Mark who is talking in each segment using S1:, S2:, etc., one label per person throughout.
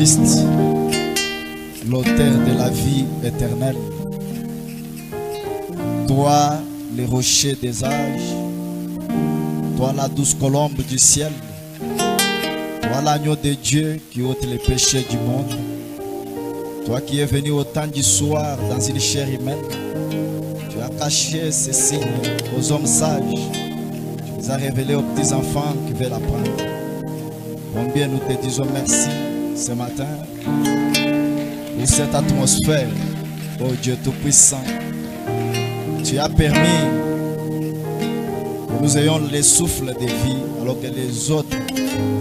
S1: Jésus-Christ, l'auteur de la vie éternelle. Toi, le rocher des âges, toi la douce colombe du ciel, toi l'agneau de Dieu qui ôte les péchés du monde, toi qui es venu au temps du soir dans une chair humaine, tu as caché ces signes aux hommes sages, tu les as révélés aux petits enfants qui veulent apprendre. Combien nous te disons merci ce matin pour cette atmosphère, oh Dieu Tout-Puissant. Tu as permis que nous ayons le souffle de vie alors que les autres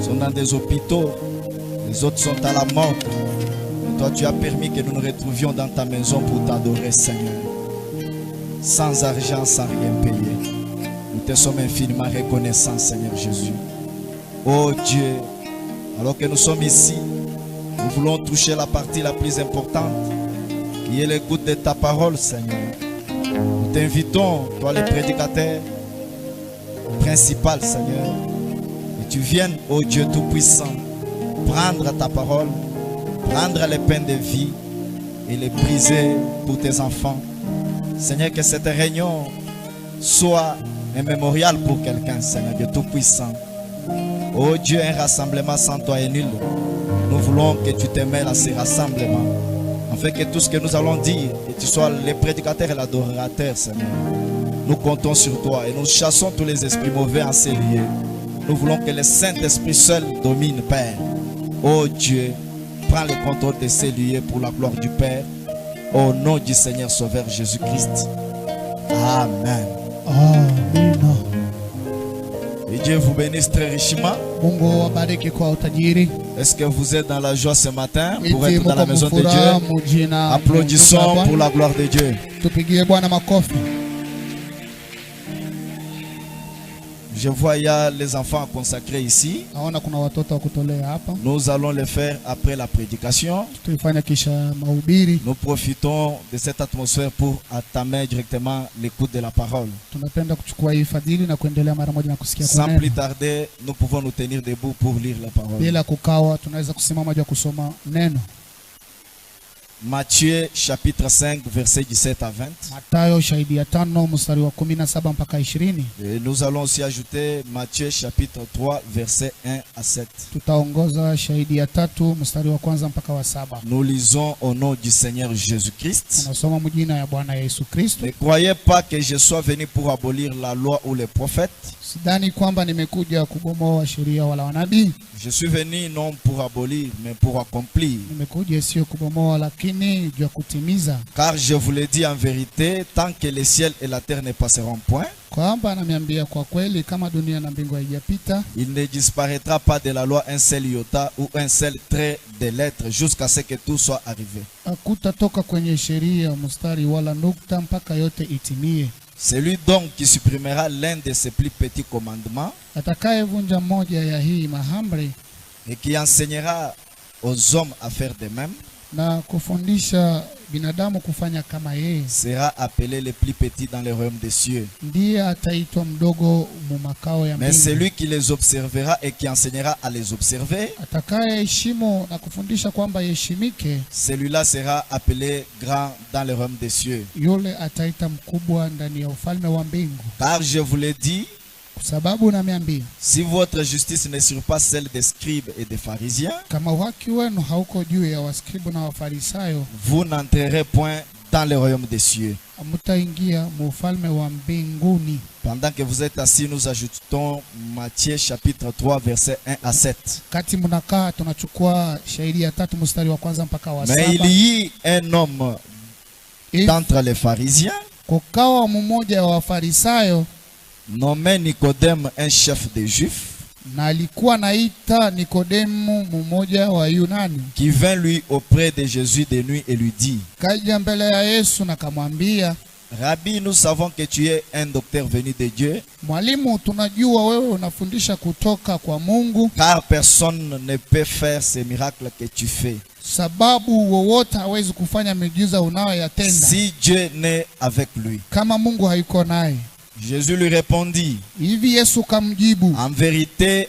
S1: sont dans des hôpitaux, les autres sont à la mort. Et toi, tu as permis que nous nous retrouvions dans ta maison pour t'adorer, Seigneur. Sans argent, sans rien payer. Nous te sommes infiniment reconnaissants, Seigneur Jésus. Oh Dieu, alors que nous sommes ici, nous voulons toucher la partie la plus importante, qui est l'écoute de ta parole, Seigneur. Nous t'invitons, toi le prédicateur principal, Seigneur, que tu viennes, ô Dieu Tout-Puissant, prendre ta parole, prendre les pains de vie et les briser pour tes enfants. Seigneur, que cette réunion soit un mémorial pour quelqu'un, Seigneur Dieu Tout-Puissant. Ô Dieu, un rassemblement sans toi est nul. Nous voulons que tu te mêles à ces rassemblements, afin que tout ce que nous allons dire, que tu sois le prédicateur et l'adorateur, Seigneur. Nous comptons sur toi et nous chassons tous les esprits mauvais en ces lieux. Nous voulons que le Saint-Esprit seul domine, Père. Oh Dieu, prends le contrôle de ces lieux pour la gloire du Père. Au nom du Seigneur Sauveur Jésus-Christ. Amen.
S2: Amen.
S1: Et Dieu vous bénisse très richement. Est-ce que vous êtes dans la joie ce matin pour être dans la maison de Dieu? Applaudissons pour la gloire de Dieu. Je vois il y a les enfants consacrés ici. Nous allons le faire après la prédication. Nous profitons de cette atmosphère pour entamer directement l'écoute de la parole. Sans plus tarder, nous pouvons nous tenir debout pour lire la parole. Matthieu chapitre 5 verset 17 à 20. Et nous allons aussi ajouter Matthieu chapitre 3 verset 1 à 7. Nous lisons au nom du Seigneur Jésus-Christ. Ne croyez pas que je sois venu pour abolir la loi ou les prophètes. Je suis venu non pour abolir mais pour accomplir. Car je vous le dis en vérité, tant que les ciels et la terre ne passeront point, il ne disparaîtra pas de la loi un seul iota ou un seul trait de lettre jusqu'à ce que tout soit arrivé. Celui donc qui supprimera l'un de ses plus petits commandements et qui enseignera aux hommes à faire de même sera appelé le plus petit dans le royaume des cieux. Mais celui qui les observera et qui enseignera à les observer, celui-là sera appelé grand dans le royaume des cieux. Car je vous l'ai dit, si votre justice ne surpasse celle des scribes et des pharisiens, vous n'entrerez point dans le royaume des cieux. Pendant que vous êtes assis, nous ajoutons Matthieu chapitre 3 verset 1 à 7. Mais il y eut un homme d'entre les pharisiens nommé Nicodème, un chef des Juifs, qui vint lui auprès de Jésus de nuit et lui dit: Rabbi, nous savons que tu es un docteur venu de Dieu, car personne ne peut faire ces miracles que tu fais si Dieu n'est avec lui. Jésus lui répondit,
S2: Hivi Yesu kamjibu,
S1: en vérité,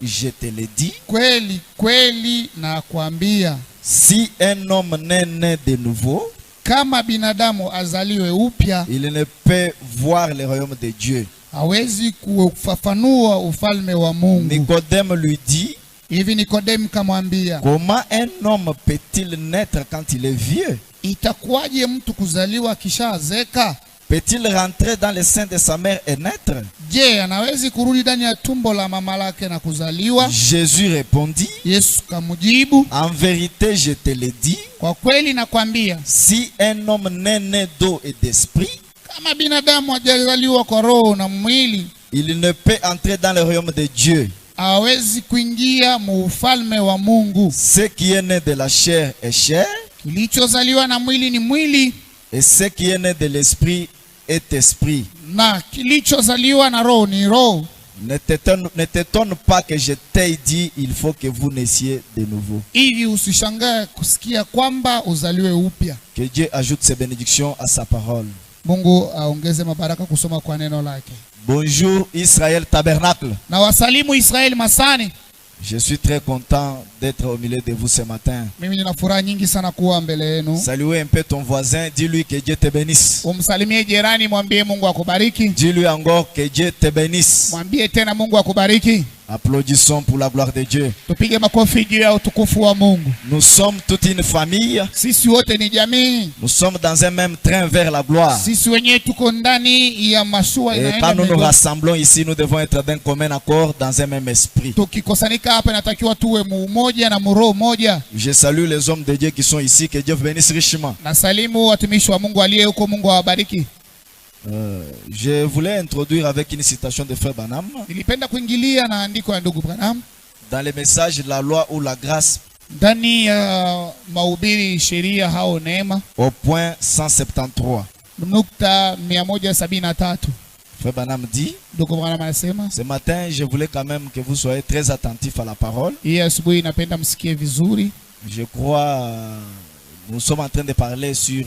S1: je te le dis,
S2: kweli kweli na kuambia,
S1: si un homme n'est né de nouveau,
S2: kama binadamu azaliwe upya,
S1: il ne peut voir le royaume de Dieu.
S2: hawezi kufafanua ufalme wa Mungu.
S1: Nicodème lui dit,
S2: Hivi Nikodemu kamwambia,
S1: comment un homme peut-il naître quand il est vieux?
S2: itakuwaje mtu kuzaliwa kishaazeka?
S1: Peut-il rentrer dans le sein de sa mère et naître?
S2: Je, anawezi kurudi ndani ya tumbo la mama lake na kuzaliwa?
S1: Jésus répondit,
S2: Yesu kamjibu,
S1: en vérité, je te le dis,
S2: kwa kweli nakwambia,
S1: si un homme n'est né d'eau et d'esprit,
S2: kama binadamu hajazaliwa kwa roho na mwili,
S1: il ne peut entrer dans le royaume de Dieu.
S2: hawezi kuingia mu ufalme wa Mungu.
S1: Ce qui est né de la chair est chair,
S2: Kilichozaliwa na mwili ni mwili,
S1: et ce qui est né de l'esprit est esprit.
S2: na kilichozaliwa na roho ni roho.
S1: Ne t'étonne pas que je t'ai dit, il faut que vous naissiez de nouveau.
S2: Hivi usishangae kusikia kwamba uzaliwe upya.
S1: Que Dieu ajoute ses bénédictions à sa parole.
S2: Mungu aongeze mabaraka kusoma kwa neno lake.
S1: Bonjour Israël Tabernacle.
S2: Na wasalimu Israeli Masani.
S1: Je suis très content d'être au milieu de vous ce matin.
S2: Mimi nina furaha nyingi sana kuwa mbele yenu.
S1: Saluez un peu ton voisin, dis-lui que Dieu te bénisse.
S2: Umsalimie jirani, mwambie Mungu akubariki.
S1: Dis-lui encore que Dieu te bénisse.
S2: Mwambie tena Mungu akubariki.
S1: Applaudissons pour la gloire de Dieu.
S2: Tupige makofi juu ya utukufu wa Mungu.
S1: Nous sommes toute une famille.
S2: Sisi wote ni jamii.
S1: Nous sommes dans un même train vers la gloire.
S2: Sisi wenyewe tuko ndani ya mashua
S1: Et
S2: inaenda
S1: quand nous nous
S2: mbinguni.
S1: rassemblons ici, nous devons être d'un commun accord dans un même esprit.
S2: Tukikosanika hapa inatakiwa tuwe mumoja na muroho moja.
S1: Je salue les hommes de Dieu qui sont ici. Que Dieu vous bénisse richement.
S2: Na salimu watumishi wa Mungu aliye huko, Mungu awabariki.
S1: Je voulais introduire avec une citation de Frère Branham.
S2: Nilipenda kuingilia na andiko ya ndugu Branham
S1: Dans les messages, la loi ou la grâce,
S2: ndani ya mahubiri sheria au neema,
S1: au point 173.
S2: nukta 173.
S1: Frère Branham dit,
S2: Ndugu Branham anasema,
S1: ce matin, je voulais quand même que vous soyez très attentifs à la parole.
S2: hii asubuhi napenda msikie vizuri.
S1: Je crois, nous sommes en train de parler sur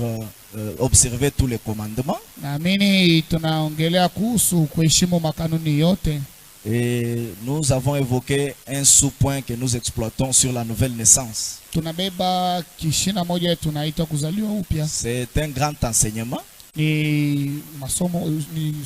S1: observer tous les commandements.
S2: Naamini tunaongelea kuhusu kuheshimu makanuni yote.
S1: Et nous avons évoqué un sous-point que nous exploitons sur la nouvelle naissance.
S2: Tunabeba kishina moja tunaita kuzaliwa upya.
S1: C'est un grand enseignement.
S2: Ni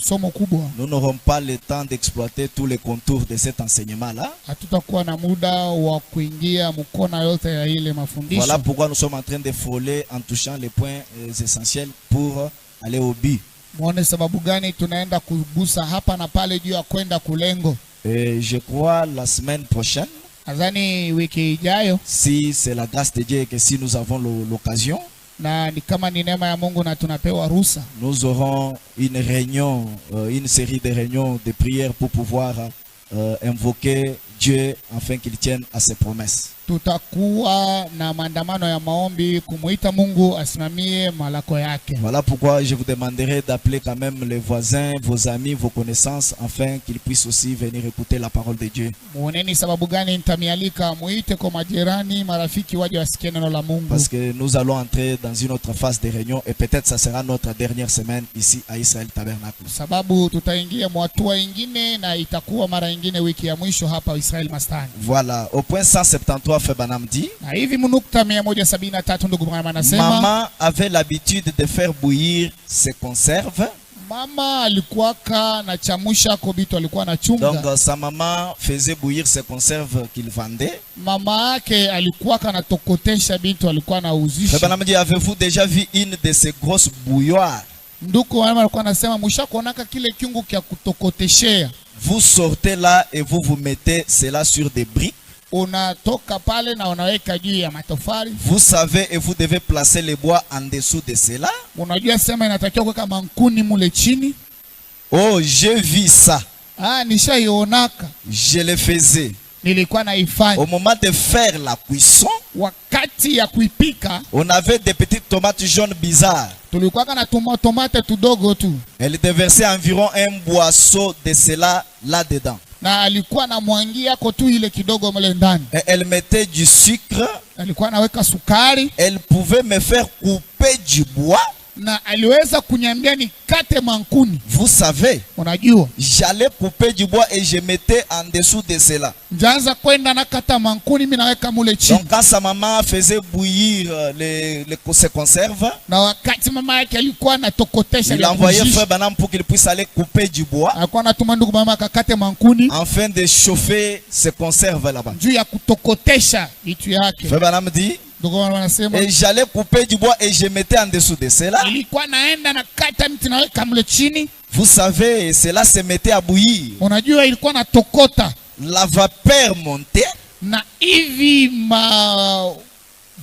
S2: somo kubwa.
S1: Nous n'aurons pas le temps d'exploiter tous les contours de cet enseignement-là.
S2: Hatutakuwa na muda wa kuingia mkona yote ya ile mafundisho.
S1: Voilà pourquoi nous sommes en train de frôler en touchant les points essentiels pour aller au but.
S2: Muone sababu gani tunaenda kugusa hapa na pale juu ya kwenda kulengo.
S1: Et je crois la semaine prochaine,
S2: Nadhani wiki ijayo,
S1: si c'est la grâce de Dieu et que si nous avons l'occasion,
S2: na ni kama ni neema ya Mungu na tunapewa ruhusa,
S1: nous aurons une réunion, une série de réunions de prières pour pouvoir invoquer Dieu afin qu'il tienne à ses promesses.
S2: tutakuwa na maandamano ya maombi kumuita Mungu asimamie malako yake.
S1: Voilà pourquoi je vous demanderai d'appeler quand même les voisins, vos amis, vos connaissances, afin qu'ils puissent aussi venir écouter la parole de Dieu.
S2: Muoneni sababu gani nitamialika, muite kwa majirani, marafiki waje wasikie neno la Mungu.
S1: Parce que nous allons entrer dans une autre phase de réunion et peut-être ça sera notre dernière semaine ici à Israël Tabernacle.
S2: Sababu tutaingia mwatua ingine na itakuwa mara ingine wiki ya mwisho hapa Israel Mastani.
S1: Voilà, au point 173, Frère Branham dit,
S2: Na hivi mnukta 173 ndugu Branham anasema,
S1: maman avait l'habitude de faire bouillir ses conserves.
S2: mama alikuwaka na chamusha kobitu, alikuwa na chunga.
S1: Donc sa maman faisait bouillir ses conserves qu'il vendait.
S2: Mama yake alikuwaka na tokotesha bitu, alikuwa na
S1: Frère
S2: uzisha.
S1: Branham dit, avez-vous déjà vu une de ces grosses bouilloires?
S2: Ndugu wangu alikuwa anasema, mshakuonaka kile kiungu kia kutokoteshea.
S1: Vous sortez là et vous mettez cela sur des briques.
S2: Unatoka pale na unaweka juu ya matofali.
S1: Vous savez et vous devez placer les bois en dessous de cela.
S2: Unajua sema inatakiwa kuweka mankuni mule chini.
S1: Oh, j'ai vu ça.
S2: Nishaionaka.
S1: Je le faisais.
S2: Nilikuwa naifanya.
S1: Au moment de faire la cuisson,
S2: wakati ya kuipika,
S1: on avait des petites tomates jaunes bizarres.
S2: Tulikuwa na tomate tudogo tu.
S1: Elle déversait environ un boisseau de cela là-dedans.
S2: Na alikuwa na mwangia ko tu ile kidogo mle ndani.
S1: Et elle mettait du sucre.
S2: Alikuwa anaweka sukari.
S1: Elle pouvait me faire couper du bois.
S2: na aliweza kuniambia nikate mankuni.
S1: Vous savez,
S2: Unajua,
S1: j'allais couper du bois et je mettais en dessous de cela.
S2: njaanza kwenda nakata mankuni, mimi naweka mule chini.
S1: Donc quand sa maman faisait bouillir ses conserves,
S2: Na wakati mama yake alikuwa anatokotesha,
S1: il envoyait Frère Branham pour qu'il puisse aller couper du bois
S2: alikuwa anatuma ndugu mama akakate mankuni
S1: afin de chauffer ses conserves là-bas.
S2: juu ya kutokotesha vitu yake.
S1: Frère Branham dit,
S2: Ndugu mama anasema,
S1: et j'allais couper du bois et je mettais en dessous de cela.
S2: ilikuwa naenda nakata mti naweka mule chini.
S1: Vous savez, cela se mettait à bouillir.
S2: Unajua, ilikuwa natokota
S1: La vapeur montait.
S2: na hivi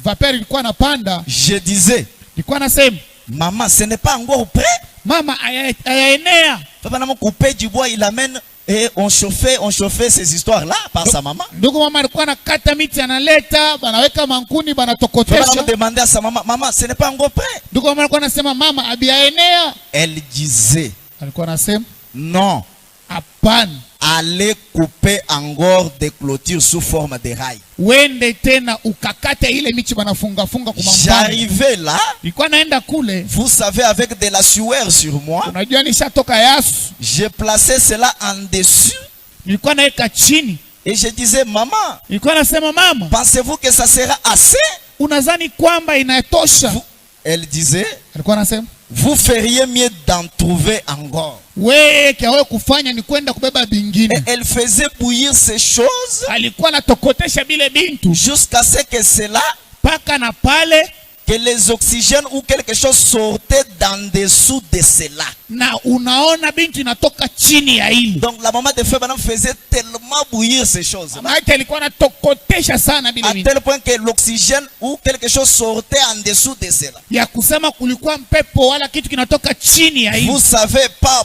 S2: vapeur ilikuwa napanda.
S1: Je disais,
S2: Ilikuwa nasema,
S1: maman, ce n'est pas encore prêt.
S2: mama ayaenea.
S1: Frère Branham coupait du bois, il amène et on chauffait ces histoires-là par sa maman.
S2: Ndugu mama alikuwa nakata miti analeta, banaweka mankuni,
S1: Frère
S2: banatokotesha.
S1: Branham demandait à sa maman, maman, ce n'est pas encore prêt.
S2: Ndugu mama alikuwa anasema, mama abiaenea.
S1: Elle disait,
S2: Alikuwa anasema,
S1: non,
S2: hapana,
S1: allez couper encore des clôtures sous forme de rails.
S2: wende tena ukakate ile michi banafunga funga kumampanda.
S1: J'arrivais là,
S2: Ilikuwa naenda kule,
S1: vous savez, avec de la sueur sur moi,
S2: unajua nishatoka yasu,
S1: je plaçais cela en dessus
S2: nilikuwa naeka chini.
S1: et je disais, maman,
S2: Nilikuwa nasema, mama,
S1: pensez-vous que ça sera assez?
S2: unadhani kwamba inatosha?
S1: Elle disait,
S2: Alikuwa anasema,
S1: vous feriez mieux d'en trouver encore.
S2: wewe kiawe kufanya ni kwenda kubeba
S1: Et
S2: bingine.
S1: elle faisait bouillir ces choses
S2: Alikuwa anatokotesha bile bintu
S1: jusqu'à ce que cela,
S2: paka na pale,
S1: que les oxygènes ou quelque chose sortait d'en dessous de cela.
S2: na unaona bintu inatoka chini ya ile.
S1: Donc la maman de Frère Branham faisait tellement bouillir ces choses-là,
S2: Mama yake alikuwa anatokotesha sana bile
S1: à
S2: bintu,
S1: tel point que l'oxygène ou quelque chose sortait en dessous de cela.
S2: ya kusema kulikuwa mpepo wala kitu kinatoka chini ya ile.
S1: Vous savez, pas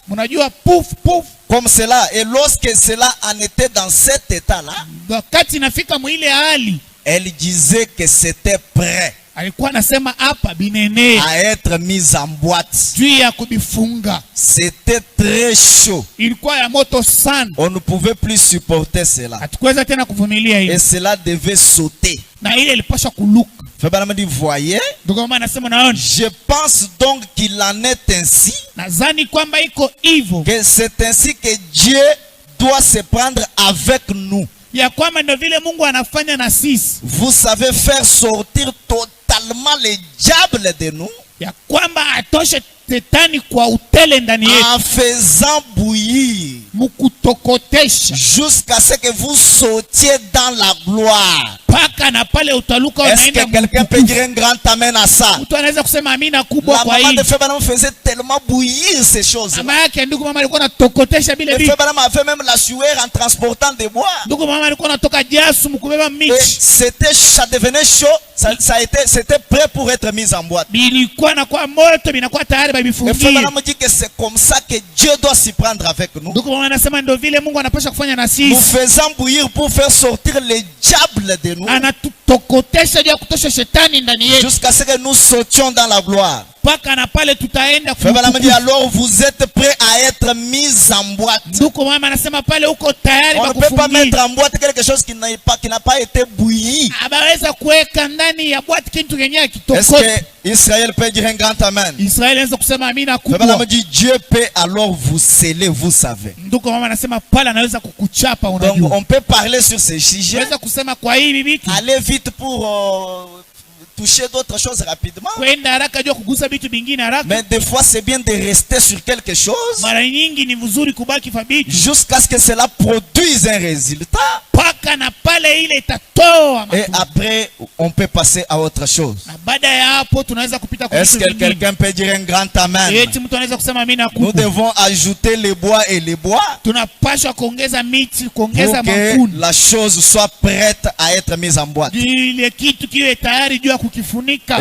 S2: Mnajua, puf puf,
S1: comme cela. Et lorsque cela en était dans cet état-là,
S2: wakati inafika mwile hali,
S1: elle disait que c'était prêt
S2: alikuwa anasema hapa binene
S1: à être mis en boîte.
S2: juu ya kubifunga.
S1: C'était très chaud.
S2: Ilikuwa ya moto sana,
S1: On ne pouvait plus supporter cela.
S2: hatukuweza tena kuvumilia
S1: Et
S2: ile,
S1: cela devait sauter.
S2: na ile ilipaswa kuluka.
S1: Frère Branham dit, voyez,
S2: Ndugu mama anasema, naona,
S1: je pense donc qu'il en est ainsi,
S2: nadhani kwamba iko hivyo,
S1: que c'est ainsi que Dieu doit se prendre avec nous.
S2: ya kwamba ndio vile Mungu anafanya na sisi,
S1: Vous savez, faire sortir totalement les diables de nous
S2: ya kwamba atoshe tetani kwa utele ndani yetu,
S1: en faisant bouillir
S2: mukutokotesha
S1: jusqu'à ce que vous sautiez dans la gloire.
S2: paka na pale utaluka
S1: Est-ce
S2: unaenda
S1: que quelqu'un peut
S2: mtukufu.
S1: dire un grand amen à ça?
S2: Mtu anaweza kusema amina kubwa
S1: La
S2: kwa
S1: maman
S2: hii.
S1: de Frère Branham faisait tellement bouillir ces choses.
S2: Mama yake ndugu mama alikuwa anatokotesha bile
S1: Et
S2: vitu.
S1: Frère Branham avait même la sueur en transportant des bois.
S2: Ndugu mama alikuwa anatoka jasu mkubeba
S1: Et
S2: michi.
S1: ça devenait chaud, c'était prêt pour être mis en boîte.
S2: Bilikuwa na kwa moto binakuwa tayari
S1: Et Frère
S2: babifungie.
S1: Branham dit que c'est comme ça que Dieu doit s'y prendre avec nous.
S2: Ndugu mama anasema ndio vile Mungu anapaswa kufanya na
S1: Nous
S2: sisi.
S1: faisons bouillir pour faire sortir les diables de nous
S2: Anatutokotesha juu ya kutosha shetani ndani yetu.
S1: jusqu'à ce que nous sautions dans la gloire.
S2: Paka na pale tutaenda
S1: Frère Branham dit
S2: kumtukufu.
S1: alors vous êtes prêts à être mis en boîte.
S2: Ndugu mama anasema pale uko tayari
S1: On ne peut pas
S2: bakufungia.
S1: mettre en boîte quelque chose qui n'a pas été bouilli.
S2: Abaweza kuweka ndani ya bwati kitu kenyewe
S1: Est-ce
S2: kitokota.
S1: que Israël peut dire un grand amen?
S2: Israeli anaweza kusema amina
S1: Frère Branham
S2: kubwa.
S1: dit Dieu peut alors vous sceller, vous savez.
S2: Ndugu mama anasema pale anaweza kukuchapa,
S1: Donc
S2: unajua.
S1: on peut parler sur ces sujets,
S2: Unaweza kusema kwa hii vitu
S1: aller vite pour toucher d'autres choses rapidement.
S2: kwenda haraka juu ya kugusa vitu vingine haraka.
S1: Mais des fois c'est bien de rester sur quelque chose
S2: Mara nyingi ni vizuri kubaki thabiti
S1: jusqu'à ce que cela produise un résultat.
S2: paka na pale ile itatoa
S1: Et
S2: matunda.
S1: après on peut passer à autre chose.
S2: Na baada ya hapo tunaweza kupita kwa
S1: Est-ce
S2: vitu
S1: que
S2: vingine.
S1: quelqu'un peut dire un grand amen?
S2: Eti mtu anaweza kusema amina
S1: Nous
S2: kubwa.
S1: devons ajouter les bois et les bois
S2: Tunapaswa kuongeza miti,
S1: pour
S2: kuongeza
S1: que
S2: makuni.
S1: la chose soit prête à être mise en boîte.
S2: Ile kitu kiwe tayari juu ya kukifunika.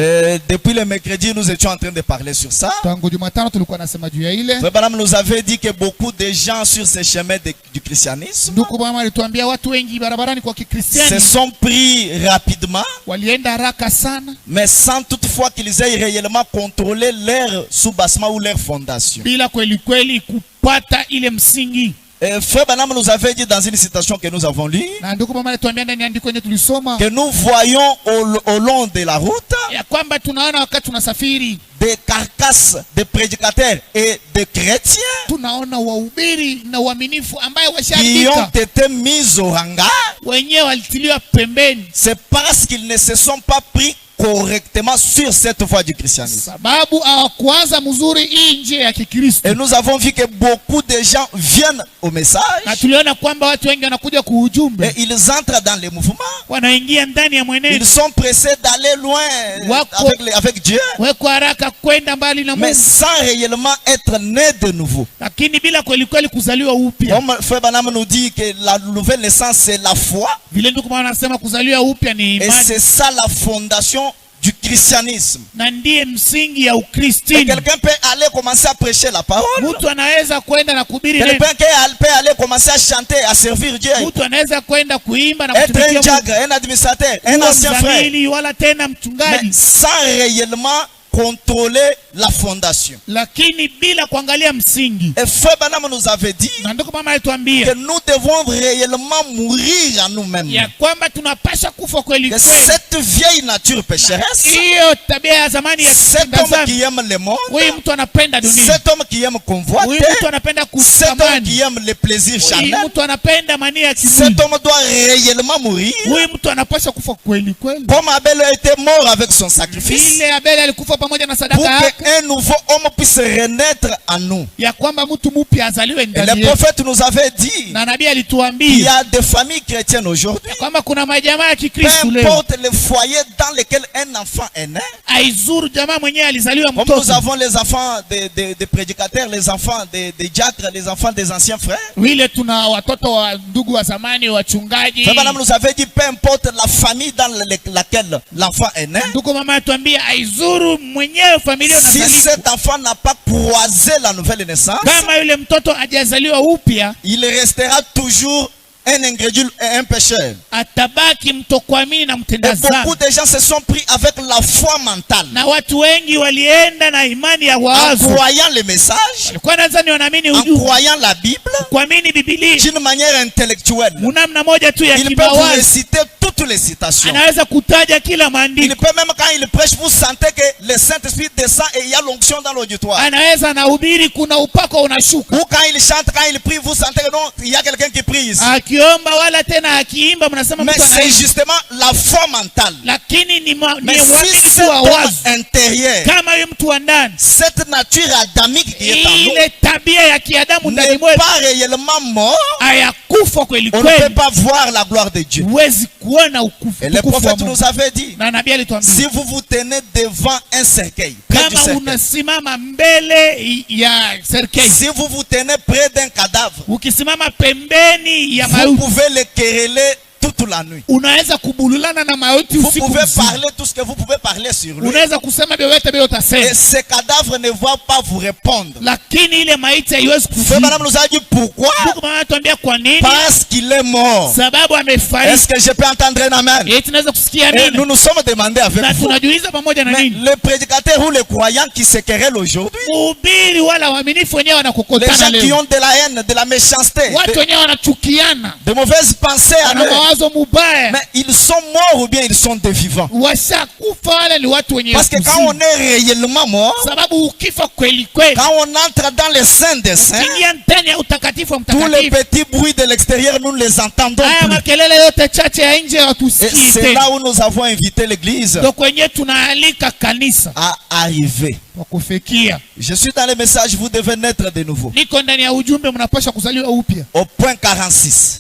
S1: Depuis le mercredi, nous étions en train de parler sur ça.
S2: Tangu Jumatano tulikuwa nasema juu ya ile.
S1: Frère Branham nous avait dit que beaucoup de gens sur ces chemins du christianisme
S2: Ndugu mama alituambia watu wengi barabarani kwa
S1: se
S2: Kikristiani
S1: sont pris rapidement,
S2: walienda haraka sana
S1: mais sans toutefois qu'ils aient réellement contrôlé leur soubassement ou leur fondation.
S2: bila kweli kweli kupata ile msingi.
S1: Frère Branham nous avait dit dans une citation que nous avons lue
S2: Na ndugu mama alituambia ndani ya andiko yenye tulisoma
S1: que nous voyons au long de la route
S2: ya kwamba tunaona wakati tunasafiri
S1: des carcasses de prédicateurs et de chrétiens
S2: tunaona wahubiri na uaminifu ambaye
S1: qui ont
S2: washaandika
S1: été mis au hangar.
S2: wenyewe walitiliwa pembeni
S1: C'est parce qu'ils ne se sont pas pris correctement sur cette voie du christianisme.
S2: sababu hawakuanza mzuri hii njia ya Kikristo.
S1: Et nous avons vu que beaucoup de gens viennent au message
S2: Na tuliona kwamba watu wengi wanakuja kwa
S1: et
S2: ujumbe,
S1: ils entrent dans les mouvements.
S2: wanaingia ndani ya
S1: Ils
S2: mwenendo,
S1: sont pressés d'aller loin
S2: Wako-
S1: avec Dieu,
S2: weko haraka kwenda mbali na
S1: mais
S2: Mungu,
S1: sans réellement être nés de nouveau.
S2: lakini bila kweli kweli kuzaliwa upya.
S1: Comme Frère Branham nous dit que la nouvelle naissance c'est la foi,
S2: Vile ndugu mwana anasema kuzaliwa upya ni
S1: et
S2: imani
S1: c'est ça la fondation du christianisme.
S2: na ndiye msingi ya
S1: Et
S2: Ukristini.
S1: quelqu'un peut aller commencer à prêcher la parole.
S2: Mtu anaweza kwenda na kuhubiri neno,
S1: Quelqu'un peut aller commencer à chanter, à servir Dieu.
S2: mtu anaweza kwenda kuimba na
S1: Être un
S2: kutumikia Mungu,
S1: diacre, un administrateur, un
S2: kuwa
S1: ancien frère.
S2: mzamili wala tena
S1: Mais
S2: mchungaji,
S1: sans réellement contrôler la fondation.
S2: lakini bila kuangalia msingi.
S1: Et Frère Branham nous avait dit
S2: Na ndugu mama
S1: que
S2: alituambia
S1: nous devons réellement mourir à nous-mêmes.
S2: ya kwamba tunapasha kufa kweli
S1: Que
S2: kweli.
S1: cette vieille nature pécheresse,
S2: Hiyo tabia ya zamani ya
S1: cet
S2: kutenda
S1: homme
S2: dhambi,
S1: qui aime le monde,
S2: huyu mtu anapenda dunia,
S1: cet homme qui aime
S2: huyu
S1: convoiter,
S2: mtu anapenda
S1: cet homme
S2: kutamani,
S1: qui aime les plaisirs
S2: huyu
S1: charnels,
S2: mtu anapenda mania ya kimwili,
S1: cet homme doit réellement mourir.
S2: huyu mtu anapasha kufa kweli kweli.
S1: Comme Abel a été mort avec son sacrifice,
S2: Ile Abeli alikufa pamoja na
S1: pour
S2: sadaka yake,
S1: qu'un nouveau homme puisse renaître en nous.
S2: ya kwamba mtu mpya azaliwe
S1: Et le
S2: ndani yetu.
S1: prophète nous avait dit,
S2: Na nabii
S1: il y
S2: alituambia
S1: a des familles chrétiennes aujourd'hui,
S2: kwamba kuna majamaa ya
S1: peu
S2: Kikristo leo,
S1: importe le foyer dans lequel un enfant est né,
S2: aizuru jamaa mwenyewe alizaliwa
S1: comme nous
S2: mtoto.
S1: avons les enfants des prédicateurs, les enfants des diacres, les enfants des anciens frères.
S2: Vile tuna watoto wa ndugu wa zamani wachungaji.
S1: Frère Branham nous avait dit, peu importe la famille dans laquelle l'enfant est né,
S2: Ndugu mama atuambia aizuru mwenyewe familia
S1: si
S2: unazaliwa.
S1: cet enfant n'a pas croisé la nouvelle naissance,
S2: Kama yule mtoto hajazaliwa upya,
S1: il restera toujours un ingrédule et un pécheur.
S2: atabaki mtokuamini na
S1: Et
S2: mtenda
S1: beaucoup
S2: dhambi.
S1: de gens se sont pris avec la foi mentale,
S2: Na watu wengi walienda na imani ya
S1: en
S2: wazo,
S1: croyant les messages,
S2: walikuwa nadhani wanaamini
S1: en
S2: ujumbe,
S1: croyant la Bible,
S2: kuamini Biblia
S1: d'une manière intellectuelle.
S2: munamna moja tu ya
S1: Il peut vous
S2: kimawazo.
S1: réciter toutes les citations.
S2: Anaweza kutaja kila
S1: Il
S2: maandiko,
S1: peut même quand il prêche, vous sentez que le Saint-Esprit descend et il y a l'onction dans l'auditoire.
S2: anaweza anahubiri, kuna upako unashuka,
S1: Ou quand il chante, quand il prie, vous sentez que non, il y a quelqu'un qui prie ici.
S2: akiomba wala tena akiimba, mnasema
S1: Mais
S2: mtu
S1: c'est
S2: anaimba,
S1: justement la foi mentale.
S2: lakini ni
S1: Mais si
S2: uaminifu
S1: cet
S2: wa
S1: homme
S2: wazo.
S1: intérieur,
S2: Kama huyu mtu wa ndani,
S1: cette nature adamique qui est en nous,
S2: ile tabia ya kiadamu ndani
S1: n'est
S2: mwetu
S1: pas réellement mort,
S2: hayakufa kweli
S1: on ne peut
S2: kweli,
S1: pas voir la gloire de Dieu.
S2: huwezi kuona utukufu
S1: Et le
S2: wa
S1: prophète
S2: Mungu.
S1: nous avait dit,
S2: Na nabii alituambia
S1: si vous vous tenez devant un cercueil, près du
S2: kama
S1: cercueil,
S2: unasimama mbele ya serikali,
S1: si vous vous tenez près d'un cadavre,
S2: ukisimama pembeni ya
S1: vous
S2: mauti,
S1: pouvez le quereller toute la nuit.
S2: unaweza kubululana na mauti
S1: Vous
S2: usiku
S1: pouvez
S2: mzima.
S1: parler tout ce que vous pouvez parler sur lui.
S2: Unaweza kusema vyovyote vile
S1: Et
S2: utasema,
S1: ce cadavre ne va pas vous répondre.
S2: lakini ile maiti haiwezi
S1: Frère
S2: kujibu.
S1: Branham nous a dit pourquoi?
S2: Ndugu mama anatuambia kwa nini?
S1: Parce qu'il est mort.
S2: Sababu amefariki.
S1: Est-ce que je peux entendre un amen?
S2: Eti tunaweza kusikia
S1: Et
S2: nini?
S1: nous nous sommes demandés avec
S2: Na
S1: vous.
S2: tunajiuliza pamoja na
S1: Mais
S2: nini?
S1: les prédicateurs ou les croyants qui se querellent aujourd'hui,
S2: Mhubiri wala waaminifu wenyewe
S1: les
S2: wanakokotana
S1: gens qui
S2: leo.
S1: ont de la haine, de la méchanceté,
S2: Watu wenyewe wanachukiana,
S1: de mauvaises pensées à
S2: wana
S1: eux,
S2: mawazo mubaya.
S1: mais ils sont morts ou bien ils sont des vivants.
S2: Washakufa wala ni watu wenye
S1: Parce que quand
S2: kuzimu.
S1: on est réellement mort,
S2: Sababu ukifa kweli kweli,
S1: quand on entre dans les saints des saints,
S2: ukiingia ndani ya utakatifu wa
S1: tous les
S2: mtakatifu,
S1: petits bruits de l'extérieur, nous ne les entendons
S2: haya
S1: plus.
S2: makelele yote chache ya nje
S1: Et
S2: hatusikii
S1: c'est
S2: tena.
S1: là où nous avons invité l'église
S2: Ndio kwenye tunaalika kanisa
S1: à arriver.
S2: kwa kufikia.
S1: Je suis dans le message, vous devez naître de nouveau.
S2: Niko ndani ya ujumbe, mnapasha kuzaliwa upya.
S1: Au point 46.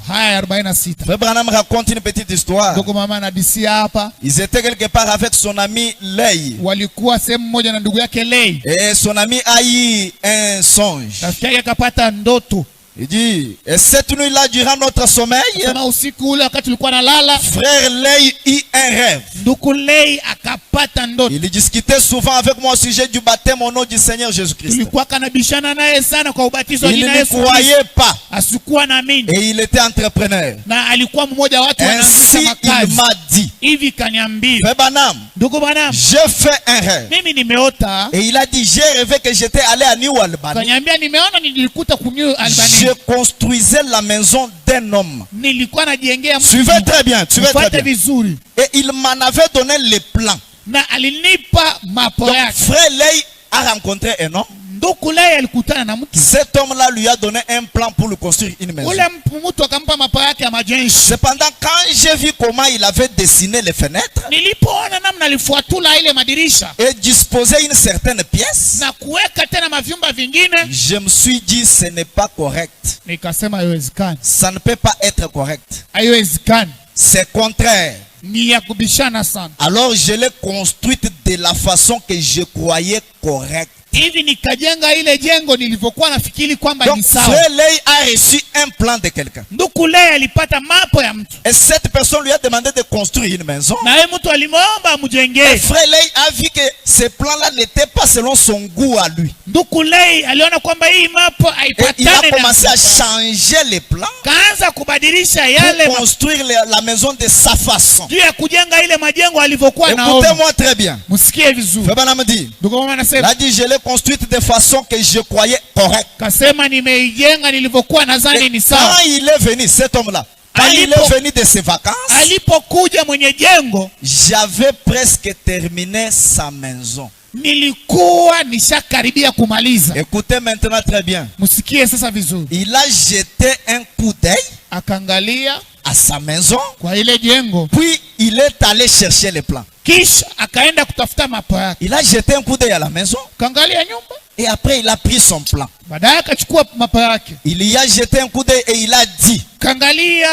S2: Haya 46.
S1: Frère Branham raconte une petite histoire.
S2: Ndugu mama anadisia hapa,
S1: Ils étaient quelque part avec son ami Lei.
S2: walikuwa sehemu moja na ndugu yake Lei.
S1: Et son ami a eu un songe.
S2: Rafiki yake akapata ndoto.
S1: Il dit, et cette nuit-là, durant notre sommeil,
S2: Kama usiku ule wakati tulikuwa nalala,
S1: frère Lei eut un rêve.
S2: ndugu Lei akapata ndoto.
S1: Il discutait souvent avec moi au sujet du baptême au nom du Seigneur Jésus-Christ.
S2: Tulikuwa kanabishana naye sana kwa ubatizo wa
S1: Il
S2: jina
S1: ne
S2: Yesu.
S1: croyait pas.
S2: Asikuwa naamini.
S1: Et il était entrepreneur.
S2: Na alikuwa mmoja wa watu wanaanzisha
S1: Ainsi, il
S2: makazi.
S1: m'a dit,
S2: Hivi kaniambia,
S1: Frère Branham,
S2: ndugu bwana,
S1: j'ai fait un rêve.
S2: mimi nimeota.
S1: Et il a dit, j'ai rêvé que j'étais allé à New Albany.
S2: Kaniambia nimeona nilikuta kunyu
S1: Je
S2: Albania.
S1: construisais la maison d'un homme.
S2: Nilikuwa najengea mtu.
S1: Suivez très bien, suivez très
S2: Mfuate
S1: bien.
S2: vizuri.
S1: Et il m'en avait donné les plans.
S2: na alinipa mapo
S1: Donc,
S2: yake.
S1: frère Lei a rencontré un homme.
S2: Ndugu Lei alikutana na mtu.
S1: Cet homme-là lui a donné un plan pour lui construire une maison.
S2: Ule mtu akampa mapo yake ya majenzi.
S1: Cependant, quand j'ai vu comment il avait dessiné les fenêtres
S2: Nilipoona namna alifuatula ile madirisha
S1: et disposé une certaine pièce,
S2: na kuweka tena mavyumba vingine,
S1: je me suis dit ce n'est pas correct.
S2: nikasema haiwezekani.
S1: Ça ne peut pas être correct.
S2: Haiwezekani.
S1: C'est contraire.
S2: Ni ya kubishana sana.
S1: Alors je l'ai construite de la façon que je croyais correcte.
S2: Hivi nikajenga ile jengo nilivyokuwa nafikiri kwamba
S1: Donc
S2: ni sawa.
S1: frère Lei a reçu un plan de quelqu'un.
S2: Ndugu Lei alipata mapo ya mtu.
S1: Et cette personne lui a demandé de construire une maison.
S2: Na yeye mtu alimwomba
S1: Et
S2: amjengee.
S1: frère Lei a vu que ce plan-là n'était pas selon son goût à lui.
S2: Ndugu Lei aliona kwamba hii mapo
S1: Et il a
S2: haipatane
S1: commencé à
S2: na
S1: changer les plans
S2: kaanza kubadilisha yale
S1: pour construire la maison de sa façon.
S2: juu ya kujenga ile majengo alivyokuwa naona.
S1: Écoutez-moi très bien.
S2: Msikie vizuri.
S1: Frère Branham dit,
S2: Ndugu mama
S1: il
S2: anasema
S1: a dit je l'ai construite de façon que je croyais correcte.
S2: kasema nimeijenga nilivyokuwa nadhani
S1: Et
S2: ni
S1: quand
S2: sawa.
S1: il est venu, cet homme-là, quand il
S2: Alipo-
S1: est venu de ses vacances,
S2: Alipokuja mwenye jengo
S1: j'avais presque terminé sa maison.
S2: nilikuwa nishakaribia kumaliza.
S1: Écoutez maintenant très bien.
S2: Msikie sasa vizuri.
S1: Il a jeté un coup d'œil
S2: Akaangalia
S1: à sa maison,
S2: kwa ile jengo,
S1: puis il est allé chercher les plans.
S2: kisha akaenda kutafuta mapo yake.
S1: Il a jeté un coup d'œil à la maison,
S2: Kaangalia nyumba,
S1: et après il a pris son plan.
S2: baadaye akachukua mapo yake.
S1: Il y a jeté un coup d'œil et il a dit,
S2: Kaangalia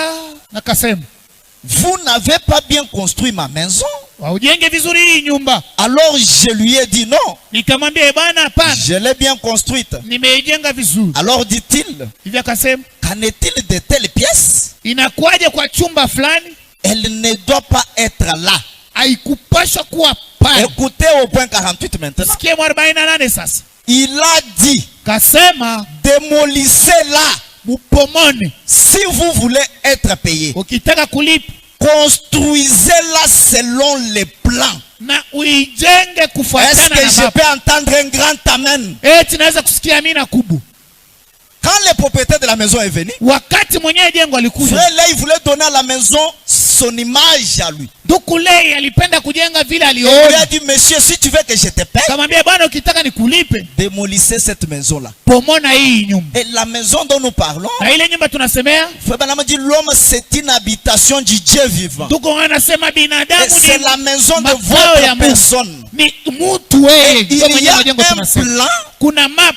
S2: na kasema,
S1: vous n'avez pas bien construit ma maison.
S2: waujenge vizuri hii nyumba.
S1: Alors je lui ai dit non,
S2: Nikamwambia bwana, hapana,
S1: je l'ai bien construite.
S2: nimeijenga vizuri.
S1: Alors dit-il,
S2: Hivi akasema,
S1: qu'en est-il de telles pièces?
S2: inakuwaje kwa chumba fulani
S1: Elle ne doit pas être là.
S2: haikupashwa kuwa pale.
S1: Écoutez au point 48 maintenant.
S2: Sikia 48 sasa.
S1: Il a dit,
S2: Kasema
S1: démolissez-la
S2: mupomone,
S1: si vous voulez être payé.
S2: ukitaka kulipa
S1: Construisez-la selon les plans.
S2: na uijenge
S1: Est-ce
S2: kufuatana
S1: que
S2: na
S1: je
S2: mapo.
S1: peux entendre un grand amen?
S2: Tunaweza kusikia amina kubwa.
S1: Quand le propriétaire de la maison est venu,
S2: Wakati mwenyewe jengo alikuja,
S1: frère Lei voulait donner à la maison son image à lui.
S2: ndugu Lei alipenda kujenga vile
S1: Il lui a
S2: aliona.
S1: dit, monsieur, si tu veux que je te paie,
S2: Kamwambia bwana, ukitaka nikulipe,
S1: démolissez cette maison-là.
S2: pomona hii nyumba.
S1: Et la maison dont nous parlons,
S2: Na ile nyumba tunasemea,
S1: frère Branham dit, l'homme c'est une habitation du Dieu vivant.
S2: ndugu anasema
S1: Et
S2: binadamu
S1: c'est la maison de
S2: makao ya
S1: votre
S2: Mungu.
S1: personne.
S2: Ni mtu wewe,
S1: Il
S2: ndio
S1: y
S2: mwenye
S1: a
S2: jengo
S1: un
S2: tunasema.
S1: plan
S2: Kuna map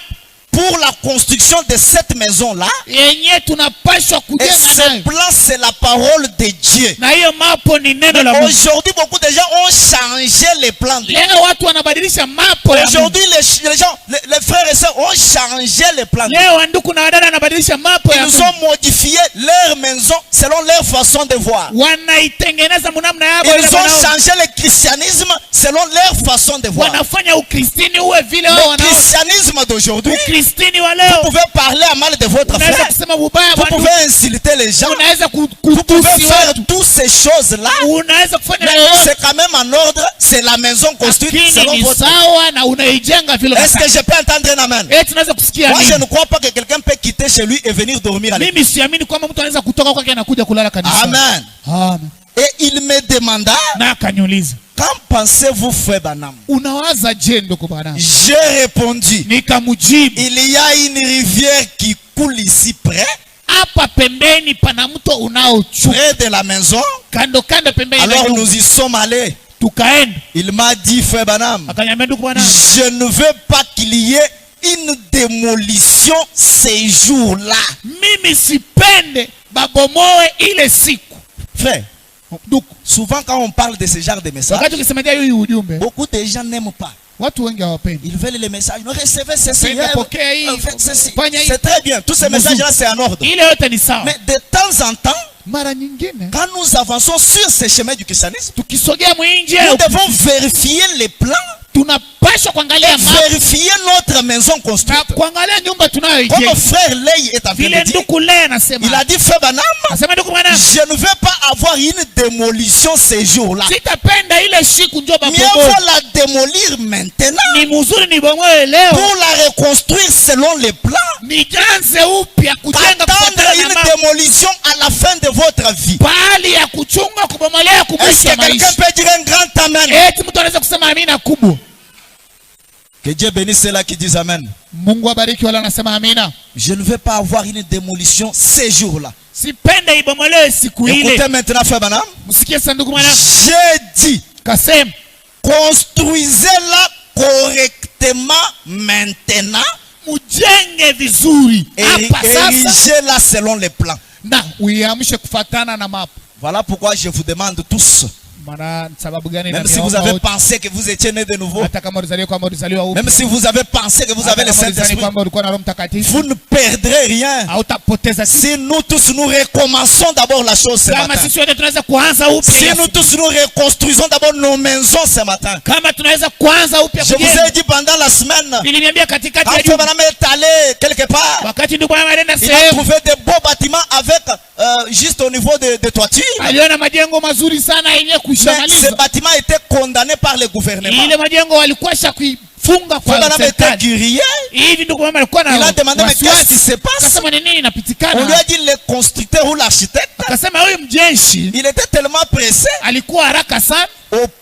S1: pour la construction de cette maison-là.
S2: yenye tunapashwa
S1: Et
S2: kujenga
S1: ce
S2: nayo.
S1: plan, c'est la parole de Dieu.
S2: Na hiyo mapo ni neno la Mungu.
S1: Aujourd'hui, beaucoup de gens ont changé les plans de Dieu.
S2: Leo watu wanabadilisha mapo ya Mungu.
S1: Aujourd'hui, les gens, les frères et sœurs ont changé les plans de Dieu.
S2: Leo ndugu na wadada wanabadilisha mapo ya
S1: Ils
S2: Mungu.
S1: ont modifié leur maison selon leur façon de voir.
S2: Wanaitengeneza mnamna yao ile
S1: Ils ont
S2: wanao.
S1: changé le christianisme selon leur façon de voir.
S2: Wanafanya ukristini uwe vile wao
S1: Le
S2: wanao.
S1: christianisme d'aujourd'hui,
S2: Ukristini wa
S1: vous
S2: leo
S1: pouvez parler à mal de votre
S2: unaweza
S1: frère.
S2: kusema ubaya
S1: Vous
S2: wa ndugu.
S1: pouvez insulter les gens.
S2: Unaweza
S1: Vous pouvez
S2: kutusi
S1: faire
S2: watu.
S1: toutes ces choses-là.
S2: Unaweza kufanya
S1: Mais
S2: yote.
S1: c'est quand même en ordre. C'est la maison construite
S2: Lakini
S1: selon
S2: ni
S1: votre...
S2: sawa na unaijenga vile
S1: Est-ce que
S2: unataka.
S1: je peux entendre un amen?
S2: Tunaweza kusikia
S1: Moi, je
S2: nini?
S1: ne crois pas que quelqu'un peut quitter chez lui et venir dormir à l'église.
S2: Mimi siamini kwamba mtu anaweza kutoka kwake anakuja kulala kanisa.
S1: Amen.
S2: Amen.
S1: Et il me demanda,
S2: Na akaniuliza,
S1: qu'en pensez-vous, frère Branham?
S2: unawaza je ndugu bwana?
S1: J'ai répondu,
S2: Nikamjibu,
S1: il y a une rivière qui coule ici près,
S2: hapa pembeni pana mto unaochuka
S1: près de la maison.
S2: kando kando pembeni.
S1: Alors nous y sommes allés.
S2: Tukaenda,
S1: Il m'a dit, frère Branham,
S2: akaniambia ndugu bwana,
S1: je ne veux pas qu'il y ait une démolition ces jours-là.
S2: mimi sipende babomoe ile siku.
S1: Frère,
S2: Ndugu,
S1: souvent quand on parle de ce genre de messages,
S2: wakati ukisemea hii ujumbe,
S1: beaucoup de gens n'aiment pas.
S2: watu wengi hawapendi.
S1: Ils veulent les messages. Non, recevez ceci.
S2: Penda, pokea hii,
S1: Faites ceci.
S2: fanya hii.
S1: C'est très bien. Tous ces messages-là, c'est en ordre.
S2: Ile yote ni sawa.
S1: Mais de temps en temps,
S2: Mara nyingine
S1: quand nous avançons sur ce chemin du christianisme,
S2: tukisogea mwinje,
S1: nous devons vérifier les plans,
S2: tunapaswa kuangalia mambo
S1: vérifier notre maison
S2: na
S1: construite.
S2: kuangalia nyumba
S1: Comme
S2: tunayoijenga.
S1: frère Lei est en train
S2: Vile
S1: de dire,
S2: ndugu Lei
S1: il
S2: anasema,
S1: a dit, frère Branham,
S2: anasema ndugu bwana,
S1: je ne veux pas avoir une démolition ces jours-là.
S2: sitapenda ile siku njoo
S1: Mieux
S2: babomoe.
S1: vaut la démolir maintenant
S2: Ni mzuri ni bomoe leo
S1: pour la reconstruire selon les plans
S2: nijanze upya kujenga
S1: attendre une démolition à la fin de votre vie.
S2: bali ya kuchunga kubomolea
S1: Est-ce
S2: kumwisha
S1: que quelqu'un
S2: maisha.
S1: peut dire un grand amen?
S2: Eti mtu anaweza kusema amina kubwa.
S1: Que Dieu bénisse ceux-là qui disent amen.
S2: Mungu abariki wala anasema amina.
S1: Je ne veux pas avoir une démolition ces jours-là.
S2: Sipende ibomolewe siku ile.
S1: Écoutez maintenant, frère Branham.
S2: Msikie sanduku mwana.
S1: J'ai dit,
S2: Kasem,
S1: construisez-la correctement maintenant
S2: mujenge vizuri
S1: et
S2: hapa sasa
S1: érigez-la selon les plans.
S2: na uiamshe kufatana na mapo.
S1: Voilà pourquoi je vous demande tous,
S2: Maana sababu gani
S1: même si vous avez pensé que vous étiez né de nouveau,
S2: hata kama ulizaliwa kwamba ulizaliwa upya,
S1: même si vous avez pensé que vous avez le Saint-Esprit,
S2: kwamba ulikuwa na Roho Mtakatifu,
S1: vous ne perdrez rien.
S2: hautapoteza kitu.
S1: Si nous tous nous recommençons d'abord la chose ce
S2: Kama
S1: matin,
S2: sisi wote tunaweza kuanza upya,
S1: si nous tous nous reconstruisons d'abord nos maisons ce matin,
S2: kama tunaweza kuanza upya
S1: je vous
S2: kujenga.
S1: ai dit pendant la semaine,
S2: Niliniambia katikati
S1: quand
S2: ya
S1: Frère
S2: juma,
S1: Branham est allé quelque part,
S2: wakati ndugu yangu anaenda
S1: il a
S2: sehemu,
S1: trouvé de beaux bâtiments avec juste au niveau de toiture.
S2: aliona majengo mazuri sana yenye
S1: Mais
S2: kuishamaliza.
S1: ces bâtiments étaient condamnés par le gouvernement.
S2: Ile majengo walikuwa kuifunga
S1: Frère
S2: kwa
S1: Branham était
S2: serikali.
S1: curieux.
S2: Hivi ndugu mama alikuwa
S1: Il a
S2: na
S1: demandé, mais qu'est-ce qui se passe?
S2: akasema ni nini
S1: On lui
S2: inapitikana?
S1: a dit, le constructeur ou l'architecte,
S2: Akasema huyu mjenzi
S1: il était tellement pressé
S2: alikuwa haraka sana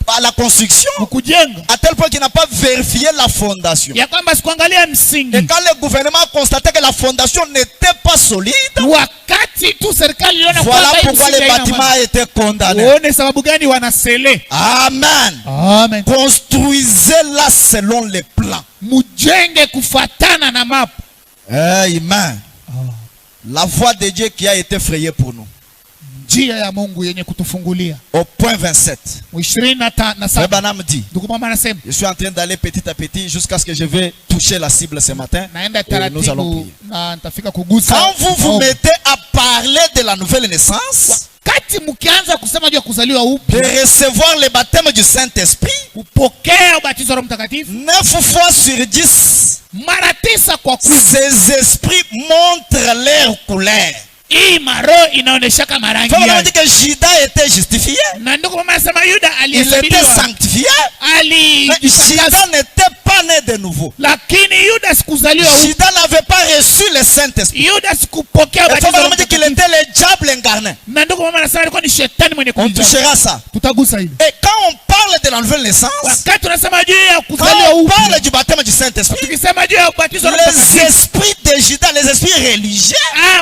S1: à la construction,
S2: kujenga
S1: à tel point qu'il n'a pas vérifié la fondation.
S2: ya kwamba sikuangalia
S1: Et
S2: msingi.
S1: quand le gouvernement a constaté que la fondation n'était pas solide,
S2: Wakati tu serikali iliona
S1: voilà
S2: kwamba hii
S1: pourquoi
S2: msingi
S1: le
S2: haina
S1: bâtiment
S2: maana.
S1: a été condamné.
S2: Uone sababu gani wanasele.
S1: Amen.
S2: Amen.
S1: Construisez-la selon les plans.
S2: Mujenge kufatana na mapo.
S1: Amen. La voie de Dieu qui a été frayée pour nous.
S2: Njia ya Mungu yenye kutufungulia.
S1: Au point 27.
S2: 27.
S1: Branham dit,
S2: Ndugu mama anasema
S1: je suis en train d'aller petit à petit jusqu'à ce que je vais toucher la cible ce matin.
S2: naenda
S1: Et nous allons
S2: taratibu
S1: prier.
S2: na nitafika kugusa.
S1: Quand vous vous
S2: maombi.
S1: mettez à parler de la nouvelle naissance,
S2: Wakati mkianza kusema juu ya kuzaliwa
S1: de
S2: upya,
S1: recevoir le baptême du Saint-Esprit,
S2: kupokea ubatizo wa Roho Mtakatifu,
S1: 9 fois sur 10,
S2: mara 9 kwa 10
S1: ces esprits montrent leur couleur.
S2: hii maro inaoneshaka marangi
S1: Faut vraiment
S2: yake.
S1: dire que Judas était justifié,
S2: Na ndugu mama anasema Yuda
S1: il était
S2: alihesabiliwa,
S1: sanctifié, mais
S2: alijitakasa,
S1: Judas n'était pas né de nouveau.
S2: lakini Yuda sikuzaliwa upya.
S1: Judas n'avait pas reçu le Saint-Esprit.
S2: Yuda sikupokea
S1: Il faut
S2: ubatizo wa Roho
S1: vraiment dire qu'il
S2: Mtakatifu.
S1: était le diable incarné.
S2: Na ndugu mama anasema alikuwa ni shetani mwenye
S1: On
S2: kujaa.
S1: touchera ça.
S2: Tutagusa hili.
S1: Et quand on parle de la nouvelle naissance,
S2: Wakati tunasema juu ya
S1: quand
S2: kuzaliwa
S1: on parle
S2: upya,
S1: du baptême du Saint-Esprit,
S2: tukisema juu ya ubatizo wa Roho
S1: les
S2: Mtakatifu,
S1: esprits de Judas, les esprits religieux,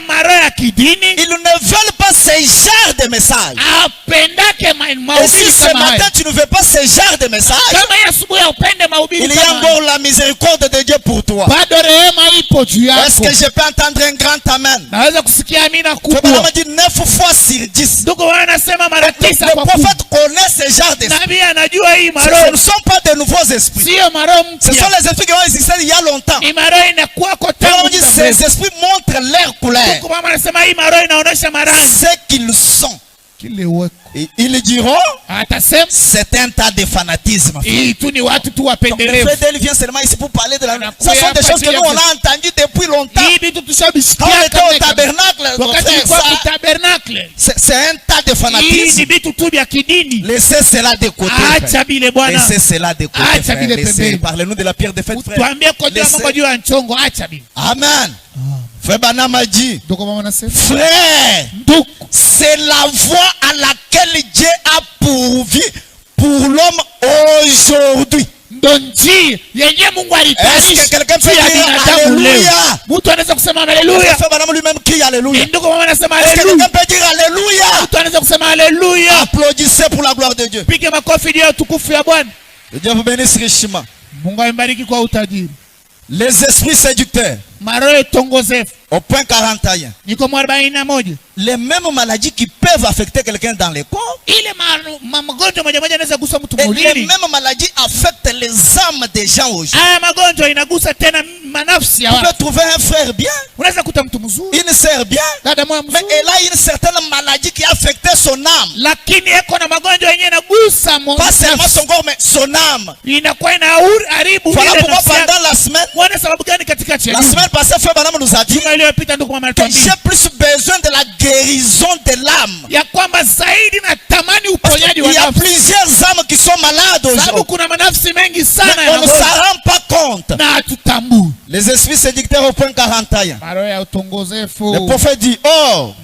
S2: maro ya kidini
S1: ils ne veulent pas ce genre de message.
S2: apendake
S1: Et
S2: mahubiri
S1: si ce
S2: kama
S1: matin
S2: haya.
S1: tu ne veux pas ce genre de message,
S2: Kama hii asubuhi upende mahubiri
S1: il y a
S2: kama haya,
S1: encore la miséricorde de Dieu pour toi.
S2: bado rehema ipo juu
S1: Est-ce
S2: yako.
S1: que je peux entendre un grand amen?
S2: Naweza kusikia amina
S1: Le
S2: kubwa.
S1: prophète dit 9 fois sur 10.
S2: Ndugu wanasema mara 9
S1: Le
S2: kwa 10.
S1: prophète connaît ce genre d'esprit.
S2: Nabii anajua hii
S1: Ce
S2: maro
S1: ne sont pas de nouveaux esprits.
S2: sio maro
S1: Ce sont
S2: mpya.
S1: les esprits qui ont existé il y a longtemps.
S2: Ni maro inakuwako
S1: Le
S2: tangu
S1: prophète dit
S2: muda mrefu.
S1: ces esprits montrent leur couleur.
S2: Ndugu mama anasema hii maro inaonesha marangi.
S1: Ce qu'ils sont.
S2: Kile weko.
S1: Et ils diront,
S2: Atasema
S1: c'est un tas de fanatisme.
S2: hii tu ni watu tu
S1: Donc, le
S2: wapendelevu.
S1: frère d'elle vient seulement ici pour parler de la...
S2: On a
S1: Ce sont
S2: coupé
S1: des
S2: un
S1: choses que
S2: papier
S1: nous, on a entendues depuis longtemps.
S2: Hii vitu
S1: Quand on
S2: tushabisikia
S1: était au tabernacle, mon
S2: wakati
S1: frère,
S2: tulikuwa
S1: ça,
S2: ku tabernacle.
S1: c'est un tas de
S2: Hii
S1: fanatisme.
S2: ni vitu tu vya kidini.
S1: Laissez cela de côté. frère.
S2: Acha bile bwana.
S1: Laissez cela de côté,
S2: Acha
S1: frère.
S2: vile
S1: Laissez.
S2: pembeni.
S1: Parlez-nous de la pierre de fête, frère.
S2: Tuambie kwa juu ya
S1: Laissez.
S2: mambo juu ya nchongo, acha bile.
S1: Amen. Frère Branham a dit,
S2: Ndugu mama anasema
S1: frère,
S2: ndugu,
S1: c'est la voie à laquelle Dieu a pourvu pour l'homme aujourd'hui.
S2: ndo njia yenye Mungu
S1: Est-ce que
S2: alitayarisha
S1: quelqu'un peut
S2: juu ya
S1: dire
S2: binadamu leo.
S1: Alléluia?
S2: Mtu anaweza kusema
S1: Le
S2: haleluya.
S1: frère Branham lui-même crie Alléluia.
S2: Ndugu mama anasema
S1: Est-ce que
S2: haleluya.
S1: quelqu'un peut dire Alléluia?
S2: Mtu anaweza kusema haleluya.
S1: Applaudissez pour la gloire de Dieu.
S2: Pige makofi juu ya utukufu ya Bwana.
S1: Que Dieu vous bénisse richement.
S2: Mungu ambariki kwa utajiri.
S1: Les esprits séducteurs,
S2: Maroho tongozefu.
S1: au point 41.
S2: Niko 41.
S1: Les mêmes maladies qui peuvent affecter quelqu'un dans le corps,
S2: Ile magonjwa moja moja yanaweza kugusa mtu
S1: et les
S2: mwilini.
S1: mêmes maladies affectent les âmes des gens aujourd'hui.
S2: Haya magonjwa inagusa tena manafsi ya
S1: Tu
S2: watu.
S1: peux trouver un frère bien,
S2: Unaweza kuta mtu mzuri,
S1: une sœur bien,
S2: dada moja
S1: mais
S2: mzuri,
S1: elle a une certaine maladie qui a affecté son âme.
S2: lakini eko na magonjwa yenyewe inagusa
S1: Pas seulement
S2: nafsi.
S1: son corps, mais son âme.
S2: Inakuwa inaharibu
S1: Voilà
S2: ile
S1: pourquoi
S2: nafsi yake.
S1: pendant la semaine,
S2: Wana sababu gani katikati ya
S1: la
S2: juma?
S1: semaine passée, frère Branham nous a dit
S2: Juma iliyopita ndugu mama
S1: que
S2: alituambia
S1: j'ai plus besoin de la guérison de l'âme.
S2: ya kwamba zaidi natamani
S1: Parce
S2: uponyaji
S1: qu'il
S2: wa
S1: y a
S2: nafsi.
S1: plusieurs âmes qui sont malades
S2: Sababu
S1: aujourd'hui.
S2: kuna manafsi mengi
S1: Mais
S2: sana
S1: on ne
S2: yanagonjwa.
S1: s'en rend pas compte. compte.
S2: na hatutambui.
S1: Les esprits séducteurs au point 41.
S2: Maroho ya utongozefu.
S1: Le prophète dit, oh,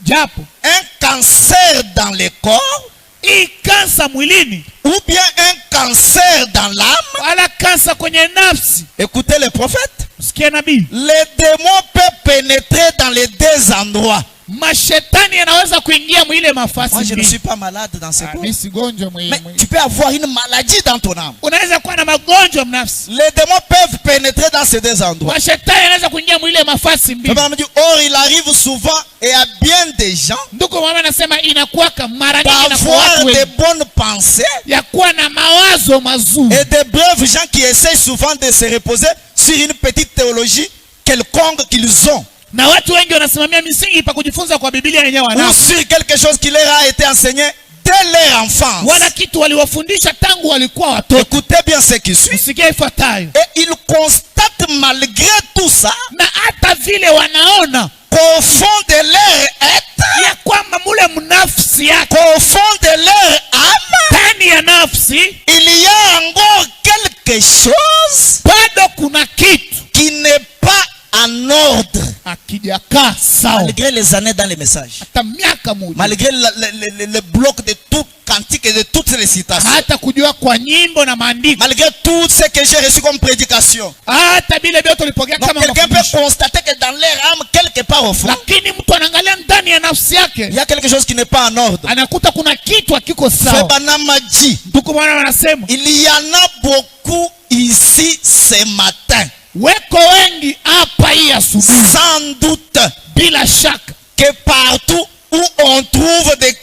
S2: Japo
S1: un cancer dans le corps
S2: hii kansa mwilini
S1: ou bien un cancer dans l'âme.
S2: wala kansa kwenye nafsi.
S1: Écoutez le prophète.
S2: Sikia nabii.
S1: Les démons peuvent pénétrer dans les deux endroits.
S2: Mashetani yanaweza kuingia mwile mafasi.
S1: Moi je ne suis pas malade dans ce corps.
S2: Mimi sigonjwa
S1: Mais tu peux avoir une maladie dans ton âme.
S2: Unaweza kuwa na magonjwa mnafsi.
S1: Les démons peuvent pénétrer dans ces deux endroits.
S2: Mashetani yanaweza kuingia mwile mafasi mbili.
S1: Or il arrive souvent et à bien des gens
S2: Ndugu mama anasema inakuwa mara nyingi na kwa
S1: d'avoir
S2: watu
S1: de
S2: wengi
S1: bonnes pensées
S2: ya kuwa na mawazo mazuri.
S1: et de braves gens qui essayent souvent de se reposer sur une petite théologie quelconque qu'ils ont.
S2: Na watu wengi wanasimamia misingi pa kujifunza kwa Biblia yenyewe
S1: Ou
S2: wanao.
S1: sur quelque chose qui leur a été enseigné dès leur enfance.
S2: Wala kitu waliwafundisha tangu walikuwa watoto.
S1: Écoutez bien ce qui suit.
S2: Usikie ifuatayo.
S1: Et ils constatent malgré tout ça
S2: Na hata vile wanaona
S1: qu'au fond de leur être,
S2: ya kwamba mule mnafsi yako,
S1: qu'au fond de leur âme,
S2: ndani ya nafsi
S1: il y a encore quelque chose
S2: bado kuna kitu
S1: qui n'est pas en ordre.
S2: akijakaa sawa.
S1: Malgré les années dans les messages,
S2: Hata miaka moja.
S1: malgré le bloc de tout cantique et de toutes les citations,
S2: Hata kujua kwa nyimbo na maandiko.
S1: malgré tout ce que j'ai reçu comme prédication.
S2: Hata vile vyote ulipokea
S1: Donc
S2: kama
S1: quelqu'un peut
S2: mafundisho.
S1: constater que dans leur âme, quelque part au fond,
S2: Lakini mtu anaangalia ndani ya nafsi
S1: il
S2: yake
S1: y a quelque chose qui n'est pas en ordre.
S2: anakuta kuna kitu hakiko sawa.
S1: Febana m'a dit,
S2: Ndugu bwana wanasema
S1: il y en a beaucoup ici ce matin,
S2: weko wengi hapa hii asubuhi
S1: sans doute,
S2: bila shaka
S1: que partout où on trouve des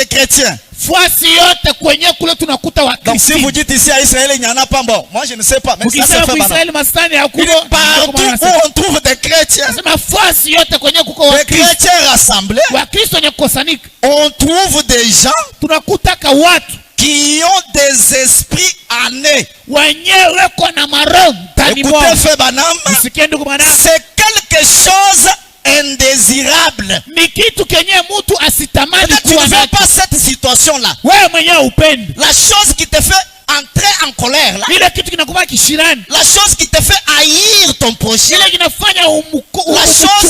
S1: chrétiens.
S2: fuasi yote kwenye kule tunakuta wa
S1: Donc si
S2: Kristo.
S1: vous dites ici à Israël, il n'y en a pas, bon, moi je ne sais pas, mais ça
S2: Ukisema
S1: c'est
S2: kwa
S1: fait
S2: Israeli masani ya
S1: Il
S2: kubo
S1: dit partout où on trouve des chrétiens,
S2: nasema fuasi yote kwenye kuko wa
S1: des
S2: Kristo.
S1: chrétiens rassemblés,
S2: Wa Kristo wenye kukusanyika
S1: on trouve des gens
S2: tunakutaka watu
S1: qui ont des esprits en eux.
S2: wenyewe kwa na maroho ndani mwao.
S1: Écoutez, Febanam,
S2: Usikie ndugu mwanangu,
S1: c'est quelque chose indésirable.
S2: ni kitu kenye mtu asitamani
S1: Peut-être tu
S2: kuwa
S1: ne veux
S2: nacho.
S1: pas cette situation-là.
S2: Wewe mwenyewe upendi
S1: La chose qui te fait entrer en colère, là,
S2: ile kitu kinakuwa kishirani,
S1: la chose qui te fait haïr ton prochain,
S2: kile kinafanya
S1: la chose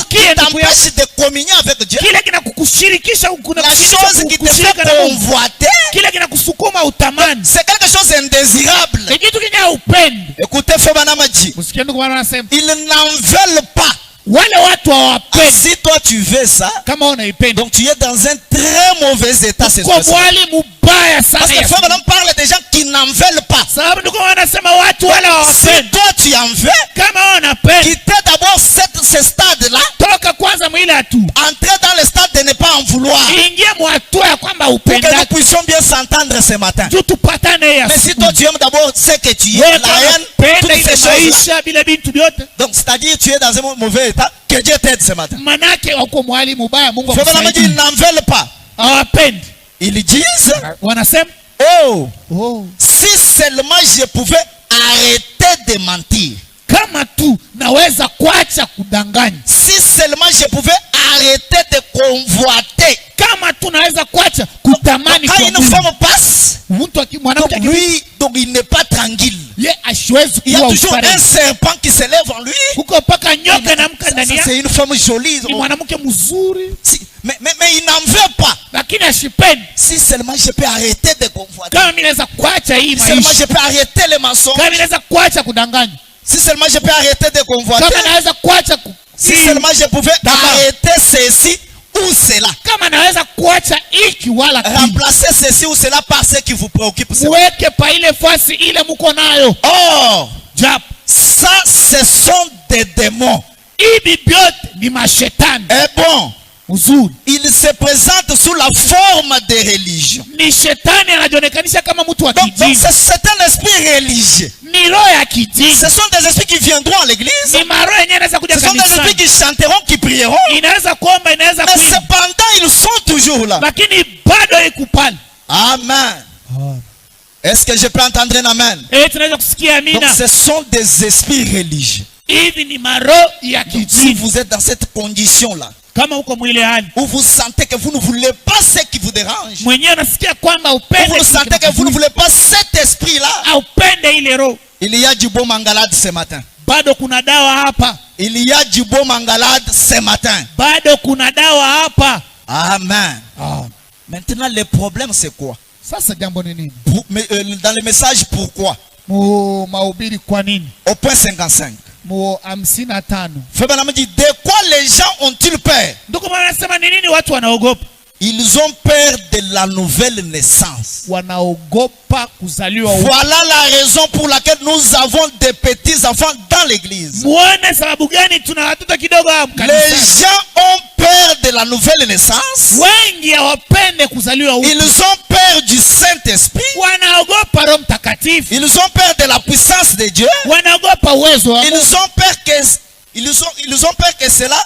S1: qui
S2: umuchukie ndugu yako,
S1: t'empêche de communier avec Dieu,
S2: kile kinakukushirikisha
S1: la chose qui te fait convoiter,
S2: kile kinakusukuma utamani,
S1: c'est quelque chose d'indésirable.
S2: ni kitu kenye upendi.
S1: Écoutez, Febanamaji,
S2: Usikie ndugu bwana anasema
S1: ils n'en veulent pas.
S2: wale watu hawapendi.
S1: Si toi tu veux ça,
S2: Kama unaipenda
S1: donc tu es dans un très mauvais état. C'est
S2: kwa
S1: ça.
S2: mwali mubaya sana
S1: Parce que
S2: ya
S1: Febanam parle des gens qui n'en veulent pas.
S2: sababu ndugu wanasema watu wale
S1: Si
S2: hawapendi.
S1: toi tu en veux,
S2: Kama wanapenda
S1: quittez d'abord ce stade-là,
S2: toka kwanza mwile hatu
S1: entrez dans le stade de ne pas en vouloir,
S2: ingie mwatua ya kwamba
S1: pour que nous
S2: upenda
S1: puissions bien s'entendre ce matin.
S2: juu tupatane ya
S1: Mais si toi tu aimes d'abord ce que tu es,
S2: wewe
S1: la haine,
S2: penda
S1: toutes
S2: ile
S1: ces choses-là,
S2: maisha bila bintu vyote,
S1: donc c'est-à-dire tu es dans un mauvais état, que Dieu t'aide ce matin.
S2: manake wako mwali mubaya. Mungu
S1: Febanam dit, ils
S2: akusaidie.
S1: n'en veulent pas.
S2: Hawapendi,
S1: Ils disent,
S2: wanasema
S1: oh,
S2: oh,
S1: si seulement je pouvais arrêter de mentir.
S2: kama tu naweza kuacha kudanganya,
S1: Si seulement je pouvais arrêter de convoiter.
S2: kama tu naweza kuacha kutamani
S1: Quand
S2: kwa
S1: une
S2: mwili.
S1: femme passe,
S2: Mtu mwanamke
S1: donc lui, donc il n'est pas tranquille.
S2: ye asiwezi
S1: Il y a
S2: kuwa
S1: toujours
S2: ustarehe.
S1: un serpent qui se lève en lui.
S2: Kuko mpaka nyoka namka ndani
S1: Ça,
S2: yake.
S1: c'est une femme jolie.
S2: Ni mwanamke mzuri
S1: Mais il n'en veut pas.
S2: lakini ashipendi.
S1: Si seulement je peux arrêter de convoiter.
S2: Kama mimi naweza kuacha hii
S1: Si seulement
S2: maisha,
S1: je peux arrêter les mensonges.
S2: kama mimi naweza kuacha kudanganya,
S1: Si seulement je peux arrêter de convoiter.
S2: kama naweza kuacha
S1: Si seulement je pouvais arrêter ceci ou cela.
S2: kama naweza kuacha hiki wala kile,
S1: Remplacer ceci ou cela par ce qui vous préoccupe.
S2: muweke pa ile fasi ile muko nayo.
S1: Or,
S2: Japo
S1: ça, ce sont des démons.
S2: hivi vyote ni mashetani.
S1: Et bon,
S2: Uzuri
S1: ils se présentent sous la forme de religion.
S2: ni shetani anajionekanisha kama mtu wa
S1: Donc
S2: kijini,
S1: c'est un esprit religieux.
S2: ni roho ya kijini,
S1: Ce sont des esprits qui viendront à l'église.
S2: ni maroho yenyewe inaweza kuja
S1: Ce sont des esprits
S2: kanisani,
S1: qui chanteront, qui prieront.
S2: inaweza kuomba, inaweza
S1: Mais
S2: kuimba,
S1: cependant, ils sont toujours là.
S2: lakini bado iko pale.
S1: Amen. Est-ce que je peux entendre un amen?
S2: Tunaweza kusikia
S1: Donc
S2: amina.
S1: ce sont des esprits religieux.
S2: Hivi ni maro ya
S1: Si
S2: kijivu.
S1: vous êtes dans cette condition-là,
S2: Kama uko mwile hali,
S1: où vous sentez que vous ne voulez pas ce qui vous dérange,
S2: mwenyewe unasikia kwamba
S1: où
S2: upende
S1: vous sentez que vous ne voulez pas cet esprit-là,
S2: upende ile roho,
S1: il y a du beau mangalade ce matin.
S2: bado kuna dawa hapa.
S1: Il y a du beau mangalade ce matin.
S2: Bado kuna dawa hapa.
S1: Amen. Maintenant, le problème, c'est quoi?
S2: Sasa jambo ni nini?
S1: Dans le message, pourquoi?
S2: Mu mahubiri kwa nini?
S1: Au point 55.
S2: Mu 55.
S1: Fabana dit, de quoi les gens ont-ils peur?
S2: Ndugu mwana nasema ni nini watu wanaogopa?
S1: Ils ont peur de la nouvelle naissance.
S2: Wanaogopa kuzaliwa upya.
S1: Voilà la raison pour laquelle nous avons des petits enfants dans l'église.
S2: Muone sababu gani tuna watoto kidogo hapa
S1: Les
S2: kanisani.
S1: gens ont peur de la nouvelle naissance.
S2: Wengi hawapende kuzaliwa upya.
S1: Ils ont peur du Saint-Esprit.
S2: Wanaogopa Roho Mtakatifu.
S1: Ils ont peur de la puissance de Dieu.
S2: Wanaogopa uwezo wa Mungu.
S1: Ils ont peur que cela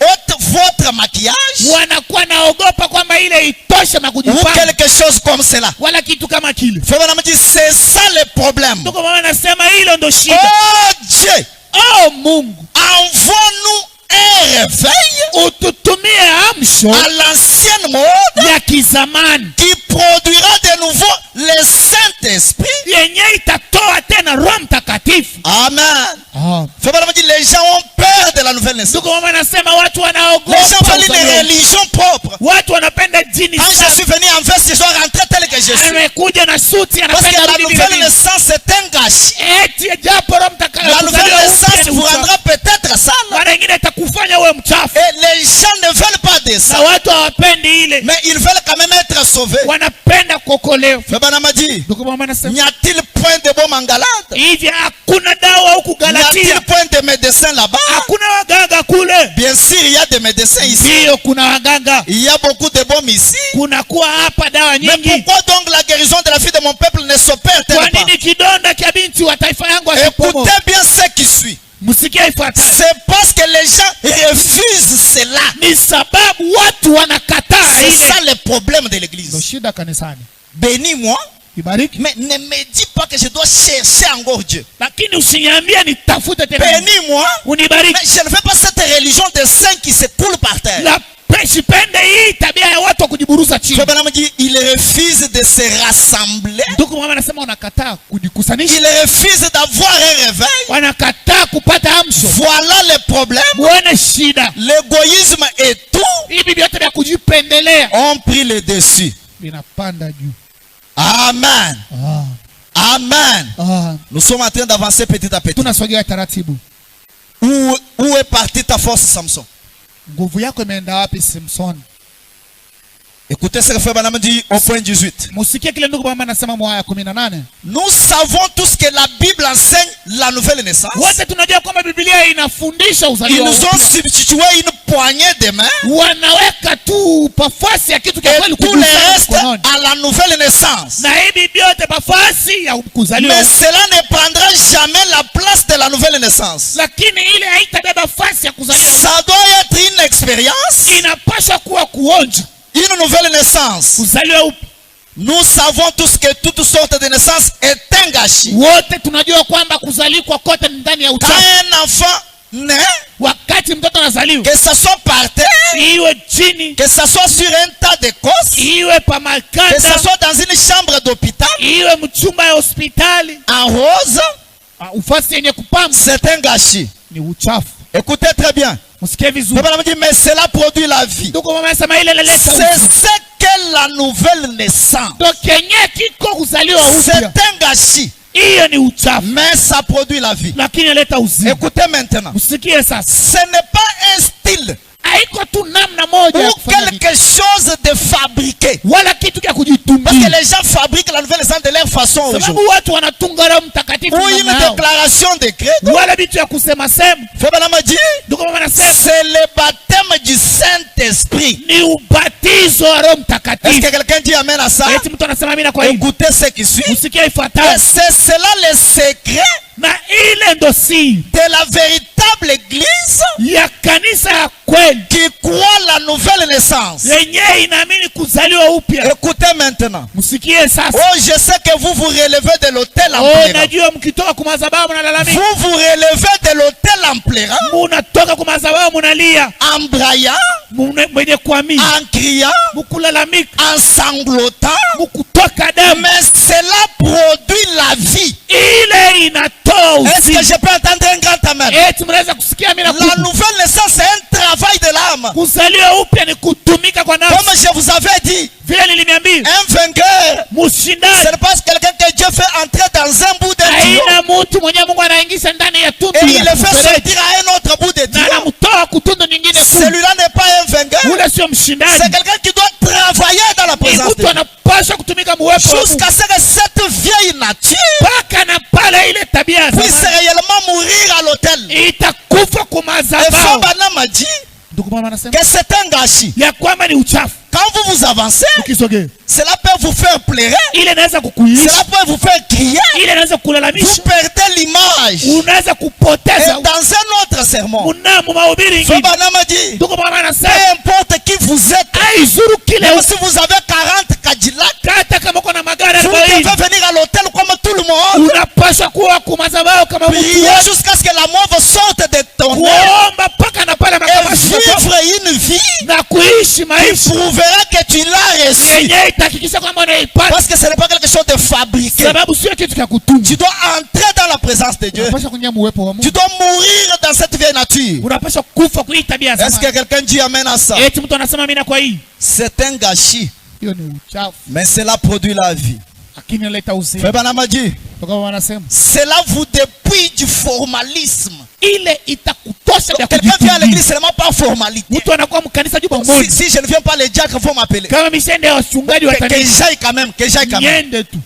S1: ôte votre maquillage.
S2: Wanakuwa naogopa kwamba ile itoshe
S1: Ou
S2: makujipanga.
S1: quelque chose comme cela.
S2: Wala kitu kama kile.
S1: C'est ça le problème.
S2: Ndugu mama nasema hilo ndo shida.
S1: Oh Dieu.
S2: Oh Mungu.
S1: Envoie-nous un réveil.
S2: Ututumie amsho
S1: À l'ancienne mode.
S2: ya kizamani.
S1: Qui produira de nouveau le Saint-Esprit.
S2: Yenye itatoa tena Roho Mtakatifu.
S1: Amen. Les gens ont peur de la nouvelle naissance.
S2: Ndugu mama nasema watu wanaogopa.
S1: Les gens veulent une religion propre.
S2: Watu wanapenda dini
S1: Quand je
S2: sana.
S1: suis venu en veste, je suis rentré tel que je suis.
S2: Amekuja na suti
S1: Parce que
S2: anapenda
S1: la
S2: rudi
S1: nouvelle
S2: vile.
S1: naissance, c'est un gâchis.
S2: Eti japo Roho Mtakatifu.
S1: La nouvelle naissance vous rendra peut-être sale.
S2: Mara nyingine itakufanya uwe mchafu.
S1: Et les gens ne veulent pas de ça.
S2: Na watu hawapendi ile.
S1: Mais ils veulent quand même être sauvés.
S2: Wanapenda kuokolewa.
S1: Febanamadi,
S2: Ndugu mama nasema
S1: n'y a-t-il point de bon mangalade?
S2: hivi hakuna dawa huku
S1: N'y a-t-il
S2: Galatia?
S1: point de médecins là-bas?
S2: Hakuna waganga kule?
S1: Bien sûr, il y a des médecins ici.
S2: Ndio kuna waganga.
S1: Il y a beaucoup de bons ici.
S2: Kuna kuwa hapa dawa
S1: Mais
S2: nyingi.
S1: pourquoi donc la guérison de la fille de mon peuple ne s'opère-t-elle
S2: Kwa
S1: pas?
S2: nini kidonda cha binti wa taifa yangu asipomo?
S1: Écoutez bien ce qui suit.
S2: Msikie ifuatayo.
S1: C'est parce que les gens refusent cela.
S2: Ni sababu watu wanakataa
S1: C'est
S2: ile.
S1: ça le problème de
S2: Ndio
S1: l'église.
S2: shida kanisani.
S1: Bénis-moi,
S2: Ibariki.
S1: mais ne me dis pas que je dois chercher encore Dieu.
S2: Lakini usiniambie nitafute tena.
S1: Bénis-moi,
S2: Unibariki.
S1: mais je ne veux pas cette religion des saints qui se coule par terre.
S2: La sipende hii tabia ya watu kujiburuza chini.
S1: Frère dit, il refuse de se rassembler.
S2: Ndugu mama anasema unakataa kujikusanisha.
S1: Il refuse d'avoir un réveil.
S2: Wanakataa kupata amsho.
S1: Voilà le problème.
S2: Muone shida.
S1: L'égoïsme et tout
S2: Hivi vyote vya kujipendelea
S1: ont pris le dessus.
S2: vinapanda juu.
S1: Amen. Amen.
S2: Ah.
S1: Nous sommes en train d'avancer petit à petit.
S2: Tunasogea taratibu.
S1: Où est partie ta force, Samson?
S2: Nguvu yako imeenda wapi Samson?
S1: Écoutez ce que Frère Branham dit au point 18.
S2: Musikie kile ndugu mama anasema mwaya 18.
S1: Nous savons tous que la Bible enseigne la nouvelle naissance.
S2: Wote tunajua kwamba Biblia inafundisha
S1: Ils
S2: uzaliwa
S1: nous ont
S2: upya.
S1: substitué une poignée de mains.
S2: Wanaweka tu pafasi ya kitu cha
S1: Et
S2: kweli
S1: tout le
S2: kugusa
S1: reste
S2: mkononi.
S1: à la nouvelle naissance.
S2: Na hivi vyote pafasi ya kuzaliwa
S1: Mais
S2: upya.
S1: cela ne prendra jamais la place de la nouvelle naissance.
S2: Lakini ile haitabeba fasi ya kuzaliwa upya.
S1: Ça doit être une expérience,
S2: Inapaswa kuwa kuonja
S1: une nouvelle naissance.
S2: kuzaliwa upya.
S1: Nous savons tous que toutes sortes de naissances est un gâchis.
S2: Wote tunajua kwamba kuzalikwa kote ni ndani ya
S1: Quand
S2: uchafu.
S1: un enfant naît,
S2: Wakati mtoto anazaliwa,
S1: que ce soit par terre,
S2: iwe chini,
S1: que ce soit sur un tas de cosses,
S2: iwe pa
S1: que ce
S2: makanda,
S1: soit dans une chambre d'hôpital,
S2: iwe mchumba ya hospitali,
S1: en rose,
S2: ufasi yenye kupamba
S1: c'est un gâchis.
S2: ni uchafu.
S1: Écoutez très bien.
S2: Msikie vizuri.
S1: Le Bible dit, mais cela produit la vie.
S2: Ndugu mama anasema ile inaleta
S1: C'est
S2: uzima.
S1: ce qu'est la nouvelle naissance.
S2: Ndio kenye kiko kuzaliwa
S1: C'est
S2: upya.
S1: un gâchis,
S2: Hiyo ni uchafu,
S1: mais ça produit la vie.
S2: lakini inaleta uzima.
S1: Écoutez maintenant.
S2: Msikie sasa.
S1: Ce n'est pas un style
S2: Haiko tu namna moja ya
S1: ou
S2: kufanya vitu,
S1: quelque chose de fabriqué.
S2: wala kitu cha
S1: Parce que
S2: kujitungia.
S1: les gens fabriquent la nouvelle naissance de leur façon aujourd'hui.
S2: Sababu watu wanatunga Roho Mtakatifu
S1: Ou une
S2: namna yao.
S1: déclaration de credo.
S2: Wala vitu ya kusema sema.
S1: Frère Branham dit,
S2: Ndugu mama anasema
S1: c'est le baptême du Saint-Esprit.
S2: ni ubatizo ubatizo wa Roho
S1: Est-ce
S2: Mtakatifu.
S1: que quelqu'un dit amen à ça?
S2: Eti mtu anasema amina kwa hii.
S1: Écoutez ce qui suit.
S2: Usikie
S1: Et
S2: ifuatayo.
S1: c'est cela le secret
S2: Na ile ndo siri
S1: de la véritable église
S2: ya kanisa ya kweli
S1: qui croit la nouvelle naissance.
S2: yenyewe inaamini kuzaliwa upya.
S1: Écoutez maintenant.
S2: Msikie sasa.
S1: Oh, je sais que vous vous relevez de l'autel en
S2: Oh,
S1: pleurant.
S2: najua mkitoka kwa madhabahu mnalalamika.
S1: Vous vous relevez de l'autel en pleurant,
S2: Munatoka kwa madhabahu mnalia.
S1: en braillant,
S2: Mwenye kuamini.
S1: en criant,
S2: Mkulalamika.
S1: en sanglotant.
S2: Mkutoka damu.
S1: Mais cela produit la vie.
S2: Ile inatoa
S1: Est-ce que
S2: uzima.
S1: je peux entendre un grand amen?
S2: Eti mnaweza kusikia amina
S1: La
S2: kubwa.
S1: nouvelle naissance, c'est un travail de l'âme.
S2: Kuzaliwa upya ni kutumika kwa nafsi.
S1: Comme je vous avais dit,
S2: Vile niliniambia.
S1: un vainqueur, ce
S2: Mshindani.
S1: n'est pas quelqu'un que Dieu fait entrer dans un bout de tuyau
S2: Haina mtu mwenye Mungu anaingiza ndani ya tundu
S1: et il
S2: ya
S1: le fait
S2: kufereji.
S1: sortir à un autre bout de
S2: Na
S1: tuyau.
S2: anamtoa kutundu nyingine kuu.
S1: Celui-là n'est pas un vainqueur.
S2: Ule sio
S1: C'est
S2: mshindani.
S1: quelqu'un qui doit travailler dans la
S2: Ni
S1: présence de
S2: mtu
S1: Dieu.
S2: anapaswa kutumika muwepo wa Mungu.
S1: Jusqu'à ce que cette vieille nature
S2: Mpaka na pale ile tabia ya
S1: puisse
S2: zamani
S1: réellement mourir à l'autel.
S2: itakufa kwa
S1: Et
S2: madhabahu.
S1: Fabana m'a dit
S2: Ndugu mama anasema
S1: que c'est un gâchis.
S2: ya kwamba ni uchafu.
S1: Quand vous vous avancez,
S2: Ukisogea
S1: cela peut vous faire pleurer,
S2: ile inaweza kukuilisha,
S1: cela peut vous faire crier,
S2: ile inaweza
S1: vous
S2: kukulalisha,
S1: perdez l'image.
S2: unaweza
S1: Et
S2: kupoteza
S1: dans un autre sermon,
S2: mnamo mahubiri ingine.
S1: Fabana m'a dit,
S2: Ndugu mama
S1: peu
S2: anasema
S1: importe qui vous êtes,
S2: haizuru kile
S1: même si vous avez 40 Cadillac,
S2: hata kama uko na magari
S1: vous
S2: 40
S1: devez venir à l'hôtel comme tout le monde,
S2: unapaswa kuwa kwa madhabahu kama mtu
S1: prier
S2: wote,
S1: jusqu'à ce que la mort sorte de ton âme
S2: kuomba mpaka na pale
S1: et
S2: makamashi
S1: vivre une vie
S2: na kuishi
S1: qui
S2: maisha
S1: prouvera que tu l'as reçu.
S2: yenyewe itahakikisha kwamba unaipata,
S1: Parce que ce n'est pas quelque chose de fabriqué.
S2: sababu sio kitu cha kutunga.
S1: Tu dois entrer dans la présence de Dieu.
S2: Unapaswa kuingia muwepo wa Mungu,
S1: Tu dois mourir dans cette vieille nature.
S2: unapaswa kufa kwa hii tabia ya
S1: Est-ce que
S2: zamani.
S1: quelqu'un dit amen à ça?
S2: Eti mtu anasema mimi na kwa hii,
S1: C'est un gâchis,
S2: hiyo ni uchafu,
S1: mais cela produit la vie.
S2: lakini inaleta uzima.
S1: Frère Branham a dit,
S2: Toka wanasema
S1: cela vous dépouille du formalisme.
S2: ile itakutosha vya
S1: Quelqu'un vient à
S2: kujitungia.
S1: l'église seulement par formalité.
S2: Mtu anakuwa mkanisa juma
S1: Si,
S2: moja,
S1: si je ne viens pas, les diacres vont m'appeler.
S2: kama mishende ya wachungaji wa
S1: Que
S2: kanisa,
S1: j'aille quand même, que j'aille quand même.
S2: niende tu.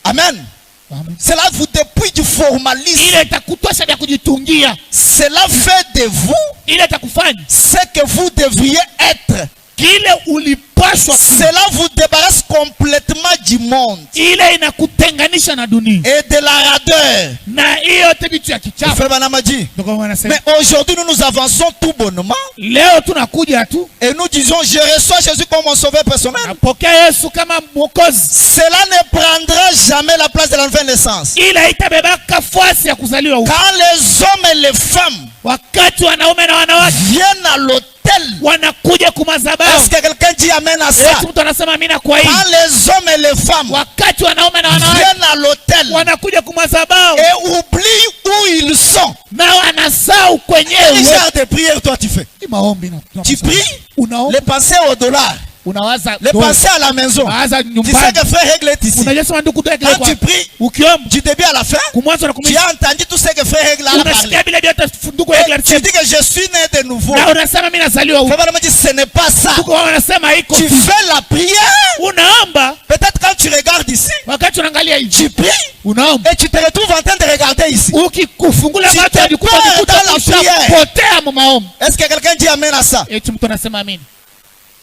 S1: Amen.
S2: Amen.
S1: Cela vous dépouille du formalisme.
S2: Ile itakutosha vya kujitungia,
S1: Cela fait de vous
S2: ile itakufanya
S1: ce que vous devriez être.
S2: kile ulipaswa kuwa.
S1: Cela vous débarrasse complètement du monde
S2: Ile inakutenganisha na dunia,
S1: et de la radeur.
S2: na hiyo yote vitu ya
S1: Le
S2: kichafu.
S1: frère Branham a dit,
S2: Ndio wanasema
S1: mais aujourd'hui nous avançons tout bonnement
S2: leo tunakuja tu
S1: et nous disons je reçois Jésus comme mon sauveur personnel.
S2: napokea Yesu kama mwokozi,
S1: Cela ne prendra jamais la place de la nouvelle naissance.
S2: ila itabebaka fasi ya kuzaliwa upya.
S1: Quand les hommes et les femmes
S2: Wakati wanaume na wanawake
S1: viennent à l'autel,
S2: wanakuja kumadhabahu,
S1: est-ce que quelqu'un dit amen à ça?
S2: eti mtu anasema amina kwa hii.
S1: Quand les hommes et les femmes
S2: Wakati wanaume na wanawake
S1: viennent à l'autel
S2: wanakuja kumadhabahu
S1: et oublient où ils sont,
S2: na wanasahau
S1: quel
S2: kwenyewe.
S1: genre de prière toi tu fais?
S2: Ni maombi na
S1: Tu pries
S2: unaomba,
S1: les pensées au dollar,
S2: unawaza
S1: les pensées à la maison.
S2: unawaza
S1: Tu sais
S2: nyumbani,
S1: que frère Règle est ici.
S2: unajua sema ndugu tuweke
S1: Quand
S2: kwa
S1: tu pries
S2: ukiomba
S1: du début à la fin,
S2: kumwanzo na
S1: tu
S2: kumwisho,
S1: as entendu tout ce que frère Règle a parlé.
S2: unasikia bila vyote ndugu
S1: Et
S2: yake
S1: tu
S2: alisema,
S1: dis que je suis né de nouveau.
S2: na unasema mimi nazaliwa
S1: Frère
S2: upya.
S1: Branham dit ce n'est pas ça.
S2: Ndugu wao wanasema haiko
S1: Tu
S2: tu.
S1: fais la prière.
S2: Unaomba
S1: Peut-être quand tu regardes ici,
S2: wakati unaangalia hivi,
S1: tu pries
S2: unaomba
S1: et tu te retrouves en train de regarder ici.
S2: ukikufungula
S1: Tu
S2: macho
S1: te
S2: unajikuta
S1: perds dans la prière.
S2: potea mu maombi.
S1: Est-ce que quelqu'un dit amen à ça?
S2: Eti mtu anasema amini.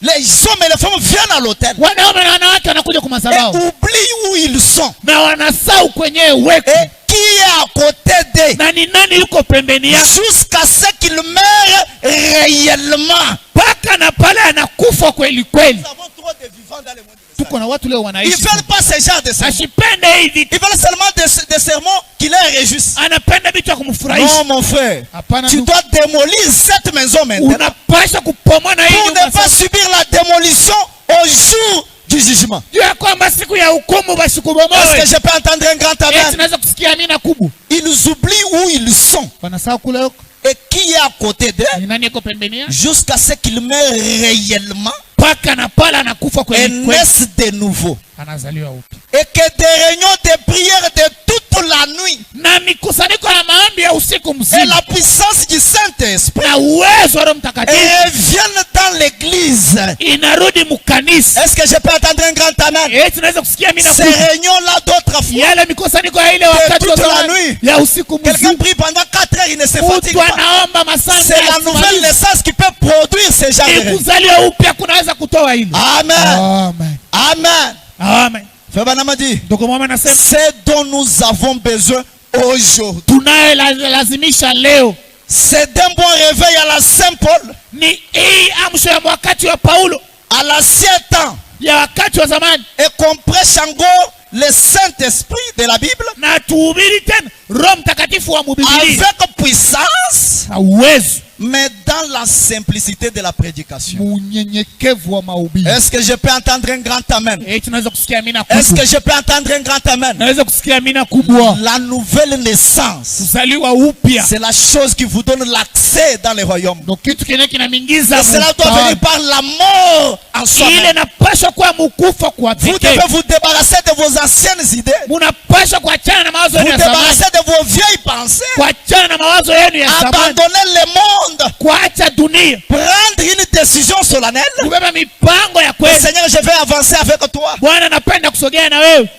S1: Les hommes et les femmes viennent à l'autel
S2: Wanaume na wanawake wanakuja kwa
S1: et
S2: madhabahu
S1: oublient où ils sont
S2: na wanasahau kwenyewe weko
S1: et qui est à côté d'eux
S2: na ni nani yuko pembeni yako,
S1: jusqu'à ce qu'ils meurent réellement.
S2: mpaka na pale anakufa kweli kweli.
S1: Nous avons trop de vivants dans le monde.
S2: Tuko na watu leo
S1: Ils
S2: wanaishi
S1: ne veulent pas ce genre de sermons.
S2: asipende hivi,
S1: Ils veulent seulement des sermons qui les réjouissent.
S2: anapenda vitu ya kumfurahisha.
S1: Non, mon frère.
S2: Hapana,
S1: Tu
S2: ndugu.
S1: dois démolir cette maison maintenant
S2: Unapaswa kupomona hii
S1: pour
S2: nyumba
S1: ne pas
S2: sasa.
S1: subir la démolition au jour du jugement.
S2: Juu ya kwamba siku ya hukumu
S1: Est-ce
S2: basikubomoe.
S1: que je peux entendre un grand
S2: Eti
S1: amen?
S2: naweza kusikia amina kubwa.
S1: Ils oublient où ils sont
S2: Wanasahau kule huko
S1: et qui est à côté d'eux
S2: ni nani yuko pembeni yao,
S1: jusqu'à ce qu'ils meurent réellement
S2: mpaka na pale anakufa
S1: et
S2: kweli kweli,
S1: naissent de nouveau.
S2: anazaliwa upya.
S1: Et que des réunions de prière de toute la nuit
S2: Na mikusanyiko ya maombi ya usiku
S1: et
S2: mzima
S1: la puissance du Saint-Esprit
S2: na uwezo wa Roho Mtakatifu
S1: reviennent dans l'église.
S2: inarudi mkanisa.
S1: Est-ce que je peux entendre un grand amen?
S2: Eti naweza kusikia amina
S1: Ces
S2: kubwa.
S1: réunions-là d'autrefois,
S2: Yale mikusanyiko ya ile wakati wa
S1: toute la
S2: zamani
S1: nuit.
S2: ya usiku
S1: quelqu'un
S2: mzima,
S1: prie pendant 4 heures, il ne se fatigue
S2: mtu
S1: pas.
S2: anaomba masaa
S1: C'est la nouvelle naissance qui peut produire ce genre de règne.
S2: Kuzaliwa upya kunaweza kutoa hilo.
S1: Amen.
S2: Amen.
S1: Amen.
S2: Amen.
S1: Febanama dit,
S2: Ndio mama anasema
S1: c'est dont nous avons besoin aujourd'hui.
S2: tunayelazimisha leo
S1: C'est d'un bon réveil à la Saint Paul,
S2: ni hii amsho ya wakati wa Paulo,
S1: à l'ancien temps,
S2: ya wakati wa zamani,
S1: et qu'on prêche encore le Saint-Esprit de la Bible
S2: na tuhubiri tena Roho Mtakatifu wa Biblia
S1: avec puissance,
S2: na uwezo,
S1: mais dans la simplicité de la prédication.
S2: munyenyekevu wa mahubiri.
S1: Est-ce que je peux entendre un grand amen?
S2: Tunaweza kusikia amina
S1: Est-ce
S2: kubwa.
S1: que je peux entendre un grand amen?
S2: Naweza kusikia amina kubwa.
S1: La nouvelle naissance,
S2: Kuzaliwa upya
S1: c'est la chose qui vous donne l'accès dans le royaume.
S2: ndio kitu kile kinamingiza.
S1: Et cela doit venir par la mort en
S2: Ile
S1: soi-même.
S2: napaswa kuwa mkufa kwa
S1: Vous
S2: pekee.
S1: devez vous débarrasser de vos anciennes idées.
S2: Munapaswa kuachana na mawazo
S1: Vous
S2: yenu ya zamani,
S1: débarrasser de vos vieilles pensées.
S2: kuachana na mawazo yenu ya zamani,
S1: Abandonner le monde.
S2: kuacha dunia,
S1: Prendre une décision solennelle.
S2: kubeba mipango ya kweli.
S1: Seigneur, je vais avancer avec toi.
S2: Bwana, napenda kusogea na wewe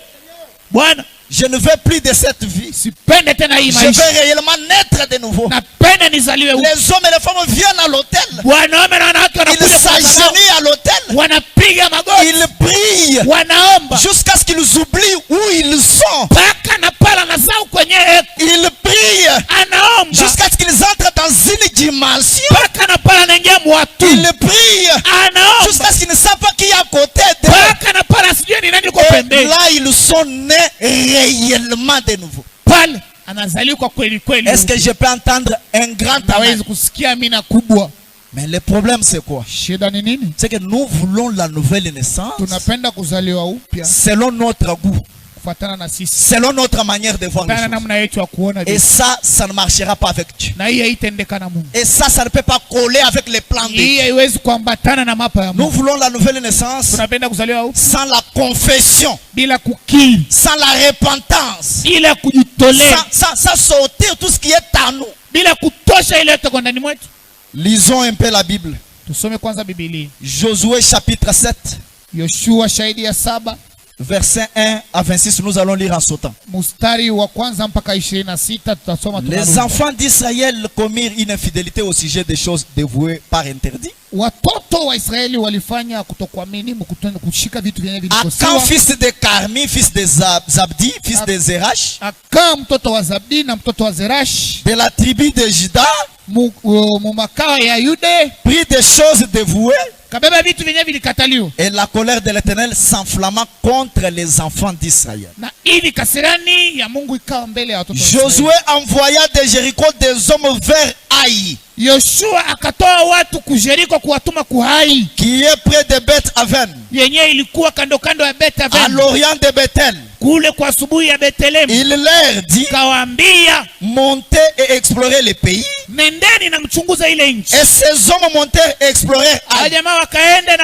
S2: Bwana,
S1: Je ne veux plus de cette vie.
S2: sipende tena hii
S1: Je
S2: maisha,
S1: veux réellement naître de nouveau.
S2: napenda nizaliwe upya.
S1: Les hommes et les femmes viennent à l'hôtel.
S2: Wanaume na wanawake
S1: Ils
S2: wanakuja kwa madhabahu,
S1: s'agenouillent à l'hôtel.
S2: wanapiga magoti,
S1: Ils prient
S2: wanaomba
S1: jusqu'à ce qu'ils oublient où ils sont.
S2: mpaka na pala na zao kwenye
S1: Ils prient
S2: anaomba
S1: jusqu'à ce qu'ils entrent dans une dimension.
S2: mpaka na pala anaingia mwatu,
S1: Ils prient
S2: anaomba
S1: jusqu'à ce qu'ils ne savent pas qui est à côté d'eux.
S2: mpaka na pala sijui ni nani uko
S1: Et
S2: pembeni.
S1: là, ils sont nés réellement de nouveau.
S2: Pale anazaliwa kwa kweli kweli.
S1: Est-ce que je peux entendre un grand
S2: Naweza
S1: amen?
S2: kusikia amina kubwa.
S1: Mais le problème, c'est quoi?
S2: Shida ni nini?
S1: C'est que nous voulons la nouvelle naissance
S2: Tunapenda kuzaliwa upya
S1: selon notre goût,
S2: kufuatana na sisi,
S1: selon notre manière de voir les
S2: kufuatana na
S1: choses.
S2: namna yetu ya kuona
S1: Et
S2: vitu.
S1: ça, ça ne marchera pas avec Dieu.
S2: Na hii haitendeka na Mungu.
S1: Et ça ne peut pas coller avec les plans de
S2: Hii
S1: Dieu.
S2: haiwezi kuambatana na mapa ya
S1: Nous
S2: Mungu.
S1: voulons la nouvelle naissance
S2: Tunapenda kuzaliwa upya
S1: sans la confession,
S2: bila kukiri,
S1: sans la repentance,
S2: bila kujitolea,
S1: sans sortir tout ce qui est à nous.
S2: bila kutosha ile yote kwa ndani mwetu.
S1: Lisons un peu la Bible.
S2: Tusome kwanza Biblia.
S1: Josué chapitre 7,
S2: Yoshua shahidi ya 7
S1: versets 1 à 26, nous allons lire en sautant.
S2: mstari wa kwanza mpaka 26 tutasoma
S1: Les
S2: tunarudi.
S1: enfants d'Israël commirent une infidélité au sujet des choses dévouées par interdit.
S2: Watoto wa Israeli walifanya kutokuamini kushika vitu vyenye
S1: Akan,
S2: vilikosiwa.
S1: fils de Carmi, fils de Zabdi, fils de Zerach,
S2: Akaa mtoto wa Zabdi na mtoto wa Zerash
S1: de la tribu de Juda,
S2: mumakao ya Yude,
S1: prit des choses dévouées,
S2: kabeba vitu vyenye vilikataliwa,
S1: et la colère de l'Éternel s'enflamma contre les enfants d'Israël.
S2: na ili kasirani ya Mungu ikawa mbele ya watoto wa
S1: Josué
S2: Israeli.
S1: envoya de Jéricho des hommes vers Haï,
S2: Yoshua akatoa watu kujeriko kuwatuma kuhai
S1: qui est près de Beth Aven,
S2: yenye ilikuwa kando kando ya
S1: à
S2: Beth-Aven,
S1: l'orient de Bethel.
S2: kule kwa asubuhi ya Bethlehemu.
S1: Il leur dit,
S2: Kawaambia,
S1: montez et explorez le pays.
S2: nendeni na mchunguza ile nchi.
S1: Et ces hommes montèrent et explorèrent Haï.
S2: Jamaa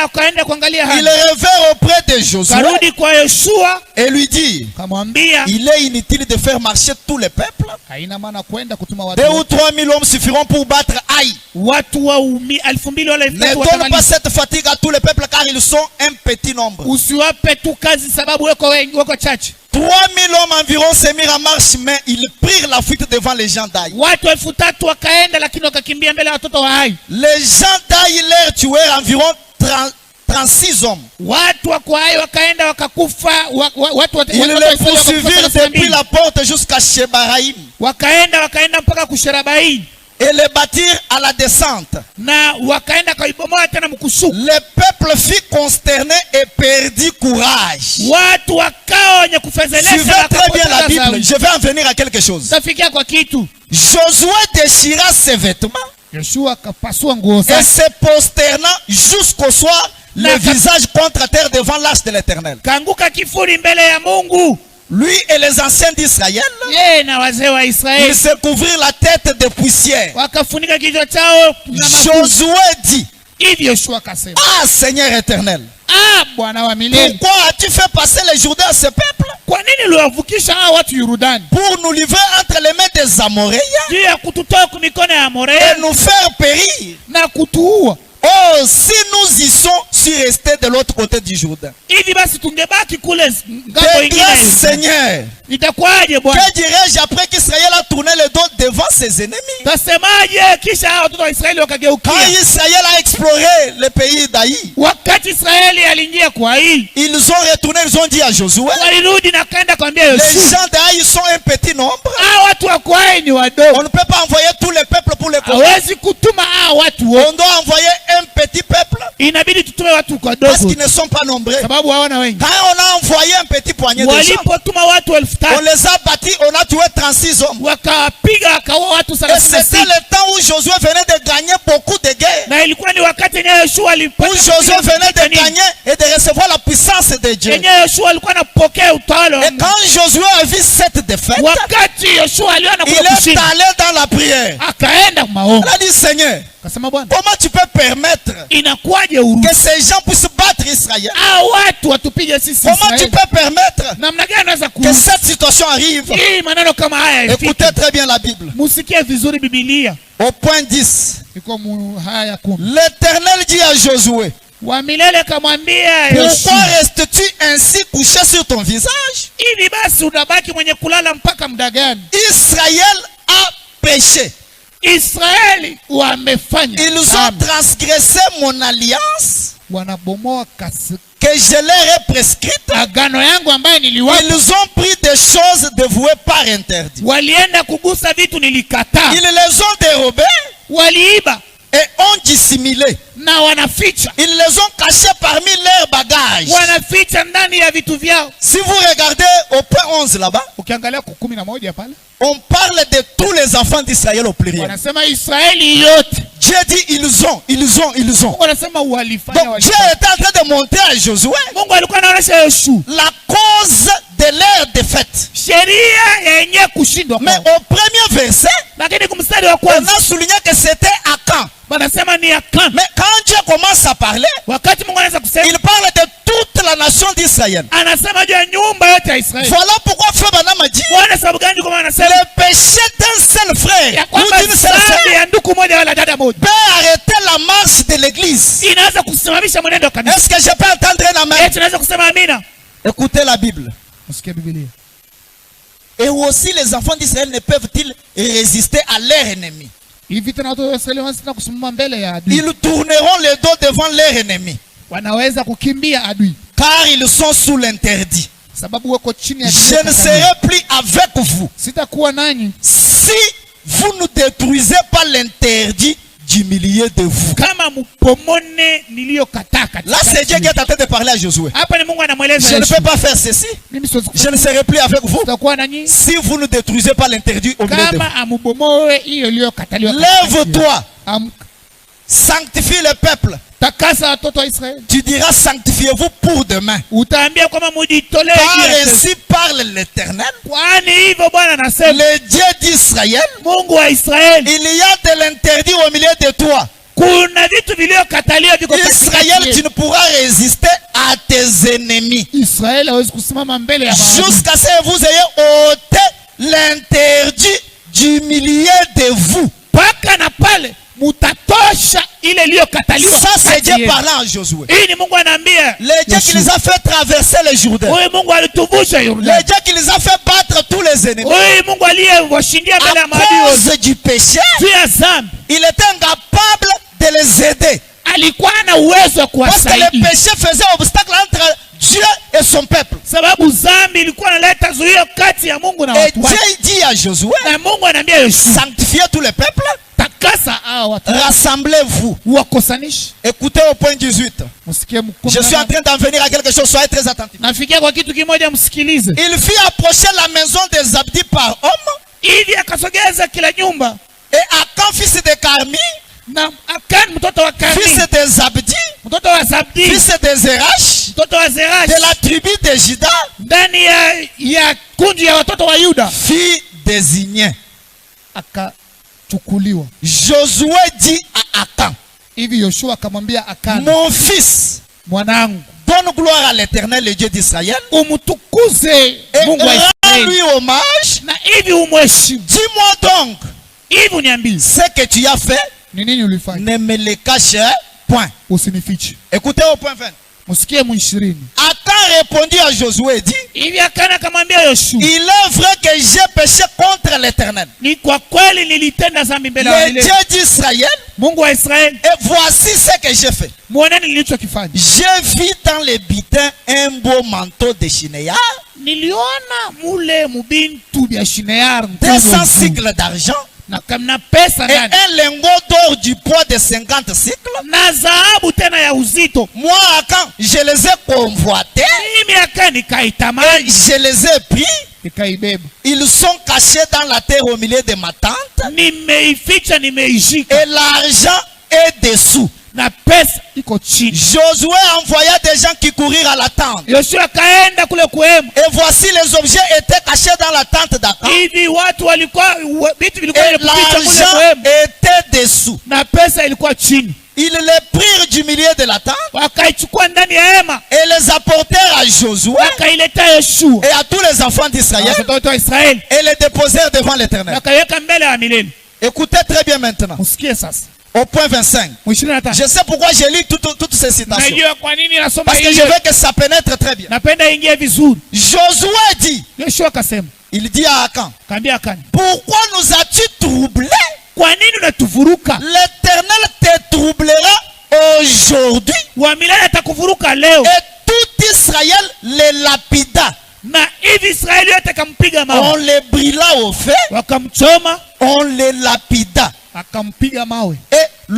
S2: wakaenda kuangalia
S1: Ils
S2: hali.
S1: revinrent auprès de Josué
S2: Karudi kwa Yoshua
S1: et lui dit,
S2: kamwambia,
S1: il est inutile de faire marcher tous les peuples.
S2: haina maana kwenda kutuma watu
S1: 2 ou 3 000 hommes suffiront pour battre Haï.
S2: watu wa 2,000 wala
S1: Ne donne pas cette fatigue à tous les peuples car ils sont un petit nombre.
S2: usiwape tu kazi sababu weko wengi, weko chache.
S1: 3 000 hommes environ se mirent en marche, mais ils prirent la fuite devant les gens d'Aï.
S2: Watu 3,000 wakaenda, lakini wakakimbia mbele ya watoto wa Hai.
S1: Les gens d'Aï leur tuèrent environ 36 hommes.
S2: Watu wa kwa Hai wakaenda wakakufa,
S1: Ils les poursuivirent depuis la porte jusqu'à Shebaraïm
S2: wakaenda mpaka Kusherabai
S1: et les battirent à la descente.
S2: na wakaenda kaibomoa tena mkushuku.
S1: Le peuple fut consterné et perdit courage.
S2: Watu wakawa wenye kufezelesha.
S1: Suivez très bien la Bible. Je vais en venir à quelque chose.
S2: Tafikia kwa kitu.
S1: Josué déchira ses vêtements
S2: Yoshua akapasua nguo
S1: et
S2: zake,
S1: se prosternant jusqu'au soir, le visage contre terre devant l'arche de l'Éternel.
S2: kaanguka kifuri mbele ya Mungu.
S1: Lui et les anciens d'Israël,
S2: Yeye na wazee wa
S1: ils
S2: Israeli
S1: se couvrirent la tête de poussière.
S2: wakafunika kichwa chao na makuta.
S1: Josué dit,
S2: Hivi Yoshua akasema,
S1: ah Seigneur éternel,
S2: Bwana wa milele,
S1: pourquoi as-tu fait passer les Jourdains à ce peuple
S2: kwa nini uliwavukisha hawa watu Yordani
S1: pour nous livrer entre les mains des Amoréens
S2: juu ya kututoa kwa mikono ya
S1: et
S2: Amorea
S1: nous faire périr?
S2: na kutuua?
S1: Oh, si nous y sommes suis resté de l'autre côté du Jourdain.
S2: Hivi basi tungebaki kule ngambo
S1: De
S2: ingine.
S1: grâce, Seigneur.
S2: Itakuwaje Bwana?
S1: Que dirais-je après qu'Israël a tourné le dos devant ses ennemis?
S2: Tasemaje kisha watoto wa Israeli
S1: Quand
S2: wakageukia?
S1: Israël a exploré le pays d'Aï,
S2: Wakati Israeli aliingia kwa hii,
S1: ils ont retourné, ils ont dit à Josué,
S2: walirudi na kaenda kwambia
S1: les
S2: Yoshua,
S1: gens d'Aï sont un petit nombre.
S2: watu wa kwa hii ni
S1: On
S2: wadogo.
S1: ne peut pas envoyer tout le peuple pour les combattre.
S2: Hawezi kutuma watu wote.
S1: On doit envoyer un petit peuple
S2: Inabidi tutume watu kwa
S1: parce
S2: dogo.
S1: qu'ils ne sont pas nombreux.
S2: Sababu hawana wengi.
S1: Quand on a envoyé un petit poignet de gens,
S2: Walipotuma watu
S1: on
S2: 5,000
S1: les a battus, on a tué 36 hommes.
S2: wakapiga wakaua watu
S1: Et c'était
S2: 36.
S1: le temps où Josué venait de gagner beaucoup de guerres.
S2: Na ilikuwa ni wakati yenyewe Yoshua alipata
S1: Où Josué venait de gagner et de recevoir la puissance de Dieu.
S2: yenyewe Yoshua alikuwa anapokea utawala wa
S1: Et
S2: Mungu.
S1: quand Josué a vu cette défaite,
S2: Wakati Yoshua aliona
S1: il
S2: kuna
S1: est
S2: kushinda,
S1: allé dans la prière.
S2: akaenda maombi.
S1: Il a dit, Seigneur,
S2: Akasema Bwana,
S1: comment tu peux permettre
S2: inakuwaje uruhusu
S1: que ces gens puissent battre Israël?
S2: watu watupige sisi
S1: Comment tu
S2: Israeli?
S1: peux permettre
S2: Namna gani unaweza
S1: que
S2: kuruhusu
S1: cette situation arrive?
S2: hii maneno kama haya ifike?
S1: Écoutez très bien la Bible.
S2: Musikie vizuri Biblia.
S1: Au point 10,
S2: Iko haya 10.
S1: l'Éternel dit à Josué,
S2: Wa milele kamwambia
S1: pourquoi
S2: Yoshua,
S1: restes-tu ainsi couché sur ton visage?
S2: hivi basi unabaki mwenye kulala mpaka muda gani?
S1: Israël a péché.
S2: Israeli wamefanya
S1: Ils ont
S2: dhambi.
S1: transgressé mon alliance
S2: Wanabomoa kasi
S1: que je leur ai prescrite.
S2: agano yangu ambaye niliwapa.
S1: Ils ont pris des choses dévouées par interdit.
S2: Walienda kugusa vitu nilikataa.
S1: Ils les ont dérobées
S2: Waliiba
S1: et ont dissimulé.
S2: na wanaficha.
S1: Ils les ont cachées parmi leurs bagages.
S2: Wanaficha ndani ya vitu vyao.
S1: Si vous regardez au point 11 là-bas,
S2: Ukiangalia kwa 11 pale,
S1: on parle de tous les enfants d'Israël au pluriel.
S2: wanasema Israeli yote.
S1: Dieu dit ils ont.
S2: Wanasema walifanya
S1: Donc Dieu
S2: walifanya.
S1: était en train de montrer à Josué
S2: Mungu alikuwa anaonyesha Yoshua
S1: la cause de leur défaite.
S2: sheria yenye kushindwa
S1: Mais
S2: kwao.
S1: au premier verset,
S2: Lakini kumstari wa
S1: on
S2: kwanza
S1: a souligné que c'était Akan.
S2: wanasema ni Akan.
S1: Mais quand Dieu commence à parler,
S2: Wakati Mungu anaanza kusema,
S1: il parle de toute la nation d'Israël.
S2: anasema juu ya nyumba yote ya Israeli.
S1: Voilà pourquoi Frère Branham a dit
S2: Wana sababu gani kwa anasema
S1: le péché d'un seul frère
S2: ya
S1: ou
S2: kwamba
S1: d'une seule
S2: dhambi
S1: sœur
S2: ya ndugu moja wala dada moja
S1: peut arrêter la marche de l'église.
S2: inaweza kusimamisha mwenendo wa kanisa.
S1: Est-ce que je peux entendre un amen?
S2: Tunaweza kusema amina.
S1: Écoutez la Bible.
S2: Usikie Biblia.
S1: Et aussi les enfants d'Israël ne peuvent-ils résister à leur ennemi?
S2: Hivi tena watu wa Israeli wanaweza kusimama mbele ya adui.
S1: Ils tourneront le dos devant leur ennemi
S2: Wanaweza kukimbia adui
S1: car ils sont sous l'interdit.
S2: sababu wako chini ya
S1: Je ne serai plus avec vous
S2: sitakuwa nanyi
S1: si vous ne détruisez pas l'interdit du milieu de vous.
S2: kama mpomone niliyokataa katika.
S1: Là, c'est Dieu qui est en train de parler à Josué.
S2: Hapa ni Mungu anamweleza
S1: Je ne
S2: Yoshua.
S1: peux pas faire ceci.
S2: Mimi siwezi
S1: Je ne serai plus avec vous
S2: sitakuwa nanyi
S1: si vous ne détruisez pas l'interdit au milieu de vous.
S2: kama amubomoe hiyo iliyokataliwa. katika nchi.
S1: Lève-toi,
S2: Amka,
S1: sanctifie le peuple.
S2: takasa watoto wa Israeli.
S1: Tu diras sanctifiez-vous pour demain.
S2: Utaambia kwamba mujitolee
S1: Car
S2: juu ya kesho.
S1: ainsi parle l'Éternel,
S2: Kwani hivyo Bwana anasema,
S1: le Dieu d'Israël.
S2: Mungu wa Israeli,
S1: Il y a de l'interdit au milieu de toi.
S2: kuna vitu vilivyokataliwa viko
S1: Israël,
S2: katika
S1: tu ne pourras résister à tes ennemis
S2: Israeli hawezi kusimama mbele ya maadui
S1: jusqu'à ce que vous ayez ôté l'interdit du milieu de vous.
S2: mpaka na pale mutatosha ile iliyokataliwa.
S1: Ça, c'est
S2: kati
S1: Dieu
S2: yenu.
S1: parlant à Josué.
S2: Hii ni Mungu anaambia
S1: Le Dieu qui les a fait traverser le Jourdain.
S2: huyu Mungu alituvusha
S1: Le
S2: Yordani.
S1: Dieu qui les a fait battre tous les ennemis.
S2: Huyu Mungu aliyewashindia mbele ya
S1: À
S2: maadui wote
S1: cause du péché,
S2: juu ya dhambi,
S1: il était incapable de les aider.
S2: alikuwa na uwezo wa
S1: Parce que le
S2: kuwasaidia
S1: péché faisait obstacle entre Dieu et son peuple.
S2: sababu dhambi ilikuwa inaleta zuio kati ya Mungu na
S1: Et
S2: watu
S1: Dieu
S2: wake.
S1: dit à Josué,
S2: Na Mungu anaambia Yoshua,
S1: sanctifiez tout le peuple,
S2: takasa hao watu,
S1: rassemblez-vous.
S2: wakosanishe.
S1: Écoutez au point 18.
S2: Msikie
S1: Je suis en train d'en venir à quelque chose, soyez très attentifs.
S2: nafikia kwa kitu kimoja, msikilize.
S1: Il fit approcher la maison des Abdi par homme,
S2: Hivi akasogeza kila nyumba,
S1: et Akan, fils de Carmi,
S2: na Akan mtoto wa
S1: fils
S2: Karmi,
S1: des Abdi,
S2: mtoto wa Zabdi,
S1: fils de Zerach,
S2: mtoto wa Zerash,
S1: de la tribu de Juda,
S2: ndani ya kundi ya watoto wa Yuda,
S1: fit désigner.
S2: akachukuliwa.
S1: Josué dit à Akan,
S2: Hivi Yoshua akamwambia Akan,
S1: mon fils,
S2: mwanangu,
S1: donne gloire à l'Éternel, le Dieu d'Israël,
S2: umtukuze
S1: et
S2: Mungu wa Israeli
S1: rends-lui hommage.
S2: na hivi umheshimu.
S1: Dis-moi donc,
S2: Hivi uniambie
S1: ce que tu as fait,
S2: ni nini ulifanya,
S1: ne me le cache point.
S2: Usinifiche.
S1: Écoutez au point 20.
S2: Musikie mu20.
S1: Akan répondit à Josué et dit,
S2: Hivi Akani akamwambia Yoshua,
S1: il est vrai que j'ai péché contre l'Éternel,
S2: ni kwa kweli nilitenda dhambi mbele ya
S1: le
S2: milele.
S1: Dieu d'Israël,
S2: Mungu wa Israeli,
S1: et voici ce que j'ai fait.
S2: muoneni nilichokifanya.
S1: J'ai vu dans les bitins un beau manteau de Shinéar,
S2: Niliona mule mubintu bya Shinear
S1: 200 cycles d'argent,
S2: na pesa
S1: et
S2: ndani
S1: un lingot d'or du poids de 50 cycles.
S2: na dhahabu tena ya uzito.
S1: Moi, Akan, je les ai convoités
S2: Mimi Akani
S1: et
S2: nikaitamani
S1: je les ai pris.
S2: nikaibeba,
S1: Ils sont cachés dans la terre au milieu de ma tente,
S2: nimeificha, nimeishika
S1: et l'argent est dessous.
S2: na pesa iko chini.
S1: Josué envoya des gens qui courirent à la tente.
S2: Yoshua kaenda kule kuhemu.
S1: Et voici les objets étaient cachés dans la tente d'Akan.
S2: Hivi watu walikuwa vitu vilikuwa
S1: Et
S2: vinaficha kule
S1: l'argent
S2: kuhemu
S1: était dessous.
S2: na pesa ilikuwa chini.
S1: Ils les prirent du milieu de la tente
S2: Wakaichukua ndani ya hema
S1: et les apportèrent à Josué
S2: wakaileta Yoshua
S1: et à tous les enfants d'Israël
S2: watoto wote wa Israeli
S1: et les déposèrent devant l'Éternel.
S2: wakaiweka mbele ya milele.
S1: Écoutez très bien maintenant.
S2: Musikie sasa
S1: Au point 25.
S2: mu25.
S1: Je sais pourquoi j'ai lu toutes ces citations.
S2: Najua kwa nini nasoma
S1: Parce que je
S2: hiyo.
S1: veux que ça pénètre très bien.
S2: Napenda ingie vizuri.
S1: Josué dit,
S2: Yoshua akasema,
S1: il dit à Akan,
S2: kaambia Akani,
S1: pourquoi nous as-tu troublés?
S2: kwa nini unatuvuruka?
S1: L'Éternel te troublera aujourd'hui.
S2: Wa milele atakuvuruka leo.
S1: Et tout Israël les lapida.
S2: Na hivi Israeli yote akampiga
S1: On
S2: mawe,
S1: les brûla au feu,
S2: wakamchoma,
S1: on les lapida.
S2: akampiga mawe,
S1: Et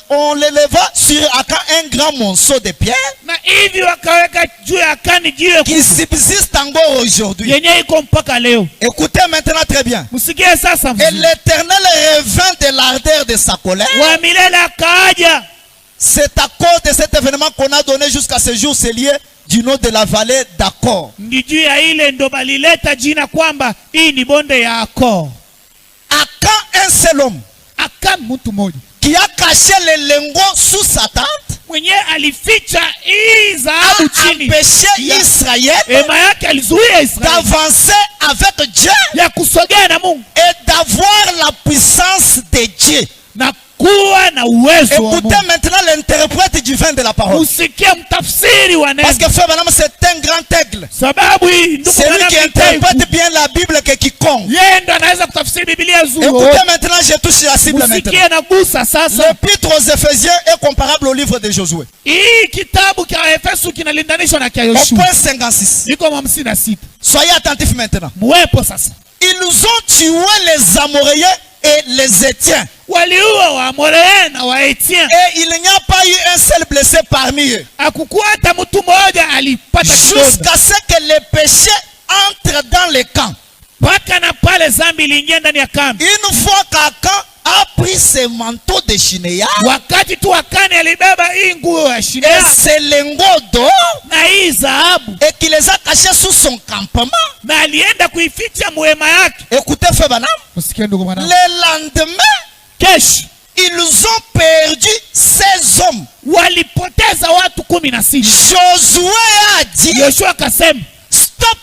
S1: on les leva sur Akan un grand monceau de pierre
S2: na hivi wakaweka juu ya Akani jiwe
S1: qui subsiste encore aujourd'hui.
S2: yenye iko mpaka leo.
S1: Écoutez maintenant très bien.
S2: Msikie sasa
S1: Et
S2: mzuri.
S1: l'Éternel revint de l'ardeur de sa colère.
S2: Wa milele akaja.
S1: C'est à cause de cet événement qu'on a donné jusqu'à ce jour ce lieu du nom de la vallée d'Akor.
S2: Ndi juu ya ile ndo balileta jina kwamba hii ni bonde ya Akor.
S1: Akan, un seul homme
S2: Akani mtu mmoja
S1: qui a caché les lingots sous sa tente,
S2: mwenye alificha hii
S1: a
S2: dhahabu chini
S1: empêché
S2: ya
S1: Israël
S2: hema yake, alizuia Israeli
S1: d'avancer avec Dieu
S2: ya kusogea na Mungu
S1: et d'avoir la puissance de Dieu.
S2: na kuwa na uwezo wa
S1: Écoutez
S2: Mungu.
S1: maintenant l'interprète du vin de la parole.
S2: Usikie mtafsiri wa neno,
S1: Parce que frère Branham, c'est un grand aigle.
S2: sababu hii ndugu
S1: C'est lui qui interprète bien la Bible que quiconque.
S2: yeye ndo anaweza kutafsiri Biblia zuri.
S1: Écoutez maintenant, je touche la cible maintenant.
S2: Usikie na gusa sasa.
S1: L'épître aux Éphésiens est comparable au livre de Josué.
S2: Hii kitabu cha Efeso kinalinganishwa na cha
S1: Au
S2: Yoshua.
S1: point 56.
S2: Iko 56.
S1: Soyez attentifs maintenant.
S2: Muwepo sasa.
S1: Ils ont tué les Amoréens et les Étiens.
S2: Waliua wa Amoréen na wa Etien.
S1: Et il n'y a pas eu un seul blessé parmi eux.
S2: Hakukuwa hata mtu mmoja alipata kidonda.
S1: Jusqu'à ce que les péchés entrent dans les camps.
S2: Mpaka na pale zambi iliingia ndani ya kambi.
S1: Une fois qu'Akan a pris ses manteaux de Shinéar
S2: Wakati tu Akani alibeba hii nguo ya
S1: et
S2: Shinear
S1: ses lingots d'or
S2: na hii dhahabu
S1: et qu'il les a cachés sous son campement.
S2: na alienda kuificha muhema yake.
S1: Écoutez, frère Branham,
S2: Usikie ndugu mwanangu.
S1: le lendemain,
S2: Kesho
S1: ils ont perdu 16 hommes.
S2: walipoteza watu 16.
S1: Josué a dit,
S2: Yoshua akasema,
S1: stop,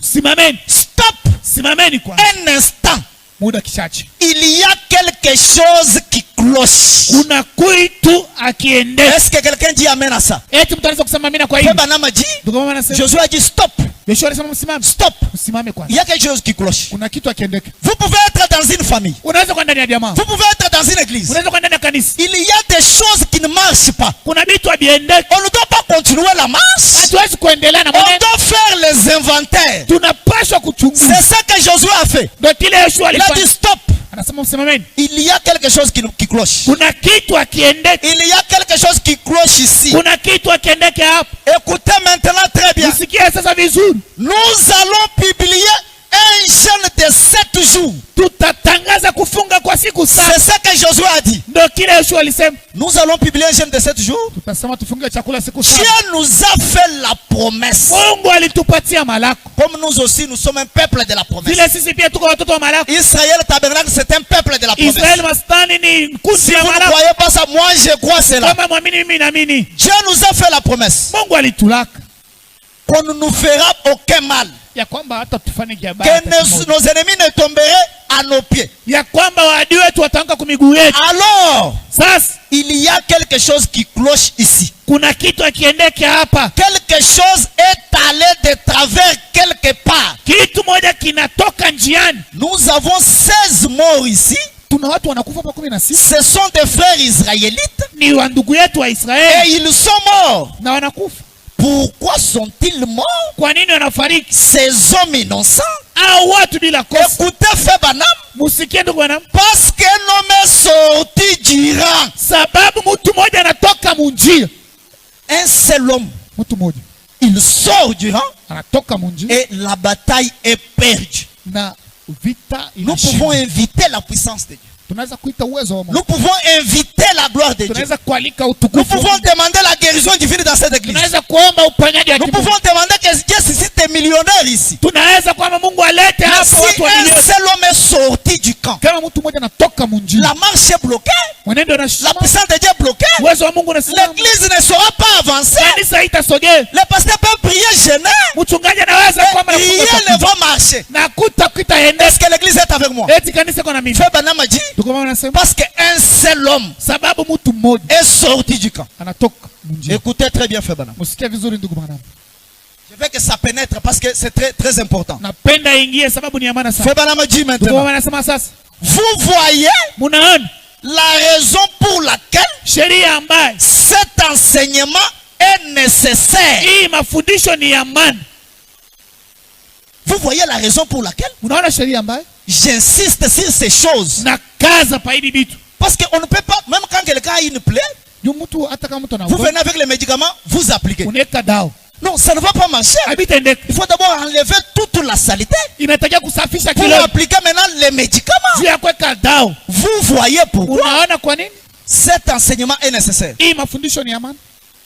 S2: simameni,
S1: stop,
S2: simameni kwa
S1: un instant.
S2: muda kichache.
S1: Il y a quelque chose qui cloche.
S2: Kuna kuitu akiendesha.
S1: Est-ce que quelqu'un dit amen à ça?
S2: Eti mtu anaweza kusema amina kwa
S1: Frère
S2: hivi?
S1: Branham a dit,
S2: Ndugu mama anasema,
S1: Josué a dit stop,
S2: Yoshua alisema msimame.
S1: stop.
S2: Usimame
S1: Il
S2: kwanza.
S1: y a quelque chose qui cloche.
S2: Kuna kitu akiendeka.
S1: Vous pouvez être dans une famille.
S2: Unaweza kwa ndani ya jamaa.
S1: Vous pouvez être dans une église.
S2: Unaweza kwa ndani ya kanisa.
S1: Il y a des choses qui ne marchent pas.
S2: Kuna vitu haviendeki.
S1: On ne doit pas continuer la marche.
S2: Hatuwezi kuendelea na
S1: On
S2: mwenendo.
S1: doit faire les inventaires.
S2: Tunapaswa kuchunguza.
S1: C'est ça que Josué a fait.
S2: Ndio kile Yoshua
S1: Il a dit
S2: alifanya.
S1: stop.
S2: Anasema msimameni.
S1: Il y a quelque chose qui cloche.
S2: Kuna kitu akiendeka.
S1: Il y a quelque chose qui cloche ici.
S2: Kuna kitu akiendeke hapa.
S1: Écoutez maintenant très bien.
S2: Usikie sasa vizuri.
S1: Nous allons publier un jeûne de 7 jours.
S2: Tutatangaza kufunga kwa siku
S1: C'est
S2: 7.
S1: ça que Josué a dit.
S2: Ndio kile Yoshua alisema.
S1: Nous allons publier un jeûne de 7 jours.
S2: Tutasema tufunge chakula siku 7.
S1: Dieu nous a fait la promesse.
S2: Mungu alitupatia malako.
S1: Comme nous aussi, nous sommes un peuple de la promesse.
S2: Vile sisi pia tuko watoto wa malako.
S1: Israël Tabernacle, c'est un peuple de la promesse.
S2: Israel mastani ni kundi
S1: Si
S2: ya
S1: vous ne
S2: malako.
S1: croyez pas ça, moi je crois cela.
S2: Kama mwamini mimi naamini.
S1: Dieu nous a fait la promesse
S2: Mungu alitulaka.
S1: qu'on ne nous fera aucun mal.
S2: ya kwamba hata tufanye
S1: que
S2: kiabaya
S1: nos ennemis ne tomberaient à nos pieds.
S2: ya kwamba waadui wetu wataanguka kwa miguu yetu.
S1: Alors,
S2: Sasa
S1: il y a quelque chose qui cloche ici.
S2: kuna kitu akiendeke hapa,
S1: Quelque chose est allé de travers quelque part.
S2: kitu moja kinatoka njiani.
S1: Nous avons 16 morts ici.
S2: Tuna watu wanakufa hapa 16,
S1: Ce sont des frères israélites
S2: ni wa ndugu yetu wa
S1: et
S2: Israeli
S1: ils sont morts.
S2: na wanakufa.
S1: Pourquoi sont-ils morts?
S2: Kwa nini wanafariki?
S1: Ces hommes innocents.
S2: Au watu bila kosa.
S1: Écoutez, Frère Branham,
S2: Musikie ndugu wanangu,
S1: parce qu'un homme est sorti du rang.
S2: sababu mtu mmoja anatoka munjia.
S1: Un seul homme,
S2: Mtu mmoja
S1: il sort du rang
S2: anatoka munjia
S1: et la bataille est perdue.
S2: na vita
S1: Nous pouvons
S2: inashinda.
S1: inviter la puissance de Dieu.
S2: Tunaweza kuita uwezo wa Mungu.
S1: Nous pouvons inviter la gloire de Dieu.
S2: Tunaweza kualika
S1: Nous
S2: utukufu.
S1: pouvons demander la guérison divine dans cette église.
S2: Tunaweza kuomba uponyaji wa
S1: Nous
S2: kimungu.
S1: pouvons demander que Dieu suscite des millionnaires ici.
S2: Tunaweza kwamba Mungu alete
S1: Mais
S2: hapa
S1: si
S2: watu wa
S1: un
S2: milioni.
S1: seul homme est sorti du camp,
S2: Kama mtu mmoja anatoka munjia,
S1: la marche est bloquée,
S2: mwenendo
S1: la
S2: unasimama,
S1: puissance de Dieu est bloquée,
S2: uwezo wa Mungu unasimama,
S1: l'église ne saura pas avancer.
S2: kanisa haitasogea.
S1: Le pasteur peut prier gêné,
S2: Mchungaji anaweza kwamba
S1: mais rien ne va marcher.
S2: na kutaenda
S1: Est-ce que l'église est avec moi?
S2: eti kanisa iko na mimi.
S1: Frère Branham a dit,
S2: Tuko maana nasema
S1: parce qu'un seul homme
S2: sababu mtu mmoja
S1: est sorti du camp.
S2: anatoka munjia.
S1: Écoutez très bien, Frère Branham.
S2: Musikia vizuri ndugu bwana.
S1: Je veux que ça pénètre parce que c'est très, très important.
S2: Napenda ingie sababu ni ya maana sana.
S1: Frère Branham a dit
S2: Ndugu
S1: maintenant,
S2: bwana anasema sasa,
S1: vous voyez
S2: munaona
S1: la raison pour laquelle
S2: sheria ambayo
S1: cet enseignement est nécessaire.
S2: hii mafundisho ni ya maana.
S1: Vous voyez la raison pour laquelle
S2: Unaona sheria ambayo
S1: j'insiste sur ces choses.
S2: na kaza pa hivi vitu.
S1: Parce qu'on ne peut pas, même quand quelqu'un a une plaie,
S2: Juu mtu hata kama mtu
S1: vous
S2: anaugua
S1: venez avec les médicaments, vous appliquez.
S2: unaweka dawa.
S1: Non, ça ne va pas marcher.
S2: Habitendeka.
S1: Il faut d'abord enlever toute la saleté
S2: Inatakiwa kusafisha
S1: pour
S2: kilo
S1: appliquer maintenant les médicaments.
S2: juu ya kuweka dawa.
S1: Vous voyez pourquoi
S2: Unaona kwa nini
S1: cet enseignement est nécessaire.
S2: hii mafundisho ni ya maana?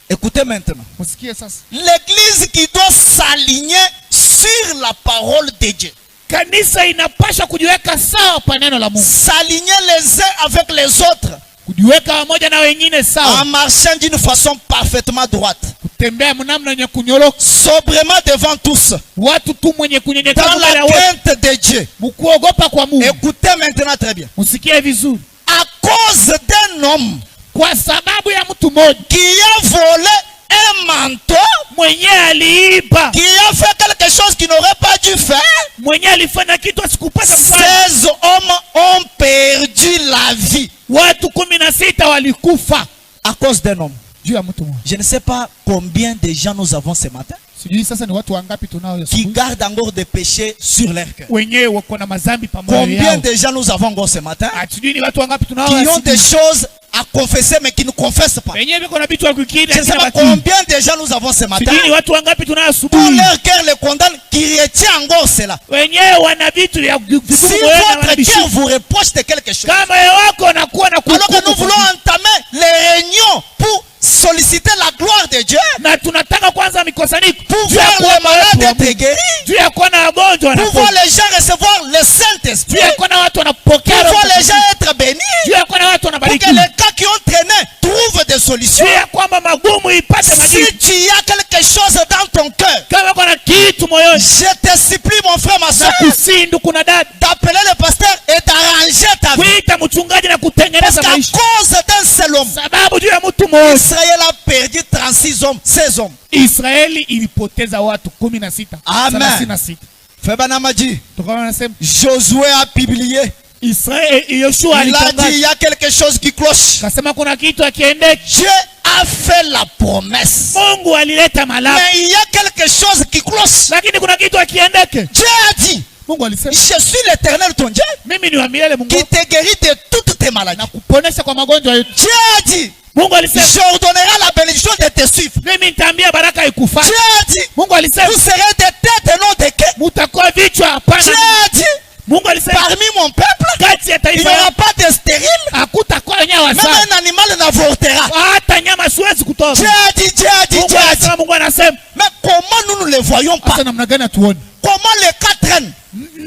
S1: Écoutez maintenant.
S2: Musikie sasa.
S1: L'église qui doit s'aligner sur la parole de Dieu.
S2: Kanisa inapasha kujiweka sawa pa neno la Mungu.
S1: S'aligner les uns avec les autres
S2: Kujiweka pamoja na wengine sawa.
S1: en marchant d'une façon parfaitement droite.
S2: Kutembea mnamna yenye kunyoroka.
S1: Sobrement devant tous.
S2: Watu tu mwenye kunyenyekea
S1: Dans
S2: mbele ya
S1: la
S2: wote.
S1: crainte de Dieu.
S2: Mkuogopa kwa Mungu.
S1: Écoutez maintenant très bien.
S2: Musikie vizuri.
S1: À cause d'un homme
S2: Kwa sababu ya mtu mmoja
S1: qui a volé un manteau,
S2: mwenye aliiba,
S1: qui a fait quelque chose qu'il n'aurait pas dû faire,
S2: mwenye alifanya kitu asikupata kufanya,
S1: 16 hommes ont perdu la vie
S2: watu 16 walikufa
S1: à cause d'un homme.
S2: juu ya mtu mmoja.
S1: Je ne sais pas combien de gens nous avons ce matin
S2: Sijui sasa ni watu wangapi tunao
S1: qui
S2: asubuhi
S1: gardent encore des péchés sur leur cœur.
S2: wenyewe wako na mazambi pamoja
S1: Combien
S2: yao.
S1: de gens nous avons encore ce matin
S2: Sijui ni watu wangapi tunao
S1: qui ont des
S2: asubuhi
S1: choses à confesser mais qui ne confessent pas.
S2: wenyewe biko na vitu vya kukiri
S1: Je ne sais
S2: lakini
S1: pas
S2: hawakiri.
S1: combien de gens nous avons ce matin
S2: Sijui ni watu wangapi tunao
S1: dont
S2: asubuhi
S1: leur cœur les condamne qui retient encore cela.
S2: wenyewe wana vitu vya
S1: Si
S2: vigumu moyoni na
S1: votre
S2: wanabishia.
S1: cœur vous reproche de quelque chose,
S2: Kama moyo wako unakuwa na
S1: alors que nous
S2: kuhukumu
S1: voulons entamer les réunions pour solliciter la gloire de Dieu,
S2: na tunataka kwanza mikusanyiko
S1: pour
S2: juu ya
S1: voir
S2: kuwa
S1: les malades
S2: watu wa
S1: être
S2: Mungu,
S1: guéris,
S2: juu ya kuwa na wagonjwa
S1: pour voir
S2: wanapona,
S1: les gens recevoir le
S2: juu
S1: Saint-Esprit,
S2: ya kuwa na watu
S1: pour
S2: wanapokea Roho
S1: voir les
S2: Mtakatifu,
S1: gens être bénis,
S2: juu ya kuwa na watu
S1: pour que
S2: wanabarikiwa,
S1: les cas qui ont traîné trouvent des solutions.
S2: juu ya kwamba magumu ipate majibu.
S1: Si tu as quelque chose dans ton cœur,
S2: Kama kuna kitu moyoni
S1: je te supplie, mon frère, ma
S2: na
S1: soeur,
S2: kusindu, kuna dada
S1: d'appeler le pasteur et d'arranger ta vie.
S2: kuita mchungaji na
S1: Parce
S2: kutengeneza
S1: qu'à
S2: maisha,
S1: cause d'un seul homme,
S2: sababu juu ya mtu mmoja
S1: Israël a perdu 36 hommes, 16 hommes.
S2: Israeli ilipoteza watu 16.
S1: Amen.
S2: 36.
S1: Frère Branham a dit,
S2: Tukaona nasema
S1: Josué a publié.
S2: Israeli, Yoshua
S1: Il a dit, il
S2: alitangaza
S1: y a quelque chose qui cloche.
S2: kasema kuna kitu akiendeke.
S1: Dieu a fait la promesse.
S2: Mungu alileta malaki,
S1: Mais il y a quelque chose qui cloche.
S2: lakini kuna kitu akiendeke.
S1: Dieu a dit,
S2: Mungu alisema
S1: je suis l'éternel ton Dieu
S2: mimi ni wa milele Mungu
S1: qui te guérit de toutes tes maladies.
S2: na kuponesha kwa magonjwa yote.
S1: Dieu a dit,
S2: Mungu alisema
S1: j'ordonnerai la bénédiction de tes suivre.
S2: mimi nitaambia baraka ikufuate.
S1: Dieu a dit,
S2: Mungu alisema
S1: vous serez des têtes et non des queues.
S2: mutakuwa vichwa hapana.
S1: Dieu a dit,
S2: Mungu alisema
S1: parmi mon peuple,
S2: kati ya
S1: il n'y
S2: taifa
S1: aura pas de stérile.
S2: hakutakuwa nyama
S1: Même
S2: sana,
S1: un animal n'avortera.
S2: hata nyama siwezi kutoa.
S1: Dieu a dit, Dieu a dit,
S2: Mungu
S1: Dieu a dit.
S2: anasema, Mungu anasema
S1: Mais comment nous ne les voyons pas?
S2: hata namna gani atuone,
S1: Comment les cas traînent?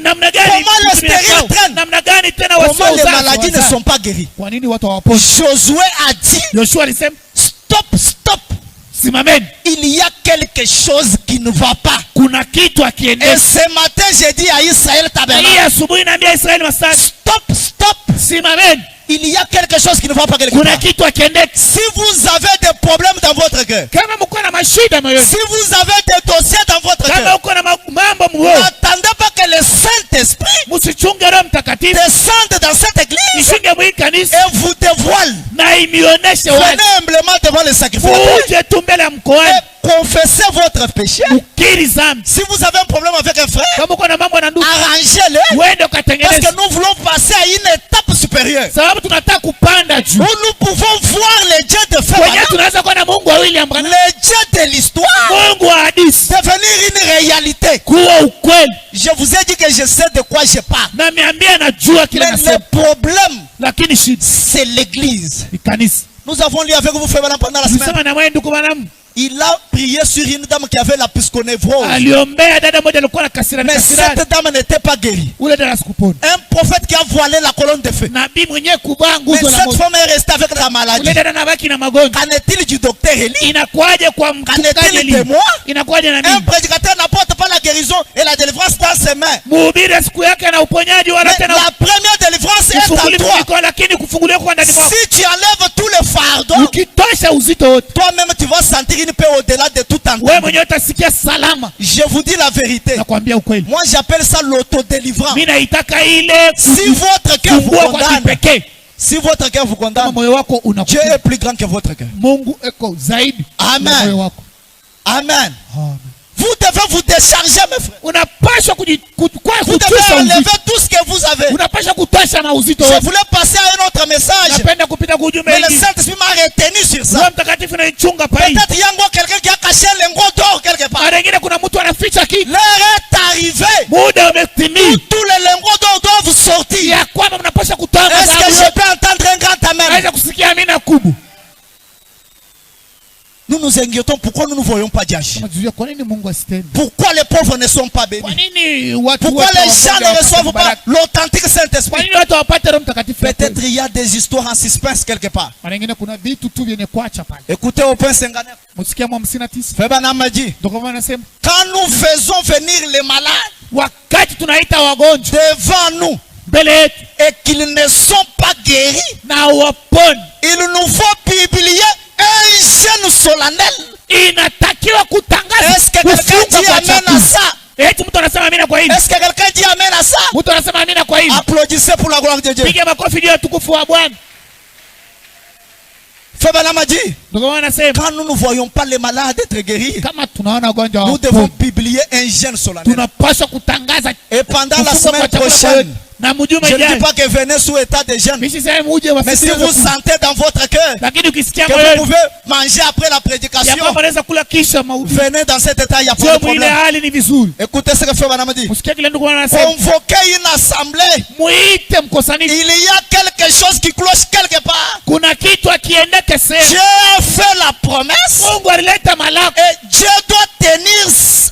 S2: namna gani
S1: Comment le
S2: vitu
S1: stérile
S2: vinasahau?
S1: traîne?
S2: namna gani tena
S1: Comment les
S2: wasiozaa
S1: maladies ne
S2: wazaa?
S1: sont pas guéries?
S2: Kwa nini watu hawaponi?
S1: Josué a dit,
S2: Yoshua alisema
S1: stop, stop.
S2: Simameni.
S1: Il y a quelque chose qui ne va pas.
S2: Kuna kitu
S1: Et
S2: akiendesha.
S1: ce matin, j'ai dit à Israël
S2: Hii
S1: Tabernacle,
S2: asubuhi naambia Israeli Masaki,
S1: stop, stop.
S2: simameni.
S1: Il y a quelque chose qui ne va pas quelque
S2: Kuna
S1: part.
S2: kitu akiendesha.
S1: Si vous avez des problèmes dans votre cœur,
S2: Kama mko na mashida moyoni,
S1: si vous avez des dossiers dans votre
S2: kama
S1: cœur,
S2: uko na mambo moyoni,
S1: n'attendez pas que le Saint-Esprit
S2: msichunge Roho Mtakatifu
S1: descende dans cette église
S2: ishuke mwi kanisa
S1: et vous dévoile.
S2: na imioneshe wazi.
S1: Venez humblement devant le sacrifice
S2: Uje tu mbele ya mkoani,
S1: et confessez votre péché.
S2: ukiri zambi.
S1: Si vous avez un problème avec un frère,
S2: Kama uko na mambo na ndugu,
S1: arrangez-le.
S2: uende
S1: Parce
S2: ukatengeneze,
S1: que nous voulons passer à une étape supérieure
S2: sababu tunataka kupanda juu
S1: où nous pouvons voir les dieux de
S2: kwenye
S1: Frère,
S2: tunaweza kuwa na Mungu wa William Branham,
S1: les dieux de l'histoire,
S2: Mungu wa hadithi
S1: devenir une réalité.
S2: kuwa ukweli.
S1: Je vous ai dit que je sais de quoi je parle.
S2: Na miambia najua kile
S1: Mais
S2: nasema,
S1: le problème,
S2: lakini shida
S1: c'est l'église.
S2: ni kanisa.
S1: Nous avons lu avec vous, Frère Branham, pendant la semaine.
S2: Tulisema na mwe ndugu Branham,
S1: Il a prié sur une dame qui avait la pisconévrose.
S2: aliombea dada moja alikuwa na kasirani
S1: Mais
S2: kasirani,
S1: cette dame n'était pas guérie.
S2: ule dada sikupona.
S1: Un prophète qui a voilé la colonne de feu.
S2: Nabii mwenyewe kuvaa
S1: Mais
S2: nguzo la
S1: cette
S2: moto,
S1: femme est restée avec la maladie.
S2: ule dada nabaki na magonjwa.
S1: Qu'en est-il du docteur Eli?
S2: Inakuwaje kwa
S1: Qu'en
S2: mchungaji
S1: est-il de
S2: Eli?
S1: moi?
S2: Inakuwaje na
S1: Un
S2: mimi?
S1: prédicateur n'apporte pas la guérison et la délivrance dans ses mains.
S2: Mhubiri siku yake na uponyaji wala
S1: Mais
S2: tena
S1: la première délivrance est en
S2: kufunguliwa
S1: toi.
S2: mikono, lakini kufunguliwa kwa ndani mwako.
S1: Si tu enlèves tous les fardeaux,
S2: Ukitosha uzito wote,
S1: toi-même tu vas sentir une paix au-delà de tout
S2: wewe
S1: entendement.
S2: mwenyewe utasikia salama.
S1: Je vous dis la vérité.
S2: Nakwambia ukweli,
S1: Moi j'appelle ça l'autodélivrance.
S2: mimi naitaka ile
S1: Si votre cœur vous
S2: kufungua kwa
S1: condamne,
S2: kipekee.
S1: si votre cœur vous
S2: Kama
S1: condamne,
S2: moyo wako
S1: Dieu
S2: unakuja,
S1: est plus grand que votre cœur.
S2: Mungu eko zaidi
S1: Amen.
S2: ya moyo wako.
S1: Amen.
S2: Amen.
S1: Vous devez vous décharger, mes frères.
S2: Unapaswa
S1: Vous devez
S2: kutusha
S1: enlever
S2: uzito,
S1: tout ce que vous avez.
S2: unapaswa kutosha na uzito
S1: Je
S2: wote.
S1: voulais passer à un autre message,
S2: Napenda kupita kwa ujumbe
S1: mais le
S2: hili,
S1: Saint-Esprit m'a retenu sur ça.
S2: Roho Mtakatifu anaichunga pai.
S1: Peut-être il y a encore quelqu'un qui a caché l'ingot d'or quelque part.
S2: Mara nyingine kuna mtu anaficha kitu,
S1: L'heure est arrivée.
S2: muda umetimia
S1: Tous les lingots d'or doivent sortir.
S2: ya kwamba mnapaswa kutoa
S1: Est-ce que
S2: madhabahu
S1: je
S2: yote.
S1: peux entendre un grand amen?
S2: Naweza kusikia amina kubwa.
S1: Nous nous inquiétons pourquoi nous ne voyons pas Diache.
S2: Tunajiuliza kwa nini Mungu asitende?
S1: Pourquoi les pauvres ne sont pas
S2: Kwa
S1: bénis?
S2: nini watu
S1: Pourquoi
S2: wote
S1: les gens
S2: hawapate
S1: ne reçoivent pas
S2: baraka?
S1: l'authentique
S2: Kwa
S1: Saint-Esprit?
S2: nini watu hawapate Roho Mtakatifu?
S1: Peut-être il y a des histoires en suspense quelque part.
S2: Mara nyingine kuna vitu tu vyenye kuacha pale.
S1: Écoutez au point 59.
S2: Msikia mwa 59.
S1: Frère Branham m'a dit,
S2: Ndio kwa maana nasema
S1: quand nous faisons venir les malades
S2: wakati tunaita wagonjwa
S1: devant nous
S2: mbele yetu
S1: et qu'ils ne sont pas guéris,
S2: na wapone,
S1: il nous faut publier un jeûne solennel.
S2: inatakiwa kutangaza
S1: Est-ce que quelqu'un
S2: kufunga
S1: dit
S2: kwa
S1: amen à
S2: chakula.
S1: ça?
S2: Eti mtu anasema amina kwa hili,
S1: Est-ce que quelqu'un dit amen à ça?
S2: mtu anasema amina kwa hili.
S1: Applaudissez pour la gloire de Dieu.
S2: Piga makofi juu ya utukufu wa Bwana.
S1: Frère Branham m'a dit,
S2: Ndio kwa maana nasema
S1: quand nous ne voyons pas les malades être guéris,
S2: kama tunaona wagonjwa
S1: nous devons
S2: wapone,
S1: publier un jeûne solennel.
S2: tunapaswa kutangaza
S1: Et pendant la
S2: kufunga
S1: semaine
S2: kwa chakula
S1: prochaine,
S2: na mjuma
S1: je ne dis
S2: ijayo.
S1: pas que venez sous état de jeûne,
S2: Mimi sisemi uje
S1: mais si vous sentez dans votre cœur
S2: lakini ukisikia
S1: que vous
S2: moyoni
S1: pouvez manger après la
S2: ya
S1: prédication,
S2: kwamba unaweza kula kisha mauti,
S1: venez dans cet état, il n'y a pas de
S2: sio mwile
S1: problème.
S2: hali ni vizuri.
S1: Écoutez ce que Frère Branham dit.
S2: Usikie kile ndugu anasema,
S1: Convoquez une assemblée.
S2: muite mkusanyiko.
S1: Il y a quelque chose qui cloche quelque part.
S2: Kuna kitu akiendeke sehemu.
S1: Dieu a fait la promesse
S2: Mungu alileta malako
S1: et Dieu doit tenir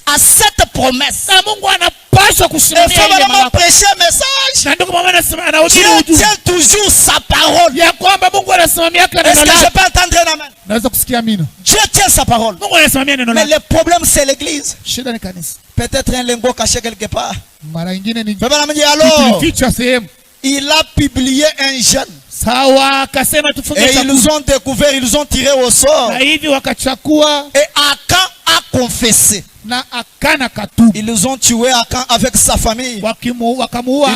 S1: à cette promesse.
S2: na Mungu anapaswa
S1: Et
S2: kusimamia
S1: Frère
S2: ile
S1: Branham
S2: malako.
S1: prêché un message.
S2: Na ndugu mama anasema anahubiri
S1: Dieu
S2: ujumbe
S1: tient toujours sa parole.
S2: ya kwamba Mungu anasimamia
S1: Est-ce
S2: neno
S1: que je
S2: lake.
S1: peux entendre un amen?
S2: Naweza kusikia amina.
S1: Dieu tient sa parole.
S2: Mungu anasimamia neno
S1: Mais
S2: lake.
S1: le problème c'est l'église.
S2: Shida ni kanisa.
S1: Peut-être un lingot caché quelque part.
S2: Mara nyingine ni
S1: Frère Branham dit
S2: kitu
S1: alors,
S2: kilifichwa sehemu.
S1: il a publié un jeûne.
S2: Sawa, akasema tufunge
S1: Et
S2: chakula.
S1: ils ont découvert, ils ont tiré au sort.
S2: Na hivi wakachakua
S1: Et Akan a confessé.
S2: na Akana katubu.
S1: Ils ont tué Akan avec sa famille.
S2: Wakamuua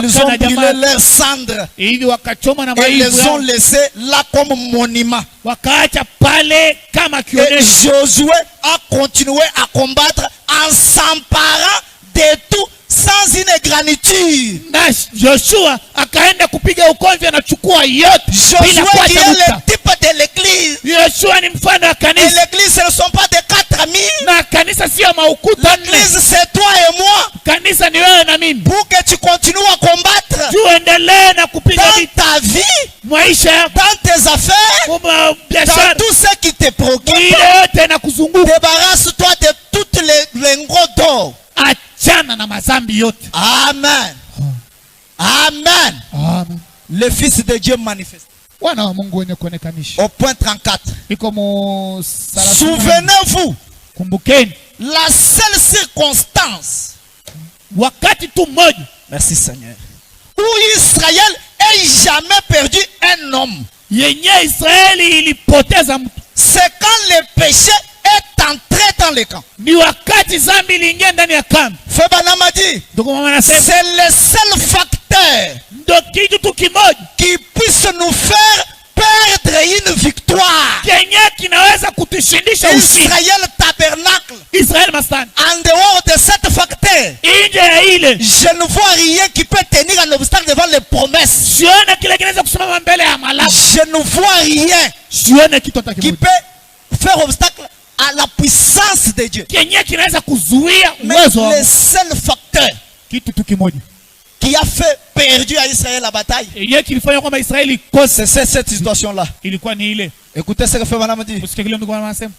S1: Ils ont
S2: Akana
S1: brûlé
S2: jamaa.
S1: leurs cendres.
S2: Hivi wakachoma na
S1: Et
S2: maivu
S1: les ont
S2: yao.
S1: laissés là comme monument.
S2: Wakaacha pale kama
S1: Et
S2: kionesho.
S1: Josué a continué à combattre en s'emparant de tout sans une graniture.
S2: Na Joshua akaenda kupiga ukomvi, anachukua yote
S1: Josué
S2: bila
S1: qui
S2: kuacha
S1: est
S2: nukta.
S1: le type de l'église.
S2: Yoshua ni mfano wa
S1: Et
S2: kanisa,
S1: l'église, ce ne sont pas des 4000.
S2: na kanisa sio maukuta nne.
S1: L'église, c'est toi et moi.
S2: Kanisa ni wewe na mimi.
S1: Pour que tu continues à combattre
S2: Tuendelee na kupiga
S1: dans
S2: vita
S1: ta vie,
S2: maisha yako,
S1: dans tes affaires,
S2: kwa
S1: dans
S2: biashara,
S1: tout ce qui te préoccupe.
S2: ile yote na kuzunguka.
S1: Débarrasse-toi de toutes les lingots d'or.
S2: Achana na mazambi yote.
S1: Amen. Amen.
S2: Amen.
S1: Le Fils de Dieu manifeste.
S2: wana wa Mungu wenye kuonekanisha.
S1: Au point 34.
S2: Iko mu
S1: Souvenez-vous.
S2: Kumbukeni.
S1: La seule circonstance.
S2: Wakati tu mmoja.
S1: Merci Seigneur. Où Israël ait jamais perdu un homme.
S2: Yenye Israeli ilipoteza mtu.
S1: C'est quand le péché est entré dans le camp.
S2: Ni wakati zambi iliingia ndani ya kambi.
S1: Febanama dit. C'est le seul facteur
S2: ndo kitu tu kimoja
S1: qui puisse nous faire perdre une victoire.
S2: Kenye kinaweza kutushindisha ushindi.
S1: Israël tabernacle.
S2: Israël mastani.
S1: En dehors de cette facteur,
S2: nje ya ile,
S1: je ne vois rien qui peut tenir un obstacle devant les promesses.
S2: Sione kile kinaweza kusimama mbele ya malaki.
S1: Je ne vois rien
S2: Sione kitu hata
S1: qui
S2: kimoja
S1: peut faire obstacle à la puissance de Dieu.
S2: kenye kinaweza kuzuia
S1: Mais
S2: uwezo wa
S1: le seul facteur
S2: kitu tu kimoja
S1: qui a fait perdu à Israël la bataille,
S2: yenye kilifanya kwamba Israeli kose
S1: c'est cette situation-là.
S2: ilikuwa ni ile.
S1: Écoutez ce que fait Madame dit.
S2: Usikie kile mtu anasema.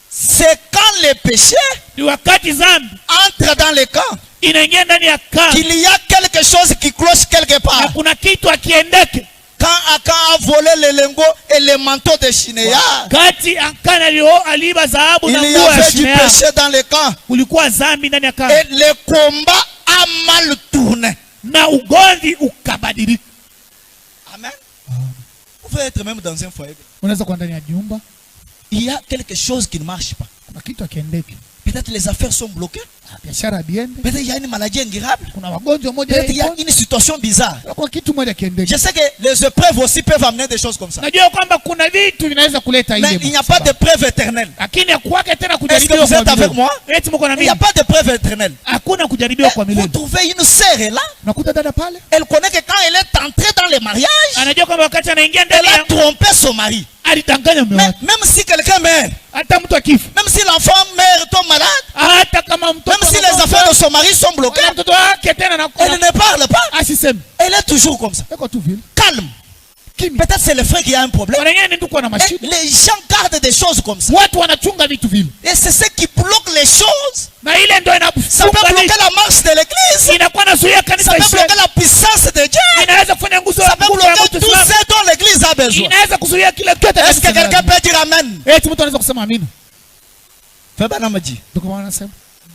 S1: C'est quand le péché
S2: Ni wakati zambi
S1: entre dans le camp
S2: inaingia ndani ya kambi
S1: qu'il y a quelque chose qui cloche quelque
S2: na
S1: part.
S2: kuna kitu akiendeke.
S1: Quand Akan a volé les lingots et les manteaux de Shinéa,
S2: Kati Akana aliba dhahabu
S1: il
S2: na
S1: y
S2: nguo ya
S1: avait du
S2: Shimeya.
S1: péché dans le camp.
S2: Kulikuwa zambi ndani ya kambi
S1: Et le combat a mal tourné.
S2: na ugomvi ukabadilika.
S1: Amen. Vous pouvez être même dans un foyer.
S2: Unaweza kuwa ndani ya nyumba,
S1: Il y a quelque chose qui ne marche pas.
S2: kuna kitu akiendeke.
S1: Peut-être les affaires sont bloquées.
S2: Biashara biende,
S1: Peut-être il y a une maladie incurable.
S2: kuna magonjwa moja
S1: Peut-être il y a
S2: yapo,
S1: une situation bizarre.
S2: kuna kitu moja kiendeke.
S1: Je sais que les épreuves aussi peuvent amener des choses comme ça.
S2: Najua kwamba kuna vitu vinaweza kuleta
S1: Mais
S2: ile.
S1: il n'y a pas de preuve éternelle.
S2: Lakini hakuwake tena
S1: Est-ce que
S2: kujaribiwa
S1: vous êtes
S2: kwa
S1: avec
S2: milele.
S1: moi?
S2: Eti mko na
S1: Il n'y a
S2: mimi.
S1: pas de preuve éternelle.
S2: Hakuna kujaribiwa kwa
S1: Vous
S2: milele.
S1: trouvez une sœur là.
S2: Nakuta dada pale,
S1: Elle connaît que quand elle est entrée dans le mariage,
S2: anajua kwamba wakati anaingia
S1: elle
S2: ndani
S1: a
S2: ya
S1: trompé son mari.
S2: alidanganya mume
S1: Mais
S2: wake.
S1: même si quelqu'un meurt,
S2: Hata mtu akifa,
S1: même si l'enfant meurt, tombe malade,
S2: hata kama mtoto
S1: même si les affaires de son mari sont bloquées,
S2: wala mtoto wake tena na
S1: elle ne parle pas.
S2: asiseme.
S1: Elle est toujours comme ça.
S2: Eko tu vile.
S1: Calme.
S2: Kimya.
S1: Peut-être c'est le frère qui a un problème.
S2: Wengine ni ndugu na
S1: Et
S2: mashida.
S1: les gens gardent des choses comme ça.
S2: Watu wanachunga vitu vile.
S1: Et c'est ce qui bloque les choses.
S2: Na ile ndio
S1: Ça peut
S2: inafunga
S1: bloquer la marche de l'église.
S2: inakuwa nazuia
S1: Ça
S2: kanisa
S1: peut
S2: isiwe.
S1: bloquer la puissance de Dieu.
S2: Inaweza kufanya nguzo
S1: Ça
S2: ya
S1: peut
S2: Mungu ya
S1: bloquer
S2: mtu
S1: tout
S2: fulani.
S1: ce dont l'église a besoin.
S2: Inaweza kuzuia kile kitu.
S1: Est-ce que quelqu'un peut dire amen?
S2: Eti mtu anaweza kusema amina.
S1: Febanamadi.
S2: Ndio kwa maana nasema,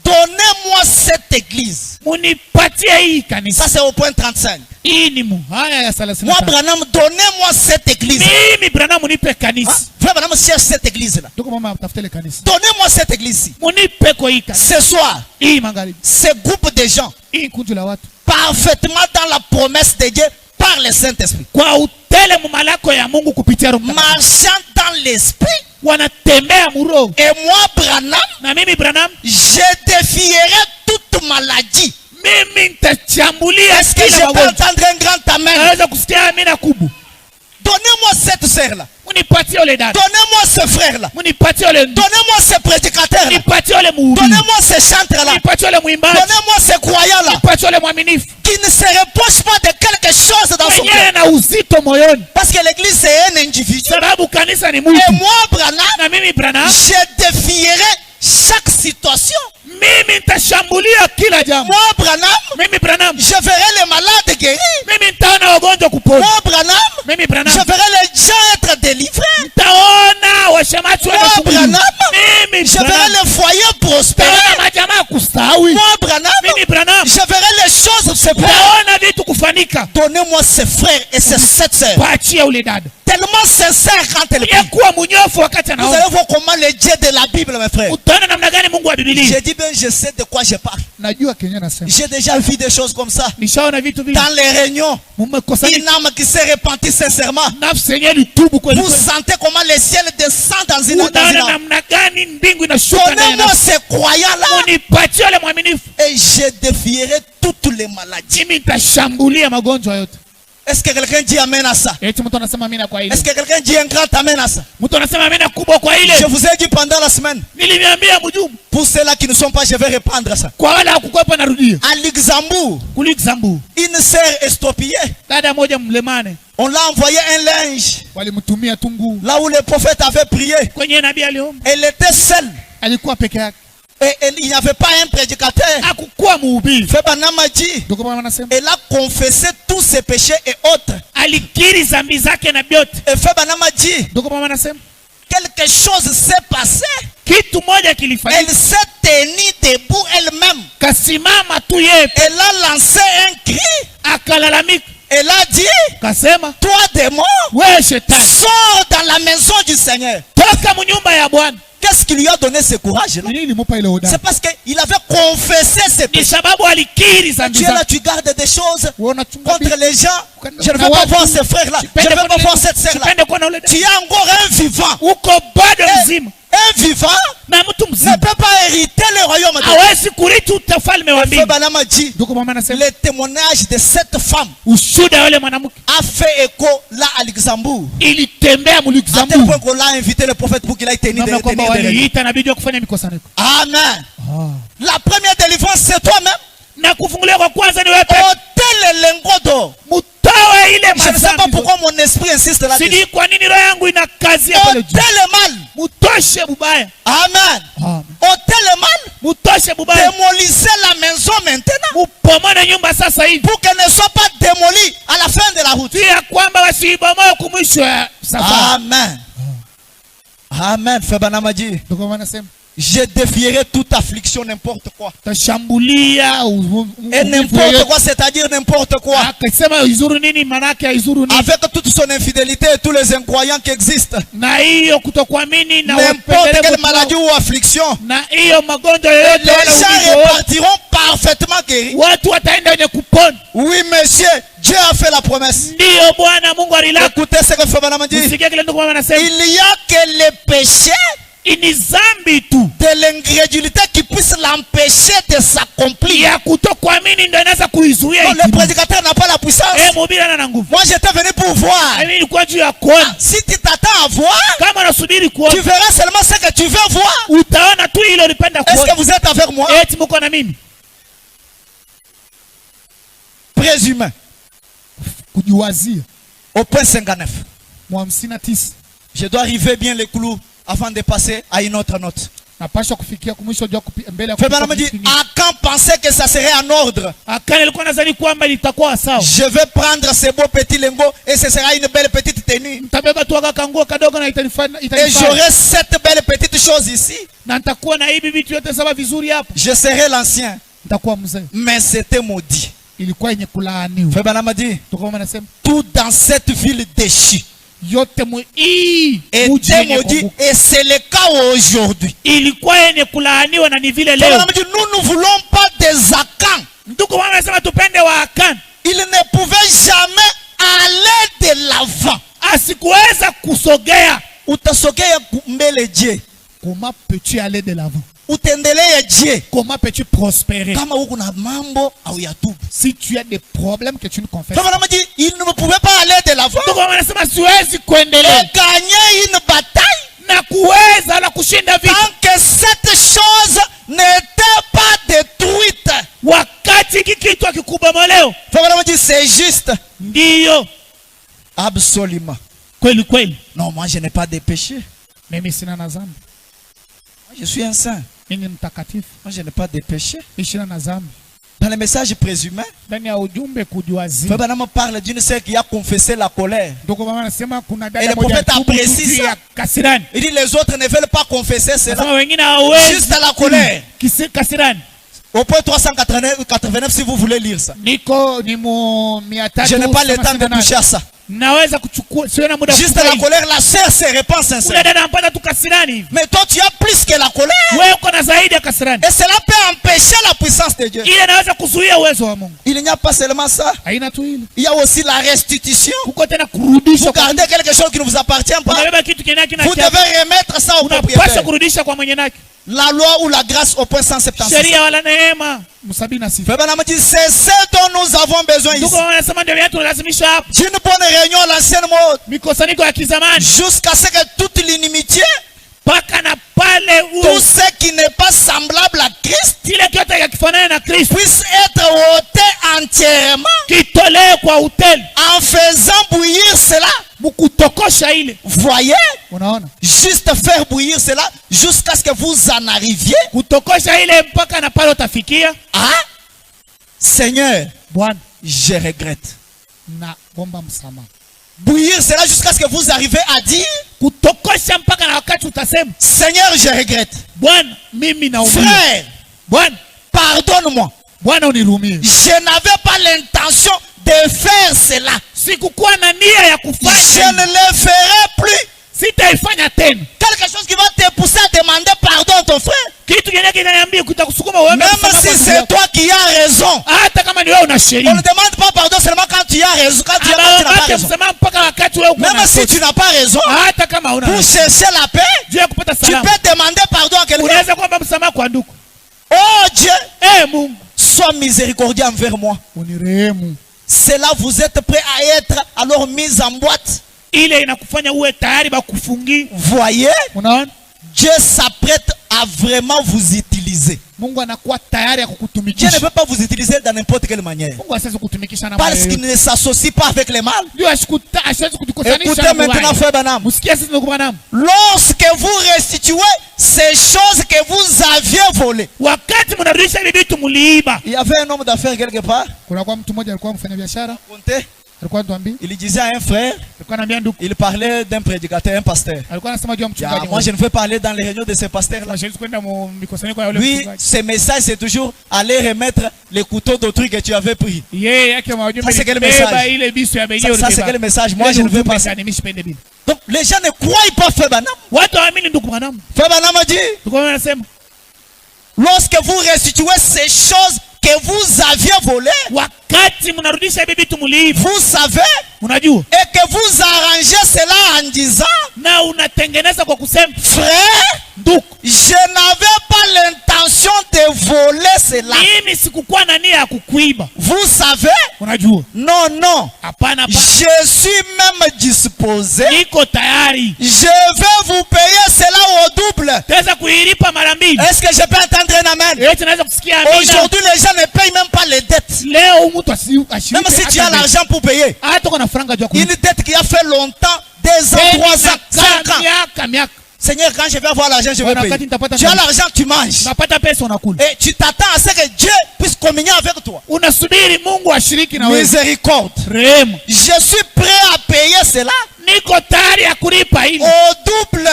S1: Donnez-moi cette église.
S2: munipatie hii kanisa.
S1: Ça c'est au point 35.
S2: Hii ni muhaya ya 35.
S1: Moi Branham, donnez-moi cette église.
S2: Mimi Branham munipe
S1: Ah,
S2: kanisa.
S1: Frère Branham cherche cette église là.
S2: Ndio kwa maana tafuta ile kanisa.
S1: Donnez-moi cette église.
S2: Munipe kwa hii kanisa.
S1: Ce soir,
S2: Hii magharibi.
S1: ce groupe de gens
S2: Hii kundi la watu.
S1: parfaitement dans la promesse de Dieu par le Saint-Esprit.
S2: Kwa utele mumalako ya Mungu kupitia Roho Mtakatifu.
S1: Marchant dans l'esprit.
S2: Wanatembea muroho.
S1: Et moi Branham,
S2: Na mimi Branham,
S1: je défierai toute maladie.
S2: mimi nitachambulia
S1: Est-ce que je
S2: kila
S1: peux
S2: magonjwa.
S1: entendre un grand amen?
S2: Naweza kusikia amina kubwa.
S1: Donnez-moi cette sœur-là.
S2: Munipatie ole dada.
S1: Donnez-moi ce frère-là.
S2: Munipatie ole ndugu.
S1: Donnez-moi ce prédicateur-là.
S2: Munipatie ole mhubiri.
S1: Donnez-moi ce chanteur-là.
S2: Munipatie ole mwimbaji.
S1: Donnez-moi ce croyant-là.
S2: Munipatie ole mwaminifu.
S1: Qui ne se reproche pas de quelque chose dans son cœur.
S2: Mwenyewe na uzito moyoni.
S1: Parce que l'église c'est un individu.
S2: Sababu kanisa ni
S1: Et
S2: mtu.
S1: moi, Branham,
S2: Na mimi Branham,
S1: je défierai chaque situation.
S2: mimi nitashambulia kila jambo.
S1: Moi, Branham,
S2: Mimi Branham,
S1: je verrai les malades guéris.
S2: mimi nitaona wagonjwa kupona.
S1: Moi, Branham,
S2: Mimi
S1: je
S2: Branham,
S1: verrai les gens être délivrés.
S2: nitaona washamaji
S1: Moi,
S2: wanafunguliwa.
S1: Branham,
S2: Mimi
S1: je verrai
S2: Branham,
S1: les foyers prospérer.
S2: nitaona majamaa kustawi.
S1: Moi, Branham,
S2: Mimi Branham,
S1: je verrai les choses se faire.
S2: nitaona vitu kufanika.
S1: Donnez-moi ces frères et ces sept sœurs.
S2: Paachia ule dada.
S1: Tellement sincère quand elle prie.
S2: Yekuwa munyofu wakati
S1: Vous
S2: anaomba.
S1: allez voir comment le Dieu de la Bible, mes frères.
S2: Utaona namna gani Mungu wa Biblia.
S1: J'ai dit bien, je sais de quoi je parle.
S2: Najua Kenya nasema.
S1: J'ai déjà vu des choses comme ça.
S2: Nishaona vitu vile.
S1: Dans les réunions,
S2: Mumekosana
S1: une âme qui s'est repentie sincèrement.
S2: nafsi yenyewe litubu kweli
S1: Vous
S2: kweli.
S1: sentez comment le ciel descend dans une
S2: Unaona
S1: âme.
S2: namna gani mbingu inashuka ndani ya
S1: Donnez-moi
S2: nafsi.
S1: ces croyants-là
S2: Unipatie ule mwaminifu.
S1: et je défierai toutes les maladies.
S2: Mimi nitashambulia magonjwa yote.
S1: Est-ce que quelqu'un dit amen à ça?
S2: Eti mtu anasema amina kwa ile.
S1: Est-ce que quelqu'un dit un grand amen à ça?
S2: Mtu anasema amina kubwa kwa ile.
S1: Je vous ai dit pendant la semaine.
S2: Nilimiambia mjumbe.
S1: Pour ceux-là qui ne sont pas, je vais répandre ça.
S2: Kwa wale hakukwepa narudia.
S1: À Luxembourg,
S2: Kulikzambu.
S1: une sœur estopiée,
S2: Dada moja mlemane.
S1: on l'a envoyé un linge
S2: Walimtumia tungu.
S1: là où le prophète avait prié.
S2: Kwenye nabii aliomba.
S1: Elle était seule.
S2: Alikuwa peke yake.
S1: Et il n'y avait pas un prédicateur.
S2: hakukuwa mhubiri.
S1: Frère Branham a dit,
S2: Ndio kwa maana anasema
S1: elle a confessé tous ses péchés et autres.
S2: alikiri dhambi zake na vyote.
S1: Et Frère Branham a dit,
S2: Ndio kwa maana anasema
S1: quelque chose s'est passé.
S2: kitu moja
S1: Elle
S2: kilifanyika.
S1: s'est tenue debout elle-même.
S2: Kasimama tu yeye,
S1: Elle a lancé un cri.
S2: akalalamika,
S1: Elle a dit,
S2: kasema
S1: toi démon,
S2: wewe shetani,
S1: sors dans la maison du Seigneur.
S2: toka mnyumba ya Bwana.
S1: Qu'est-ce qui lui a donné ce courage-là?
S2: Nini ilimupa ile
S1: C'est
S2: hodari?
S1: parce qu'il avait confessé ses
S2: Ni
S1: péchés.
S2: sababu alikiri dhambi
S1: Tu es là,
S2: zake.
S1: tu gardes des choses
S2: Wewe unachunga
S1: contre les gens. Je ne veux
S2: na
S1: pas
S2: watu.
S1: voir ces frères-là. Je ne veux pas voir cette sœur-là.
S2: Sipende kuona ule.
S1: Tu es encore un vivant.
S2: Uko bado mzima.
S1: Un vivant
S2: Na mtu
S1: ne
S2: mzima
S1: peut pas hériter le royaume de Dieu.
S2: hawezi kurithi ufalme wa
S1: Frère
S2: mbingu.
S1: Branham a dit,
S2: Ndio kwa maana anasema
S1: le témoignage de cette femme
S2: ushuhuda yule mwanamke
S1: a fait écho là à Luxembourg.
S2: ilitembea mu
S1: À tel point
S2: Luxembourg.
S1: qu'on l'a invité le prophète pour qu'il aille tenir
S2: Namna kwamba
S1: des réunions.
S2: waliita na bidii kufanya mikusanyiko.
S1: Amen. La première délivrance, c'est toi-même.
S2: Na kufunguliwa kwa kwanza ni wewe.
S1: Ôtez le lingot d'or.
S2: Mutoe ile
S1: Je ne sais pas
S2: mazambi.
S1: pourquoi mon esprit insiste là-dessus.
S2: Sijui kwa nini roho yangu ina kazi ya pale
S1: Ôtez
S2: juu.
S1: le mal.
S2: Mutoshe bubaya.
S1: Amen.
S2: Amen.
S1: Ôtez le mal.
S2: Mutoshe bubaya.
S1: Démolissez la maison maintenant.
S2: Mupomone nyumba sasa hivi.
S1: Pour qu'elle ne soit pas démolie à la fin de la route.
S2: Ya kwamba wasiibomoe kumwisho ya safari.
S1: Amen. Amen. Frère Branham a dit,
S2: Ndio kwa maana nasema
S1: je défierai toute affliction, n'importe quoi.
S2: tashambulia
S1: Et n'importe quoi, c'est-à-dire n'importe quoi.
S2: akisema izuru nini manake izuru nini.
S1: Avec toute son infidélité et tous les incroyants qui existent.
S2: Na hiyo kutokuamini na
S1: N'importe quelle
S2: wapendelevu
S1: maladie ou affliction.
S2: na hiyo magonjwa
S1: Et
S2: yoyote
S1: les
S2: wala
S1: gens
S2: ugonjwa wote,
S1: repartiront parfaitement guéris.
S2: watu wataenda wenye kupona.
S1: Oui, monsieur, Dieu a fait la promesse.
S2: Ndiyo Bwana Mungu alilaka.
S1: Écoutez ce que Frère Branham dit.
S2: Usikie kile ndugu mama anasema.
S1: Il n'y a que les péchés
S2: Ni zambi tu
S1: de l'ingrédulité qui puissent l'empêcher de s'accomplir.
S2: ya kutokuamini ndio inaweza kuizuia.
S1: Non, le prédicateur n'a pas la puissance.
S2: Mhubiri ana nguvu.
S1: Moi, j'étais venu pour voir.
S2: Mimi nilikuwa juu ya kuona.
S1: Si tu t'attends à voir,
S2: Kama unasubiri
S1: tu
S2: kuona,
S1: verras seulement ce que tu veux voir.
S2: utaona tu ile ulipenda
S1: Est-ce
S2: kuona.
S1: que vous êtes avec moi?
S2: Eti mko na mimi.
S1: Présumé.
S2: Kujiwazia.
S1: Au point 59.
S2: Mwa 59.
S1: Je dois arriver bien les clous avant de passer à une autre note.
S2: Napaswa kufikia kumwisho jua mbele ya
S1: Frère Branham dit, à quand penser que ça serait en ordre?
S2: Akana alikuwa nadhani kwamba litakuwa sawa.
S1: Je vais prendre ces beaux petits lingots et ce sera une belle petite tenue.
S2: Nitabeba tu kanguo kadogo na itanifanya.
S1: Et j'aurai cette belle petite chose ici.
S2: Na nitakuwa na hivi vitu yote saba vizuri hapa.
S1: Je serai l'ancien.
S2: Nitakuwa mzee.
S1: Mais c'était maudit.
S2: Ilikuwa yenye kulaaniwa.
S1: Frère Branham dit,
S2: Tukoma nasema
S1: tout dans cette ville déchue
S2: yote
S1: était maudit et c'est le cas aujourd'hui.
S2: ilikuwa yenye kulaaniwa na ni vile
S1: Frère
S2: leo.
S1: Branham dit, nous ne voulons pas des Akans.
S2: Ndugu mama anasema tupende wa Akani.
S1: Il ne pouvait jamais aller de l'avant.
S2: Asikuweza kusogea.
S1: Utasogea mbele Dieu.
S2: Comment peux-tu aller de l'avant?
S1: Utendelee Dieu.
S2: Comment peux-tu prospérer?
S1: Kama huko na mambo au yatubu.
S2: Si tu as des problèmes que tu ne confesses.
S1: Frère Branham dit, il ne pouvait pas aller de l'avant.
S2: Ndugu mama anasema siwezi kuendelea
S1: Et gagner une bataille
S2: na kuweza na kushinda vita
S1: tant que cette chose n'était pas détruite.
S2: wakati kikitu akikubomolewa.
S1: Frère Branham dit, c'est juste.
S2: Ndiyo
S1: Absolument.
S2: kweli kweli.
S1: Non, moi je n'ai pas de péché.
S2: Mimi sina na dhambi.
S1: Moi, je suis un saint.
S2: Mimi mtakatifu.
S1: Moi je n'ai pas de péché.
S2: Sina na dhambi.
S1: Dans le message présumé,
S2: Ndani ya ujumbe kujiwazia.
S1: Frère Branham parle d'une sœur qui a confessé la colère.
S2: Ndugu mama anasema kuna
S1: Et
S2: dada
S1: le
S2: moja
S1: prophète
S2: tubu
S1: apprécie
S2: juu
S1: ça.
S2: ya kasirani.
S1: Il dit les autres ne veulent pas confesser cela.
S2: Nasema wengine hawawezi.
S1: Juste à la colère.
S2: Kasirani.
S1: Au point 389, si vous voulez lire ça.
S2: Niko ni mu 300.
S1: Je n'ai pas le temps de toucher à ça.
S2: Naweza kuchukua sio na muda.
S1: Juste à la colère, la sœur se répand sincèrement.
S2: Dada anampata tu kasirani hivi.
S1: Mais toi, tu as plus que la colère.
S2: Wewe uko na zaidi ya kasirani.
S1: Et cela peut empêcher la puissance de Dieu.
S2: Ile inaweza kuzuia uwezo wa Mungu.
S1: Il n'y a pas seulement ça.
S2: Haina tu ile.
S1: Il y a aussi la restitution.
S2: Kuko tena kurudisha
S1: Vous
S2: kwa
S1: gardez quelque chose qui ne vous appartient pas.
S2: unabeba kitu kinaki na
S1: Vous devez remettre ça au
S2: unapaswa
S1: propriétaire.
S2: kurudisha kwa mwenye naki.
S1: La loi ou la grâce au point 176.
S2: Sheria wala neema. Msabini na sifa.
S1: Frère Branham dit, c'est ce dont nous avons besoin ici.
S2: Ndugu wanasema ndio yetu lazimisha hapa.
S1: D'une bonne réunion à l'ancienne mode.
S2: Mikusanyiko ya kizamani.
S1: Jusqu'à ce que toute l'inimitié,
S2: Paka na pale
S1: tout ce qui n'est pas semblable à Christ,
S2: kile kyote kikifanana na Kristo
S1: puisse être ôté entièrement
S2: kitolewe kwa uteli.
S1: en faisant bouillir cela
S2: mukutokosha ile.
S1: Voyez?
S2: Unaona?
S1: Juste faire bouillir cela jusqu'à ce que vous en arriviez.
S2: Kutokosha ile mpaka na pale utafikia.
S1: Ah, Seigneur,
S2: Bwana,
S1: je regrette.
S2: na bomba msamaha.
S1: Bouillir cela jusqu'à ce que vous arrivez à dire,
S2: Kutokosha mpaka na wakati utasema,
S1: Seigneur, je regrette.
S2: Bwana, mimi naumia.
S1: Frère,
S2: Bwana,
S1: pardonne-moi.
S2: Bwana unirumie.
S1: Je n'avais pas l'intention de faire cela.
S2: Sikukuwa na nia ya
S1: Je
S2: kufanya.
S1: ne le ferai plus.
S2: Sitaifanya tena.
S1: Quelque chose qui va te pousser à demander pardon à ton frère.
S2: Kitu kingine kinaniambia kutakusukuma wewe.
S1: Même si c'est toi qui as raison.
S2: Hata kama ni wewe una
S1: On
S2: sheria.
S1: ne demande pas pardon seulement quand tu as raison. Quand tu n'as pas raison.
S2: Mpaka wakati wewe uko na
S1: Même si tu n'as pas raison,
S2: hata kama una
S1: pour chercher la paix,
S2: juu ya kupata
S1: tu
S2: salama.
S1: peux demander pardon à quelqu'un.
S2: Unaweza kuomba msamaha kwa ndugu.
S1: Oh Dieu,
S2: Mungu,
S1: sois miséricordieux envers moi.
S2: unirehemu.
S1: Cela vous êtes prêts à être alors mis en boîte.
S2: Ile inakufanya uwe tayari bakufungi.
S1: Voyez,
S2: Unaona?
S1: Dieu s'apprête à vraiment vous utiliser.
S2: Mungu anakuwa tayari ya
S1: Dieu
S2: kukutumikisha.
S1: ne peut pas vous utiliser dans n'importe quelle manière.
S2: Mungu asiwezi kutumikisha na
S1: Parce qu'il ne s'associe pas avec les mal.
S2: ndio asiwezi kutukusanisha.
S1: Écoutez maintenant, frère Branham.
S2: Msikie sisi ndugu Branham.
S1: Lorsque vous restituez ces choses que vous aviez volées.
S2: Wakati mnarudisha hivi vitu mliiba.
S1: Il y avait un homme d'affaires quelque part.
S2: Kuna kwa mtu mmoja alikuwa mfanya biashara.
S1: Comptez.
S2: Alikuwa anatuambia.
S1: Il disait à un frère.
S2: Alikuwa anambia ndugu.
S1: Il parlait d'un prédicateur, un pasteur.
S2: Alikuwa anasema juu ya mchungaji.
S1: Moi je ne veux pas aller dans les réunions de ces pasteurs là. Lui, ce message c'est toujours aller remettre les couteaux d'autrui que tu avais pris. Ça c'est quel message? Ça c'est quel message? Moi je ne veux pas ça. Donc les gens ne croient pas, frère Branham. Frère Branham a dit, lorsque vous restituez ces choses que vous aviez volées, vous savez, et que vous arrangez cela en disant, frère, je n'avais pas l'intention de voler cela. Vous savez, non, non, je suis même disposé, je vais vous payer cela au double. Est-ce que je peux entendre un amen? Aujourd'hui les gens ne payent même pas les dettes. Même si tu as l'argent pour payer une dette qui a fait longtemps, 2 ans, 3 ans, 5 ans. Seigneur, quand je vais avoir l'argent, je vais payer. Tu as l'argent, tu manges. Et tu t'attends à ce que Dieu puisse communier avec toi. Miséricorde. Je suis prêt à payer cela au double.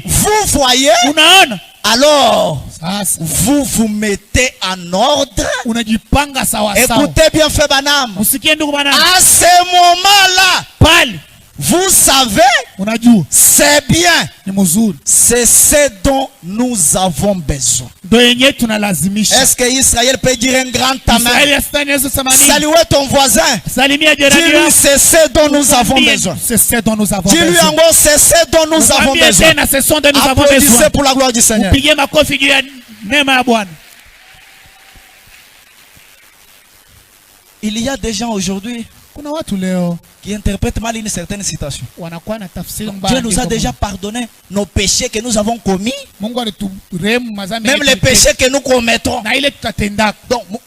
S1: Vous voyez? Alors, vous vous mettez en ordre. Écoutez bien, frère Branham. À ce moment-là, vous savez, c'est bien. C'est ce dont nous avons besoin. Est-ce que Israël peut dire un grand amen? Saluez ton voisin. Dis-lui, c'est ce dont nous avons besoin. Dis-lui encore, c'est ce dont nous avons besoin. Applaudissez pour la gloire du Seigneur. Il y a des gens aujourd'hui qui interprètent mal une certaine citation. Dieu nous a déjà pardonné nos péchés que nous avons commis, même les péchés que nous commettrons.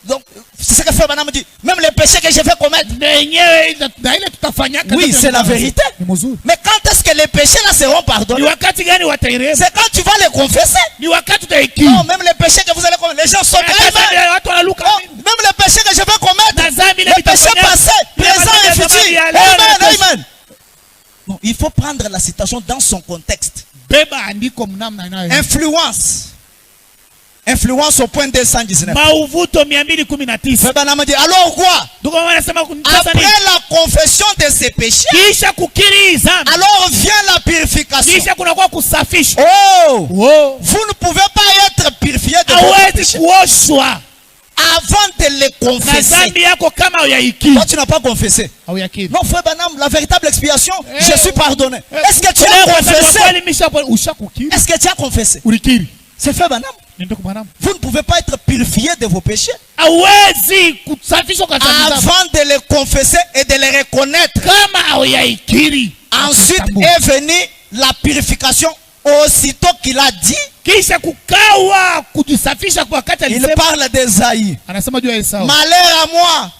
S1: Donc c'est ce que Frère Branham dit. Même les péchés que je vais commettre. Oui, c'est la vérité. Mais quand est-ce que les péchés là seront pardonnés? C'est quand tu vas les confesser. Non, même les péchés que vous allez commettre, les gens sont grave. Même les péchés que je vais commettre, les péchés passés, présents et futurs. Amen, amen. Non, il faut prendre la citation dans son contexte. Influence au point 219. Frère Branham dit, alors quoi? Après la confession de ses péchés, alors vient la purification. Oh, vous ne pouvez pas être purifié de vos péchés avant de les confesser. Toi tu n'as pas confessé. Non, frère Branham, la véritable expiation, je suis pardonné. Est-ce que tu as confessé? Est-ce que tu as confessé? C'est frère Branham. Vous ne pouvez pas être purifié de vos péchés avant de les confesser et de les reconnaître. Ensuite est venue la purification. Aussitôt qu'il a dit, il parle d'Esaïe. Malheur à moi,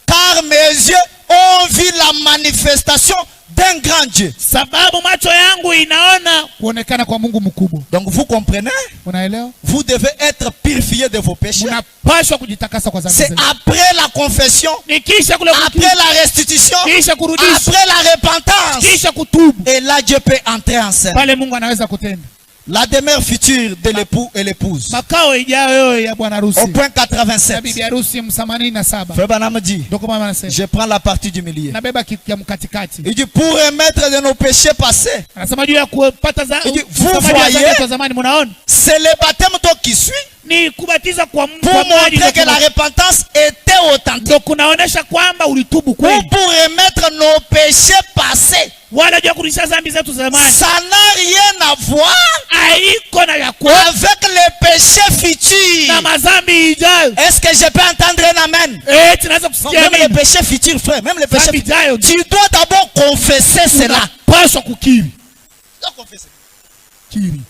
S1: car mes yeux ont vu la manifestation d'un grand Dieu.
S2: Sababu macho yangu inaona kuonekana kwa Mungu mkubwa.
S1: Donc vous comprenez?
S2: Unaelewa?
S1: Vous devez être purifié de vos péchés.
S2: Unapaswa kujitakasa kwa dhambi
S1: C'est
S2: zenu.
S1: après la confession,
S2: Ni kisha kule
S1: après la restitution,
S2: kisha kurudisha,
S1: après la repentance.
S2: kisha kutubu.
S1: Et là Dieu peut entrer en scène.
S2: Pale Mungu anaweza kutenda.
S1: La demeure future de l'époux et l'épouse.
S2: Makao ijayo ya bwana harusi.
S1: Au point
S2: Na
S1: 87.
S2: bibi harusi 87.
S1: Frère Branham dit,
S2: Ndio kama anasema.
S1: je prends la partie du milieu.
S2: Nabeba ya mkatikati.
S1: Il dit, pour remettre de nos péchés passés.
S2: Anasema juu ya kupata za
S1: Il dit, vous voyez,
S2: zamani mnaona?
S1: c'est le baptême qui suit
S2: Ni kubatiza kwa Mungu
S1: pour montrer que la repentance était authentique.
S2: ndio kunaonesha kwamba ulitubu
S1: Ou
S2: kweli.
S1: pour remettre nos péchés passés.
S2: Wala juu ya kurudisha dhambi zetu za zamani.
S1: Ça n'a rien à voir
S2: Haiko na yako
S1: avec les péchés futurs.
S2: na mazambi ijayo.
S1: Est-ce que je peux entendre un amen?
S2: Tunaweza
S1: Non,
S2: kusikia
S1: même les
S2: mimi.
S1: péchés futurs, frère, même les péchés
S2: Zambi
S1: futurs.
S2: ijayo
S1: Tu dois d'abord confesser cela.
S2: paswa kukiri.
S1: Tu dois confesser.
S2: Kiri.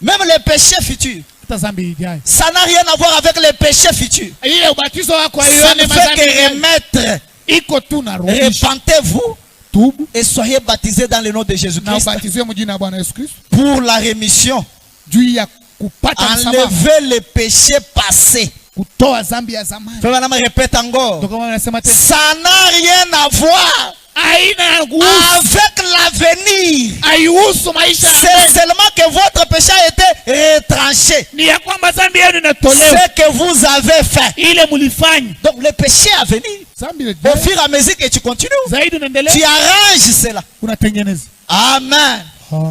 S1: Même les péchés futurs.
S2: Hata zambi ijayo.
S1: Ça n'a rien à voir avec les péchés futurs.
S2: Ile ubatizo wako
S1: Ça
S2: aione
S1: ne fait
S2: mazambi
S1: que
S2: ijayo.
S1: remettre.
S2: Iko tu na rudisha.
S1: Repentez-vous
S2: Tubu
S1: et soyez baptisés dans le nom de
S2: na
S1: Jésus-Christ
S2: ubatizwe mjina ya Bwana Yesu Kristo.
S1: pour la rémission.
S2: Juu ya kupata msamaha.
S1: Enlever les péchés passés.
S2: Kutoa zambi ya zamani.
S1: Frère Branham répète encore.
S2: Ndio kama anasema tena.
S1: Ça n'a rien à voir
S2: Haina nguvu.
S1: avec l'avenir.
S2: Haihusu maisha ya
S1: C'est
S2: mbele.
S1: seulement que votre péché a été retranché.
S2: Ni ya kwamba zambi yenu inatolewa.
S1: Ce que vous avez fait.
S2: Ile mulifanya.
S1: Donc le péché à venir.
S2: Zambi ile
S1: Au fur et à mesure que tu continues,
S2: zaidi unaendelea.
S1: tu arranges cela.
S2: Unatengeneza.
S1: Amen.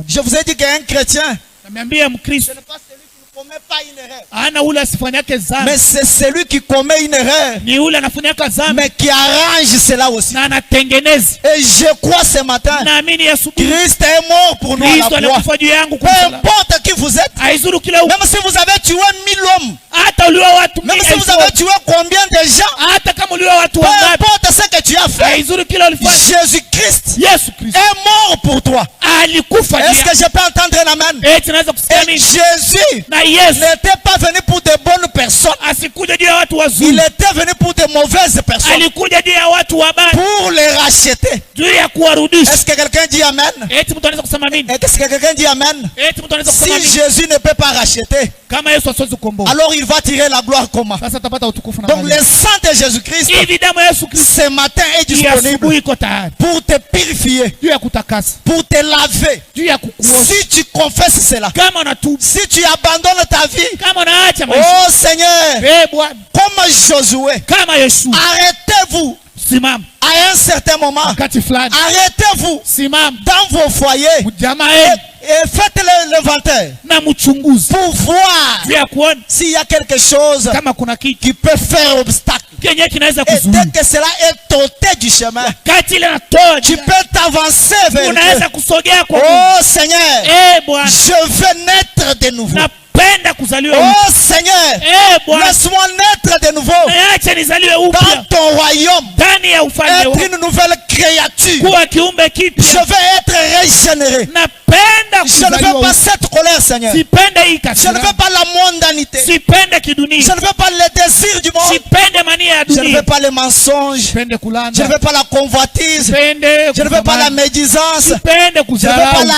S1: Je vous ai dit qu'un chrétien,
S2: Nameambia Mkristo
S1: ce n'est pas celui qui ne commet pas une erreur,
S2: ana ule asifanyake zambi.
S1: mais c'est celui qui commet une erreur,
S2: Ni ule anafanyaka zambi
S1: mais qui arrange cela aussi.
S2: na anatengeneza.
S1: Et je crois ce matin,
S2: Naamini asubuhi
S1: Christ est mort pour nous à
S2: Kristo
S1: la croix.
S2: alikufa juu yangu
S1: Peu
S2: kwa msalaba.
S1: importe qui vous êtes,
S2: Haizuru kila
S1: même si vous avez tué 1000 hommes,
S2: hata uliwa watu
S1: même si vous
S2: 1000.
S1: avez tué combien de gens,
S2: Hata kama uliwa watu
S1: peu
S2: wangapi.
S1: importe ce que tu as fait,
S2: Haizuru kila ulifanya.
S1: Jésus-Christ
S2: Yesu Kristo
S1: est mort pour toi.
S2: alikufa juu
S1: Est-ce
S2: yangu.
S1: que je peux entendre un amen?
S2: Tunaweza kusikia
S1: Et
S2: mimi.
S1: Jésus
S2: Na Yesu
S1: n'était pas venu pour de bonnes personnes.
S2: asikuja juu ya watu
S1: Il
S2: wazuri.
S1: était venu pour de mauvaises personnes.
S2: Alikuja juu ya watu wabaya.
S1: Pour les racheter.
S2: Juu ya kuwarudisha.
S1: Est-ce que quelqu'un dit amen?
S2: Mtu anaweza kusema mimi.
S1: Est-ce que quelqu'un dit amen?
S2: Mtu anaweza kusema
S1: Si
S2: mimi.
S1: Jésus ne peut pas racheter,
S2: Kama Yesu asiwezi kukomboa.
S1: alors il va tirer la gloire comment?
S2: Sasa atapata utukufu na
S1: Donc
S2: gani?
S1: le sang de Jésus-Christ,
S2: Hivi damu ya Yesu Kristo
S1: ce matin est
S2: ya
S1: disponible
S2: asubuhi iko tayari.
S1: pour te purifier,
S2: Juu ya kutakasa.
S1: pour te laver.
S2: Juu ya kukuosha.
S1: Si tu confesses cela,
S2: Kama unatubu.
S1: si tu abandonnes ta vie,
S2: Kama unaacha maisha.
S1: oh Seigneur,
S2: Bwana.
S1: comme Josué,
S2: Kama Yesu.
S1: arrêtez-vous
S2: Simama.
S1: à un certain moment.
S2: Wakati fulani.
S1: Arrêtez-vous
S2: Simama.
S1: dans vos foyers
S2: Mjamaa yenu
S1: et faites l'inventaire
S2: na mchunguzi.
S1: pour voir
S2: Juu ya kuona
S1: s'il y a quelque chose
S2: kama kuna kitu
S1: qui peut faire obstacle.
S2: kenye kinaweza
S1: Et
S2: kuzuia.
S1: dès que cela est ôté du chemin,
S2: Kati ile natoa.
S1: tu peux t'avancer vers
S2: Unaweza
S1: Dieu.
S2: kusogea kwa Mungu.
S1: Oh Seigneur,
S2: Bwana.
S1: je veux naître de nouveau.
S2: Napenda kuzaliwa upya.
S1: Oh Seigneur,
S2: Bwana.
S1: laisse-moi naître de nouveau
S2: Acha nizaliwe
S1: dans
S2: upya
S1: ton royaume.
S2: ndani ya ufalme
S1: Être
S2: wako.
S1: une nouvelle créature.
S2: Kuwa kiumbe
S1: Je
S2: kipya.
S1: veux être régénéré.
S2: Napenda
S1: Je ne veux
S2: kuzaliwa
S1: pas
S2: upya.
S1: cette colère, Seigneur.
S2: Sipende hii
S1: Je ne
S2: kasira.
S1: veux pas la mondanité.
S2: Sipende kidunia.
S1: Je ne veux pas les désirs du monde.
S2: Sipende mania ya
S1: Je ne
S2: dunia.
S1: veux pas les mensonges.
S2: Sipende
S1: Je ne
S2: kulanda.
S1: veux pas la convoitise.
S2: Sipende
S1: Je ne veux pas la médisance.
S2: Sipende
S1: Je ne veux pas
S2: kudharau.
S1: la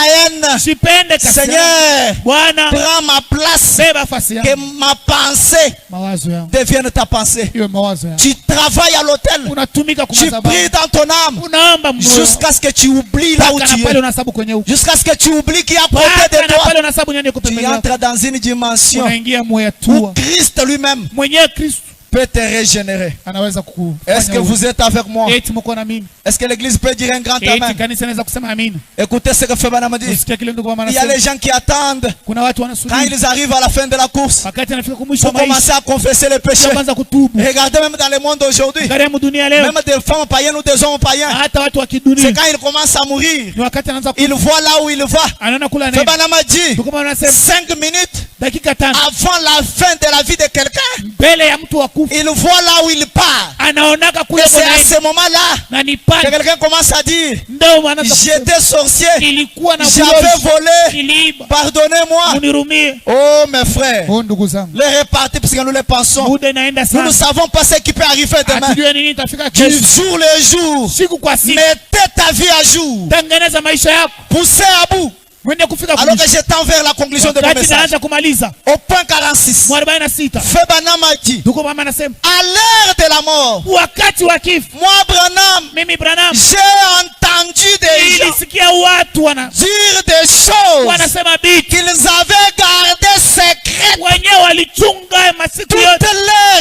S1: haine.
S2: Sipende kasira.
S1: Seigneur,
S2: Bwana,
S1: prends ma place.
S2: beba fasi
S1: Que
S2: yangu.
S1: ma pensée
S2: Mawazo yangu.
S1: devienne ta pensée.
S2: Iwe mawazo yangu.
S1: Tu travailles à l'hôtel.
S2: Unatumika kwa
S1: Tu
S2: madhabahu.
S1: pries dans ton âme.
S2: Unaomba moyo.
S1: Jusqu'à ce que tu oublies là où
S2: Mpaka na
S1: tu
S2: pale
S1: es.
S2: unasabu kwenye huko.
S1: Jusqu'à ce que tu oublies qu'il y a à côté
S2: Mpaka
S1: de
S2: na
S1: toi.
S2: pale unasabu nyani yuko
S1: Tu
S2: pembeni yako.
S1: entres dans une dimension
S2: Unaingia
S1: où
S2: mwetua.
S1: Christ lui-même
S2: Mwenyewe Kristo
S1: peut te régénérer.
S2: anaweza
S1: Est-ce que
S2: kukufanya
S1: vous êtes avec moi?
S2: eti mko na mimi.
S1: Est-ce que l'église peut dire un grand
S2: Eti
S1: amen?
S2: kanisa inaweza kusema amina.
S1: Écoutez ce que Frère Branham dit.
S2: Usikia kile ndugu mama
S1: Il y a les
S2: anasema.
S1: gens qui attendent
S2: Kuna watu
S1: quand
S2: wanasubiri
S1: ils arrivent à la fin de la course
S2: wakati anafika kumwisho wa
S1: pour
S2: maisha.
S1: commencer à confesser les péchés.
S2: Kwanza kutubu.
S1: Regardez même dans le monde aujourd'hui,
S2: Karimu dunia leo.
S1: même des femmes païennes ou des hommes païens,
S2: Hata watu wa
S1: c'est
S2: kidunia.
S1: quand ils commencent à mourir,
S2: Ni wakati anaanza
S1: ils voient là où il va.
S2: anaona kula
S1: Frère
S2: nini.
S1: Branham a dit
S2: Ndugu mama anasema
S1: 5 minutes
S2: dakika 5
S1: avant la fin de la vie de quelqu'un,
S2: mbele ya mtu wa kufa,
S1: il voit là où il part.
S2: anaonaka
S1: Et
S2: kule
S1: c'est à
S2: kuna
S1: ce moment-là
S2: na ni
S1: que
S2: pale
S1: quelqu'un commence à dire,
S2: ndio anaanza kusema,
S1: j'étais sorcier,
S2: ilikuwa na
S1: j'avais
S2: bulozi,
S1: volé,
S2: iliiba,
S1: pardonnez-moi.
S2: munirumie.
S1: Oh mes frères,
S2: Oh ndugu zangu,
S1: les répartis parce que nous les pensons.
S2: muda inaenda
S1: Nous ne
S2: sana,
S1: savons pas ce qui peut arriver demain.
S2: hatujue nini itafika
S1: Du
S2: kesho.
S1: jour le jour,
S2: Siku kwa siku,
S1: mettez ta vie à jour.
S2: tengeneza maisha yako,
S1: Poussez à bout.
S2: mwende kufika
S1: Alors que
S2: mwisho.
S1: je tends vers la conclusion de mon
S2: Wakati
S1: message.
S2: naanza kumaliza
S1: Au point 46.
S2: 46,
S1: Febana m'a dit,
S2: ndugu mama anasema
S1: à l'heure de la mort,
S2: wakati wa kifo,
S1: moi Branham,
S2: mimi Branham
S1: j'ai entendu des gens
S2: nilisikia watu
S1: dire des choses
S2: wanasema biti
S1: qu'ils avaient gardées secrètes
S2: wenyewe walichunga masiku
S1: toute
S2: yote,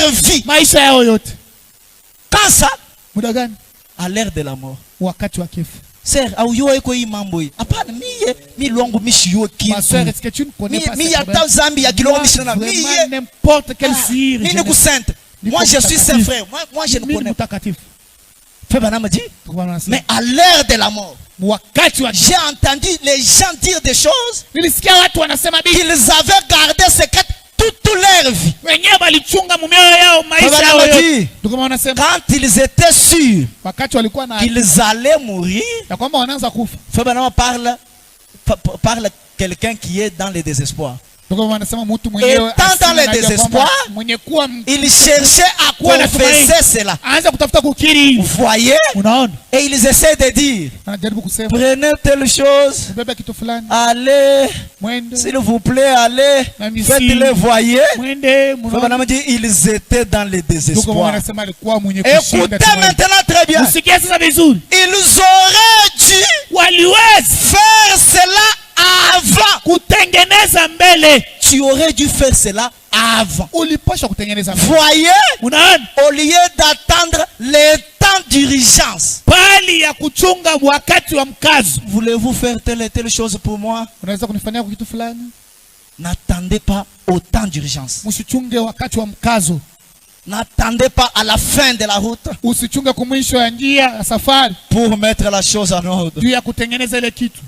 S1: leur vie.
S2: maisha yao yote.
S1: Quand ça?
S2: Muda gani?
S1: À l'heure de la mort.
S2: Wakati wa kifo.
S1: Sir, auyua iko hii mambo hii. Hapana, mi longo mishiyo
S2: Ma soeur,
S1: kitu.
S2: est-ce que tu ne connais pas
S1: Mi
S2: cette
S1: ya
S2: problème?
S1: ta zambi ya kilongo mishina. Mi
S2: Vraiment n'importe quel suir.
S1: ni ku sainte. Moi je suis saint frère. Moi je ne connais pas. Febana m'a dit, mais à l'heure de la mort,
S2: Wakati wa
S1: j'ai entendu les gens dire des choses
S2: nilisikia watu wanasema biti
S1: qu'ils avaient gardé secrètes toute leur vie.
S2: wenyewe walichunga mumeo yao maisha
S1: Baba
S2: yao
S1: m'a
S2: yote.
S1: dit,
S2: Ndugu mama wanasema
S1: quand ils étaient sûrs
S2: wakati walikuwa na
S1: qu'ils allaient mourir,
S2: ya kwamba wanaanza kufa,
S1: Febana parle quelqu'un qui est dans le désespoir.
S2: ndugu mama wanasema mtu mwenyewe
S1: Étant dans le
S2: anajua kwamba
S1: désespoir,
S2: mwenye kuwa
S1: ils cherchaient à confesser cela.
S2: aanza kutafuta kukiri.
S1: Vous voyez?
S2: Unaona,
S1: Et ils essaient de dire,
S2: anajaribu kusema
S1: prenez telle chose,
S2: ubebe kitu fulani,
S1: allez,
S2: mwende
S1: s'il vous plaît, allez,
S2: na misi,
S1: faites-le, voyez.
S2: mwende.
S1: Febana m'a dit, ils étaient dans le
S2: Ndugu mama
S1: désespoir.
S2: wanasema alikuwa mwenye kushinda.
S1: Écoutez maintenant très bien.
S2: Usikie sasa vizuri,
S1: Ils auraient dû
S2: waliweza
S1: faire cela avant.
S2: kutengeneza mbele.
S1: Tu aurais dû faire cela avant.
S2: Ulipasha kutengeneza mbele.
S1: Voyez,
S2: Unaona,
S1: au lieu d'attendre le temps d'urgence.
S2: bali ya kuchunga wakati wa mkazo.
S1: Voulez-vous faire telle et telle chose pour moi?
S2: Unaweza kunifanyia kitu fulani?
S1: N'attendez pas au temps d'urgence.
S2: Msichunge wakati wa mkazo.
S1: N'attendez pas à la fin de la route
S2: Usichunge kumwisho ya njia ya safari
S1: pour mettre la chose en ordre.
S2: juu ya kutengeneza ile kitu.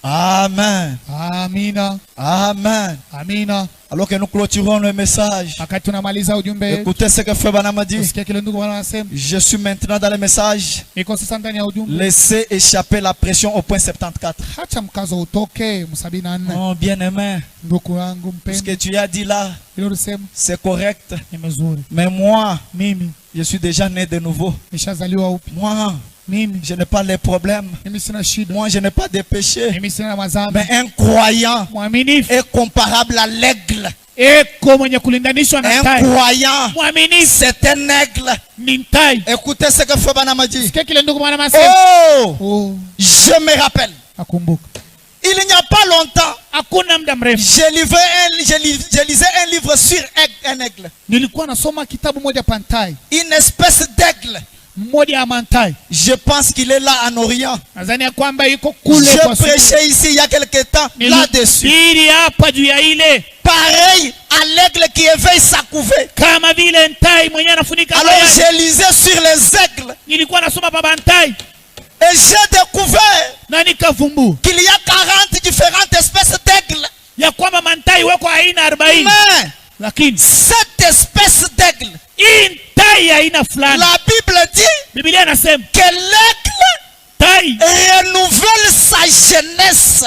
S1: Amen.
S2: Amina,
S1: Amen.
S2: amina.
S1: Alors que nous clôturons le message,
S2: Wakati tunamaliza ujumbe wetu,
S1: écoutez ce que Febana m'a dit.
S2: usikie kile ndugu wanasema.
S1: Je suis maintenant dans le message.
S2: Iko sasa ndani ya ujumbe.
S1: Laissez échapper la pression au point 74.
S2: Hacha mkazo utoke 74.
S1: Oh bien-aimé,
S2: Ndugu yangu
S1: ce que
S2: mpendwa,
S1: tu as dit là,
S2: ile ulisema
S1: c'est correct.
S2: ni mzuri.
S1: Mais moi,
S2: Mimi
S1: je suis déjà né de nouveau.
S2: nishazaliwa upya.
S1: Moi,
S2: Mimi
S1: je n'ai pas les problèmes.
S2: sina shida.
S1: Moi, je n'ai pas de péché.
S2: Mimi sina mazambi.
S1: Mais un croyant
S2: Mwaminifu
S1: est comparable à l'aigle.
S2: eko mwenye kulinganishwa na
S1: Un
S2: tai.
S1: croyant,
S2: Mwaminifu
S1: c'est un aigle.
S2: ni tai.
S1: Écoutez ce que Febana m'a dit.
S2: Sikia kile ndugu mwana anasema.
S1: Oh,
S2: Oh,
S1: je me rappelle.
S2: akumbuka.
S1: Il n'y a pas longtemps,
S2: Hakuna muda mrefu
S1: je lisais un livre sur un aigle.
S2: nilikuwa nasoma kitabu moja pantai,
S1: Une espèce d'aigle.
S2: mmoja ya mantai.
S1: Je pense qu'il est là en Orient.
S2: Nadhani ya kwamba iko kule kwa
S1: Je prêchais ici il y a quelque temps là-dessus.
S2: nilihubiri hapa juu ya ile,
S1: Pareil à l'aigle qui éveille sa couvée.
S2: kama vile ntai mwenyewe anafunika
S1: Alors
S2: mayai.
S1: je lisais sur les aigles
S2: Nilikuwa nasoma baba ntai
S1: et j'ai découvert
S2: na nikavumbua
S1: qu'il y a 40 différentes espèces d'aigles.
S2: ya kwamba mantai weko aina 40,
S1: Mais
S2: lakini
S1: cette espèce d'aigle,
S2: hii ntai aina fulani,
S1: la Bible dit
S2: Biblia inasema
S1: que l'aigle
S2: tai
S1: renouvelle sa jeunesse.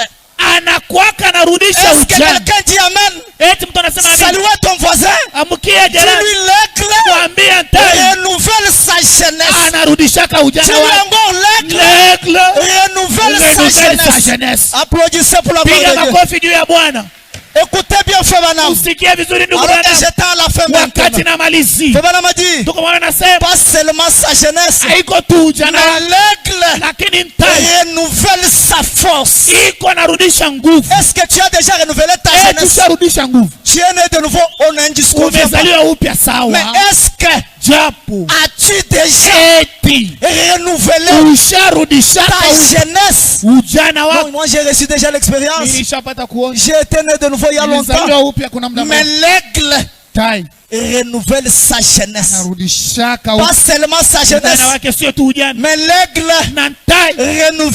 S2: anakuwaka anarudisha
S1: Est-ce que
S2: ujana.
S1: quelqu'un dit amen?
S2: Eti mtu anasema amen.
S1: Saluez ton voisin.
S2: Amukia jirani,
S1: Dis-lui l'aigle
S2: mwambie ntai
S1: renouvelle sa jeunesse.
S2: anarudishaka ujana
S1: Dis-lui
S2: wake.
S1: encore l'aigle
S2: L'aigle
S1: renouvelle sa
S2: renouvelle sa
S1: jeunesse.
S2: jeunesse.
S1: Applaudissez pour la
S2: Piga
S1: gloire de Dieu.
S2: makofi juu ya Bwana.
S1: Écoutez bien, Frère Branham.
S2: Usikie vizuri ndugu
S1: Alors que
S2: Branham.
S1: j'étais à la fin
S2: Wakati
S1: maintenant.
S2: na malizi
S1: Frère Branham a dit,
S2: tuko mwana nasema
S1: pas seulement sa jeunesse,
S2: haiko tu ujana
S1: mais
S2: wake,
S1: l'aigle
S2: lakini ntai
S1: renouvelle sa force.
S2: iko anarudisha nguvu.
S1: Est-ce que tu as déjà renouvelé ta jeunesse?
S2: Tusharudisha nguvu,
S1: Tu es né de nouveau, on a un discours.
S2: umezaliwa upya
S1: Mais
S2: sawa,
S1: est-ce que
S2: japo
S1: as-tu déjà
S2: eti
S1: renouvelé
S2: usharudishaka
S1: ta jeunesse?
S2: ujana wako.
S1: Moi, j'ai reçu déjà l'expérience.
S2: Nilishapata kuona,
S1: J'ai été né de nouveau il y a longtemps.
S2: nilizaliwa upya kuna muda
S1: Mais
S2: mrefu.
S1: l'aigle
S2: Tai
S1: renouvelle sa jeunesse.
S2: anarudishaka
S1: Pas seulement sa
S2: ujana
S1: jeunesse,
S2: wake, sio tu ujana
S1: mais l'aigle
S2: na tai
S1: renouvelle